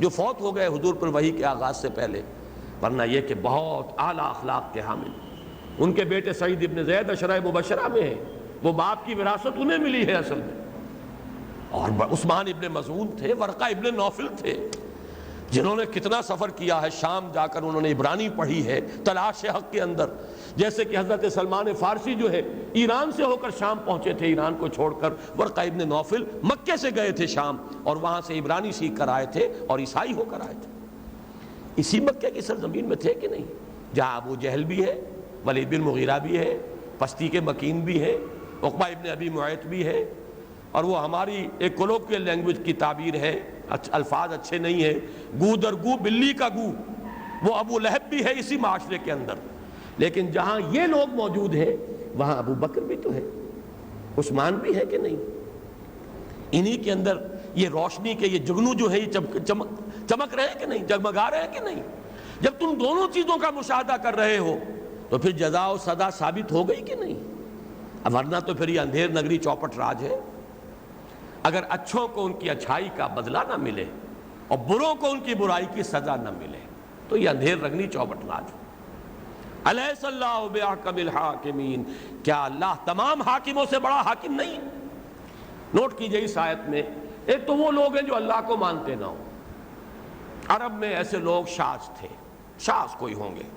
جو فوت ہو گئے حضور پر وحی کے آغاز سے پہلے، ورنہ یہ کہ بہت اعلیٰ اخلاق کے حامل۔ ان کے بیٹے سعید ابن زید عشرہ مبشرہ میں ہیں، وہ باپ کی وراثت انہیں ملی ہے اصل میں۔ اور عثمان ابن مظعون تھے، ورقہ ابن نوفل تھے، جنہوں نے کتنا سفر کیا ہے، شام جا کر انہوں نے عبرانی پڑھی ہے تلاش حق کے اندر، جیسے کہ حضرت سلمان فارسی جو ہے ایران سے ہو کر شام پہنچے تھے، ایران کو چھوڑ کر ورقہ ابن نوفل مکے سے گئے تھے شام، اور وہاں سے عبرانی سیکھ کر آئے تھے اور عیسائی ہو کر آئے تھے۔ اسی مکے کی سرزمین میں تھے کہ نہیں، جہاں ابو جہل بھی ہے، ولید بن مغیرہ بھی ہے، پستی کے مکین بھی ہے، عقبہ ابن ابی معیط بھی ہے، اور وہ ہماری ایک کولوکیل لینگویج کی تعبیر ہے، الفاظ اچھے نہیں ہیں، گو در گو بلی کا گو، وہ ابو لہب بھی ہے اسی معاشرے کے اندر۔ لیکن جہاں یہ لوگ موجود ہیں وہاں ابو بکر بھی تو ہے، عثمان بھی ہے کہ نہیں؟ انہی کے اندر یہ روشنی کے یہ جگنو جو ہے یہ چمک رہے ہیں کہ نہیں، جگمگا رہے ہیں کہ نہیں؟ جب تم دونوں چیزوں کا مشاہدہ کر رہے ہو تو پھر جزا و سزا ثابت ہو گئی کہ نہیں؟ ورنہ تو پھر یہ اندھیر نگری چوپٹ راج ہے۔ اگر اچھوں کو ان کی اچھائی کا بدلہ نہ ملے اور بروں کو ان کی برائی کی سزا نہ ملے تو یہ اندھیر نگری چوپٹ راج ہے۔ الیس اللہ بأحکم الحاکمین، کیا اللہ تمام حاکموں سے بڑا حاکم نہیں؟ نوٹ کیجئے اس آیت میں ایک تو وہ لوگ ہیں جو اللہ کو مانتے نہ ہوں، عرب میں ایسے لوگ شاذ تھے، شاذ کوئی ہوں گے،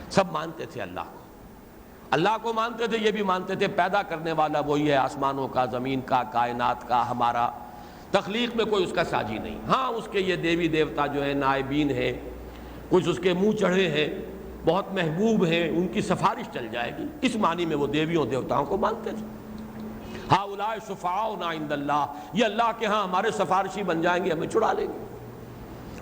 سب مانتے تھے اللہ کو، اللہ کو مانتے تھے، یہ بھی مانتے تھے پیدا کرنے والا وہی ہے، آسمانوں کا، زمین کا، کائنات کا، ہمارا تخلیق میں کوئی اس کا ساجی نہیں۔ ہاں اس کے یہ دیوی دیوتا جو ہیں نائبین ہیں، کچھ اس کے منہ چڑھے ہیں، بہت محبوب ہیں، ان کی سفارش چل جائے گی، اس معنی میں وہ دیویوں دیوتاؤں کو مانتے تھے۔ ہؤلاء شفعاؤنا عند اللہ، یہ اللہ کے ہاں ہمارے سفارشی بن جائیں گے، ہمیں چھڑا لیں گے۔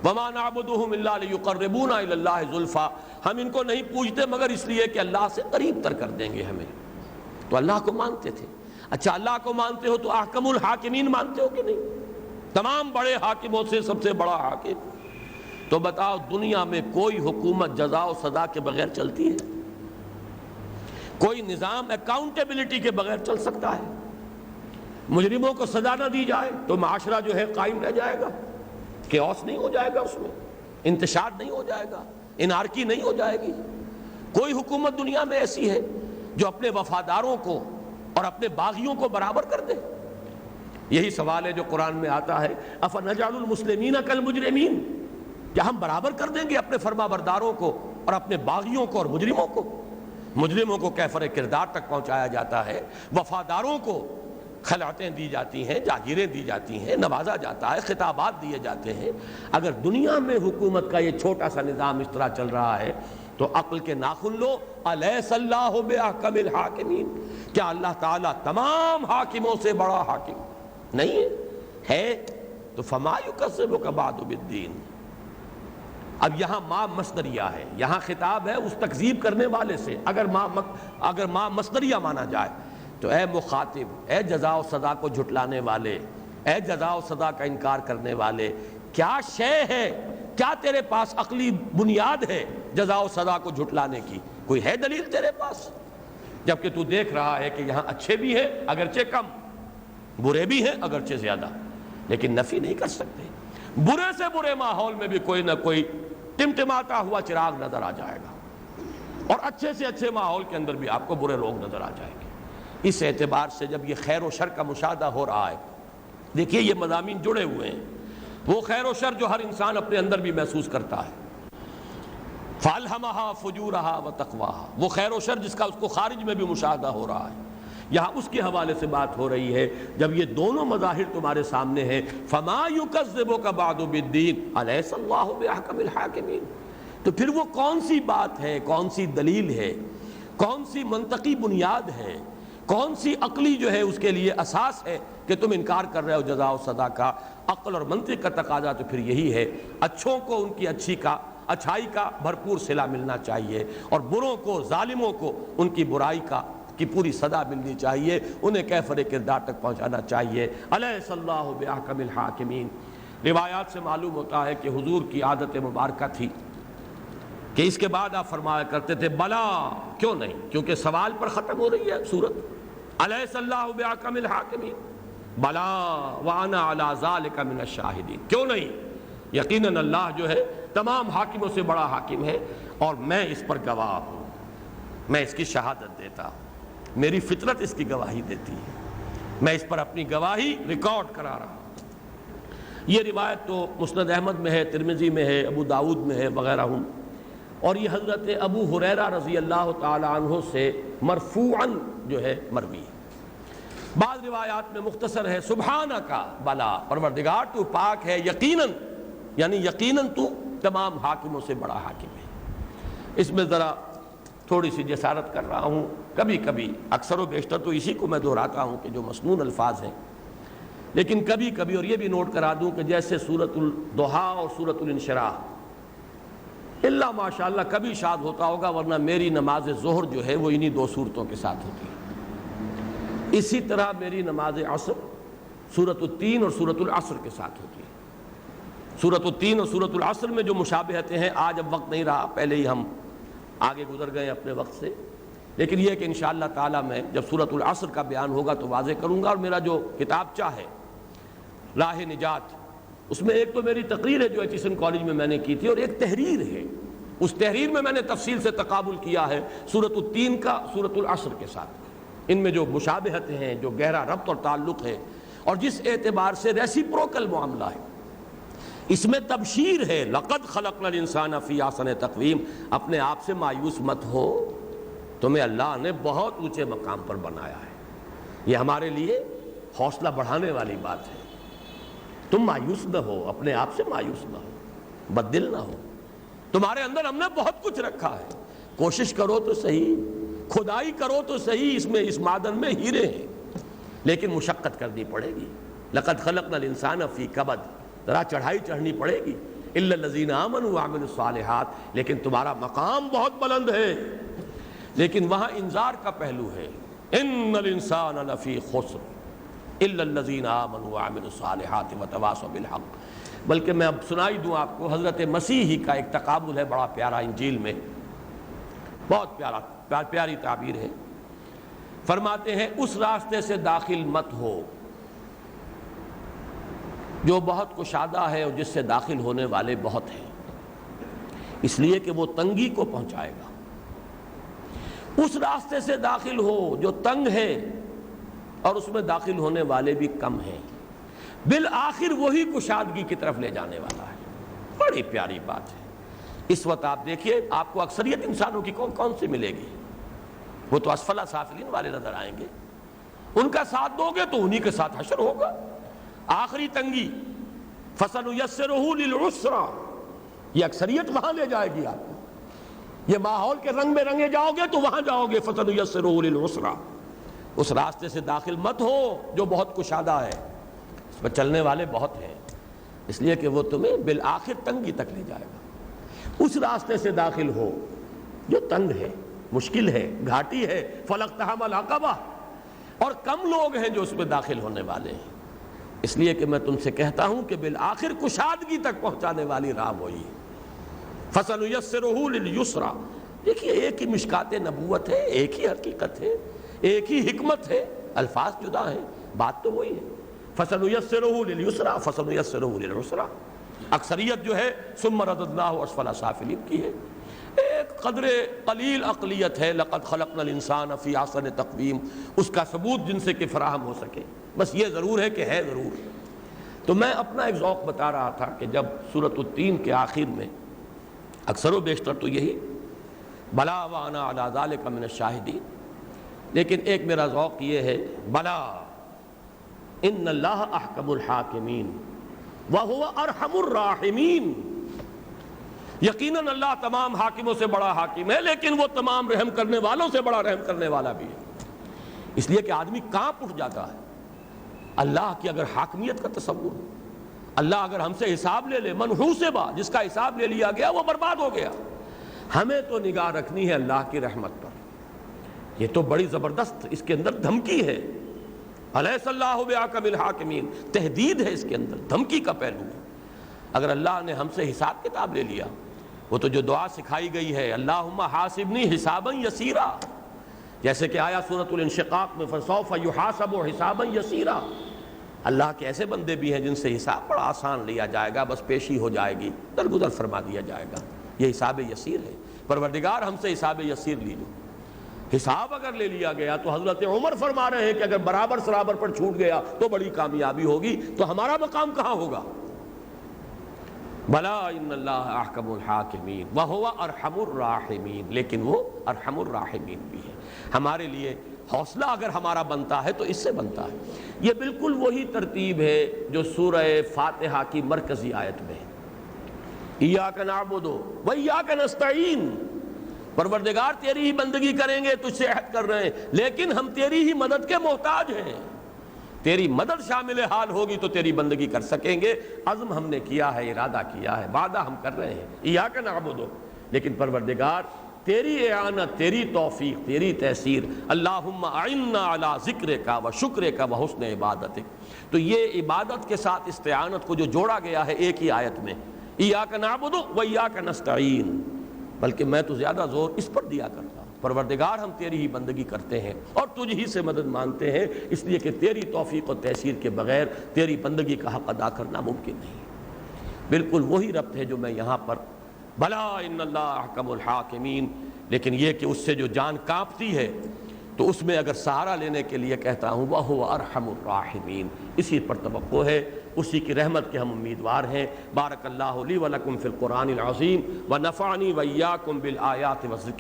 وما نعبدهم الا ليقربونا الى الله زلفى، ہم ان کو نہیں پوجتے مگر اس لیے کہ اللہ سے قریب تر کر دیں گے ہمیں۔ تو اللہ کو مانتے تھے۔ اچھا اللہ کو مانتے ہو تو احکم الحاکمین مانتے ہو کہ نہیں؟ تمام بڑے حاکموں سے سب سے بڑا حاکم۔ تو بتاؤ دنیا میں کوئی حکومت جزا و سزا کے بغیر چلتی ہے؟ کوئی نظام اکاؤنٹیبلٹی کے بغیر چل سکتا ہے؟ مجرموں کو سزا نہ دی جائے تو معاشرہ جو ہے قائم رہ جائے گا، کیوس نہیں ہو جائے گا، اس میں انتشار نہیں ہو جائے گا، انارکی نہیں ہو جائے گی؟ کوئی حکومت دنیا میں ایسی ہے جو اپنے وفاداروں کو اور اپنے باغیوں کو برابر کر دے؟ یہی سوال ہے جو قرآن میں آتا ہے، افنجعل المسلمین کالمجرمین، کیا ہم برابر کر دیں گے اپنے فرما برداروں کو اور اپنے باغیوں کو اور مجرموں کو؟ مجرموں کو کیفر کردار تک پہنچایا جاتا ہے، وفاداروں کو خلعتیں دی جاتی ہیں، جاگیریں دی جاتی ہیں، نوازا جاتا ہے، خطابات دیے جاتے ہیں۔ اگر دنیا میں حکومت کا یہ چھوٹا سا نظام اس طرح چل رہا ہے تو عقل کے ناخن لو، الیس اللہ بأحکم الحاکمین، کیا اللہ تعالیٰ تمام حاکموں سے بڑا حاکم نہیں ہے؟ تو فما یکذبک بعد بالدین۔ اب یہاں ماں مصدریہ ہے، یہاں خطاب ہے اس تکذیب کرنے والے سے۔ اگر ماں مصدریہ مانا جائے تو اے مخاطب، اے جزا و سزا کو جھٹلانے والے، اے جزا و سزا کا انکار کرنے والے، کیا شے ہے کیا تیرے پاس عقلی بنیاد ہے جزا و سزا کو جھٹلانے کی؟ کوئی ہے دلیل تیرے پاس؟ جبکہ تو دیکھ رہا ہے کہ یہاں اچھے بھی ہیں اگرچہ کم، برے بھی ہیں اگرچہ زیادہ، لیکن نفی نہیں کر سکتے۔ برے سے برے ماحول میں بھی کوئی نہ کوئی ٹمٹماتا ہوا چراغ نظر آ جائے گا، اور اچھے سے اچھے ماحول کے اندر بھی آپ کو برے لوگ نظر آ جائیں گے۔ اس اعتبار سے جب یہ خیر و شر کا مشاہدہ ہو رہا ہے، دیکھیے یہ مضامین جڑے ہوئے ہیں، وہ خیر و شر جو ہر انسان اپنے اندر بھی محسوس کرتا ہے، فَأَلْهَمَهَا فُجُورَهَا وَتَقْوَاهَا، وہ خیر و شر جس کا اس کو خارج میں بھی مشاہدہ ہو رہا ہے، یہاں اس کے حوالے سے بات ہو رہی ہے۔ جب یہ دونوں مظاہر تمہارے سامنے ہیں، فَمَا يُكَذِّبُكَ بَعْدُ بِالدِّينِ أَلَيْسَ اللَّهُ بِأَحْكَمِ الْحَاكِمِينَ، تو پھر وہ کون سی بات ہے، کون سی دلیل ہے، کون سی منطقی بنیاد ہے، کون سی عقلی جو ہے اس کے لیے اساس ہے کہ تم انکار کر رہے ہو جزا و سزا کا؟ عقل اور منطق کا تقاضا تو پھر یہی ہے، اچھوں کو ان کی اچھائی کا بھرپور صلہ ملنا چاہیے، اور بروں کو، ظالموں کو ان کی برائی کی پوری سزا ملنی چاہیے، انہیں کیفر کردار تک پہنچانا چاہیے۔ الیس اللہ بأحکم الحاکمین۔ روایات سے معلوم ہوتا ہے کہ حضور کی عادت مبارکہ تھی کہ اس کے بعد آپ فرمایا کرتے تھے بلا، کیوں نہیں، کیونکہ سوال پر ختم ہو رہی ہے سورت، الیس اللہ بأحکم الحاکمین، بلا وانا علی ذلک من الشاہدین، کیوں نہیں، یقیناً اللہ جو ہے تمام حاکموں سے بڑا حاکم ہے، اور میں اس پر گواہ ہوں، میں اس کی شہادت دیتا ہوں، میری فطرت اس کی گواہی دیتی ہے، میں اس پر اپنی گواہی ریکارڈ کرا رہا ہوں۔ یہ روایت تو مسند احمد میں ہے، ترمذی میں ہے، ابو داؤد میں ہے وغیرہ ہوں، اور یہ حضرت ابو ہریرہ رضی اللہ تعالی عنہ سے مرفوعاً جو ہے مروی ہے۔ بعض روایات میں مختصر ہے سبحانک بلا، پروردگار تو پاک ہے، یقیناً، یعنی یقیناً تو تمام حاکموں سے بڑا حاکم ہے۔ اس میں ذرا تھوڑی سی جسارت کر رہا ہوں، کبھی کبھی، اکثر و بیشتر تو اسی کو میں دہراتا ہوں کہ جو مسنون الفاظ ہیں، لیکن کبھی کبھی اور یہ بھی نوٹ کرا دوں کہ جیسے سورۃ الضحیٰ اور سورۃ الانشراح، اللہ ماشاءاللہ کبھی شاد ہوتا ہوگا، ورنہ میری نماز ظہر جو ہے وہ انہی دو صورتوں کے ساتھ ہوتی ہے۔ اسی طرح میری نماز عصر سورۃ التین اور سورۃ العصر کے ساتھ ہوتی ہے۔ سورۃ التین اور سورۃ العصر میں جو مشابہتیں ہیں، آج اب وقت نہیں رہا، پہلے ہی ہم آگے گزر گئے اپنے وقت سے، لیکن یہ کہ انشاءاللہ تعالی میں جب سورۃ العصر کا بیان ہوگا تو واضح کروں گا۔ اور میرا جو کتابچہ ہے راہ نجات، اس میں ایک تو میری تقریر ہے جو ایچیسن کالج میں نے کی تھی، اور ایک تحریر ہے، اس تحریر میں میں نے تفصیل سے تقابل کیا ہے سورۃ التین کا سورۃ العصر کے ساتھ، ان میں جو مشابہتیں ہیں، جو گہرا ربط اور تعلق ہے، اور جس اعتبار سے ریسیپروکل معاملہ ہے، اس میں تبشیر ہے، لقد خلقنا الانسان فی احسن تقویم، اپنے آپ سے مایوس مت ہو، تمہیں اللہ نے بہت اونچے مقام پر بنایا ہے، یہ ہمارے لیے حوصلہ بڑھانے والی بات ہے۔ تم مایوس نہ ہو، اپنے آپ سے مایوس نہ ہو، بددل نہ ہو، تمہارے اندر ہم نے بہت کچھ رکھا ہے، کوشش کرو تو صحیح، کھدائی کرو تو صحیح، اس معدن میں ہیرے ہیں، لیکن مشقت کرنی پڑے گی۔ لقد خلقنا الانسان فی کبد، ذرا چڑھائی چڑھنی پڑے گی، الا الذین آمنوا وعملوا الصالحات، لیکن تمہارا مقام بہت بلند ہے، لیکن وہاں انذار کا پہلو ہے، ان الانسان لفی خسر الا الذین آمنوا وعملوا الصالحات وتواصوا بالحق۔ بلکہ میں اب سنائی دوں آپ کو، حضرت مسیح ہی کا ایک تقابل ہے بڑا پیارا انجیل میں، بہت پیاری تعبیر ہے۔ فرماتے ہیں اس راستے سے داخل مت ہو جو بہت کشادہ ہے اور جس سے داخل ہونے والے بہت ہیں، اس لیے کہ وہ تنگی کو پہنچائے گا۔ اس راستے سے داخل ہو جو تنگ ہے اور اس میں داخل ہونے والے بھی کم ہیں، بالآخر وہی کشادگی کی طرف لے جانے والا ہے۔ بڑی پیاری بات ہے۔ اس وقت آپ دیکھیے، آپ کو اکثریت انسانوں کی کون سی ملے گی؟ وہ تو اسفل سافلین والے نظر آئیں گے، ان کا ساتھ دو گے تو انہی کے ساتھ حشر ہوگا۔ آخری تنگی فَسَنُيَسِّرُهُ لِلْعُسْرَىٰ، یہ اکثریت وہاں لے جائے گی آپ کو، یہ ماحول کے رنگ میں رنگے جاؤ گے تو وہاں جاؤ گے، فَسَنُيَسِّرُهُ لِلْعُسْرَىٰ۔ اس راستے سے داخل مت ہو جو بہت کشادہ ہے، اس پر چلنے والے بہت ہیں، اس لیے کہ وہ تمہیں بالآخر تنگی تک لے جائے گا۔ اس راستے سے داخل ہو جو تنگ ہے، مشکل ہے، گھاٹی ہے، فَلَاقْتَحَمَ الْعَقَبَةَ، اور کم لوگ ہیں جو اس میں داخل ہونے والے ہیں۔ اس لیے کہ میں تم سے کہتا ہوں کہ بالآخر کشادگی تک پہنچانے والی راہ وہی ہے۔ فَسَنُيَسِّرُهُ لِلْيُسْرَى، دیکھیے ایک ہی مشکات نبوت ہے، ایک ہی حقیقت ہے، ایک ہی حکمت ہے، الفاظ جدا ہیں، بات تو وہی ہے۔ فَسَنُيَسِّرُهُ لِلْيُسْرَى فَسَنُيَسِّرُهُ لِلْعُسْرَى، اکثریت جو ہے ثُمَّ رَدَدْنَاهُ أَسْفَلَ سَافِلِينَ کی ہے۔ ایک قدر قلیل عقلیت ہے، لَقَدْ خَلَقْنَا الْإِنسَانَ فِي أَحْسَنِ تَقْوِيمٍ، اس کا ثبوت جن سے کہ فراہم ہو سکے، بس یہ ضرور ہے کہ ہے ضرور۔ تو میں اپنا ایک ذوق بتا رہا تھا کہ جب سورۃ التین کے آخر میں اکثر و بیشتر تو یہی بلا وانا علی ذالک من الشاہدین، لیکن ایک میرا ذوق یہ ہے بلا ان اللہ احکم الحاکمین وہو ارحم الراحمین، یقیناً اللہ تمام حاکموں سے بڑا حاکم ہے، لیکن وہ تمام رحم کرنے والوں سے بڑا رحم کرنے والا بھی ہے۔ اس لیے کہ آدمی کانپ اٹھ جاتا ہے اللہ کی اگر حاکمیت کا تصور، اللہ اگر ہم سے حساب لے لے، منحوسبہ جس کا حساب لے لیا گیا وہ برباد ہو گیا۔ ہمیں تو نگاہ رکھنی ہے اللہ کی رحمت پر، یہ تو بڑی زبردست اس کے اندر دھمکی ہے۔ الیس اللہ بأحکم الحاکمین، تہدید ہے اس کے اندر، دھمکی کا پہلو ہے۔ اگر اللہ نے ہم سے حساب کتاب لے لیا، وہ تو جو دعا سکھائی گئی ہے اللہم حاسبنی حسابا یسیرا، جیسے کہ آیا سورۃ الانشقاق میں فسوف یحاسب حسابا یسیرا، اللہ کے ایسے بندے بھی ہیں جن سے حساب بڑا آسان لیا جائے گا، بس پیشی ہو جائے گی، درگزر فرما دیا جائے گا، یہ حساب یسیر ہے۔ پروردگار ہم سے حساب یسیر لیجو۔ حساب اگر لے لیا گیا تو حضرت عمر فرما رہے ہیں کہ اگر برابر سرابر پر چھوٹ گیا تو بڑی کامیابی ہوگی، تو ہمارا مقام کہاں ہوگا؟ بلا ان اللہ احکم الحاکمین وہو ارحم الراحمین، لیکن وہ ارحم الراحمین بھی ہے۔ ہمارے لیے حوصلہ اگر ہمارا بنتا ہے تو اس سے بنتا ہے۔ یہ بالکل وہی ترتیب ہے جو سورہ فاتحہ کی مرکزی آیت میں ہے، ایاک نعبد و ایاک نستعین، پروردگار تیری ہی بندگی کریں گے، تجھ سے عہد کر رہے ہیں، لیکن ہم تیری ہی مدد کے محتاج ہیں، تیری مدد شامل حال ہوگی تو تیری بندگی کر سکیں گے۔ عزم ہم نے کیا ہے، ارادہ کیا ہے، وعدہ ہم کر رہے ہیں ایاک نعبد، لیکن پروردگار تیری اعانت، تیری توفیق، تیری تیسیر، اللہم اعنا علی ذکرک و شکرک و حسن عبادتک۔ تو یہ عبادت کے ساتھ استعانت کو جو جوڑا گیا ہے ایک ہی آیت میں، ایاک نعبد و ایاک نستعین، بلکہ میں تو زیادہ زور اس پر دیا کرتا ہوں، پروردگار ہم تیری ہی بندگی کرتے ہیں اور تجھ ہی سے مدد مانگتے ہیں، اس لیے کہ تیری توفیق و تیسیر کے بغیر تیری بندگی کا حق ادا کرنا ممکن نہیں۔ بالکل وہی ربط ہے جو میں یہاں پر بلا ان اللہ احکم الحاکمین، لیکن یہ کہ اس سے جو جان کانپتی ہے تو اس میں اگر سہارا لینے کے لیے کہتا ہوں وہو ارحم الراحمین، اسی پر توقع ہے، اسی کی رحمت کے ہم امیدوار ہیں۔ بارک اللہ لی ولکم فی القرآن العظیم ونفعنی وایاکم بالآیات والذکر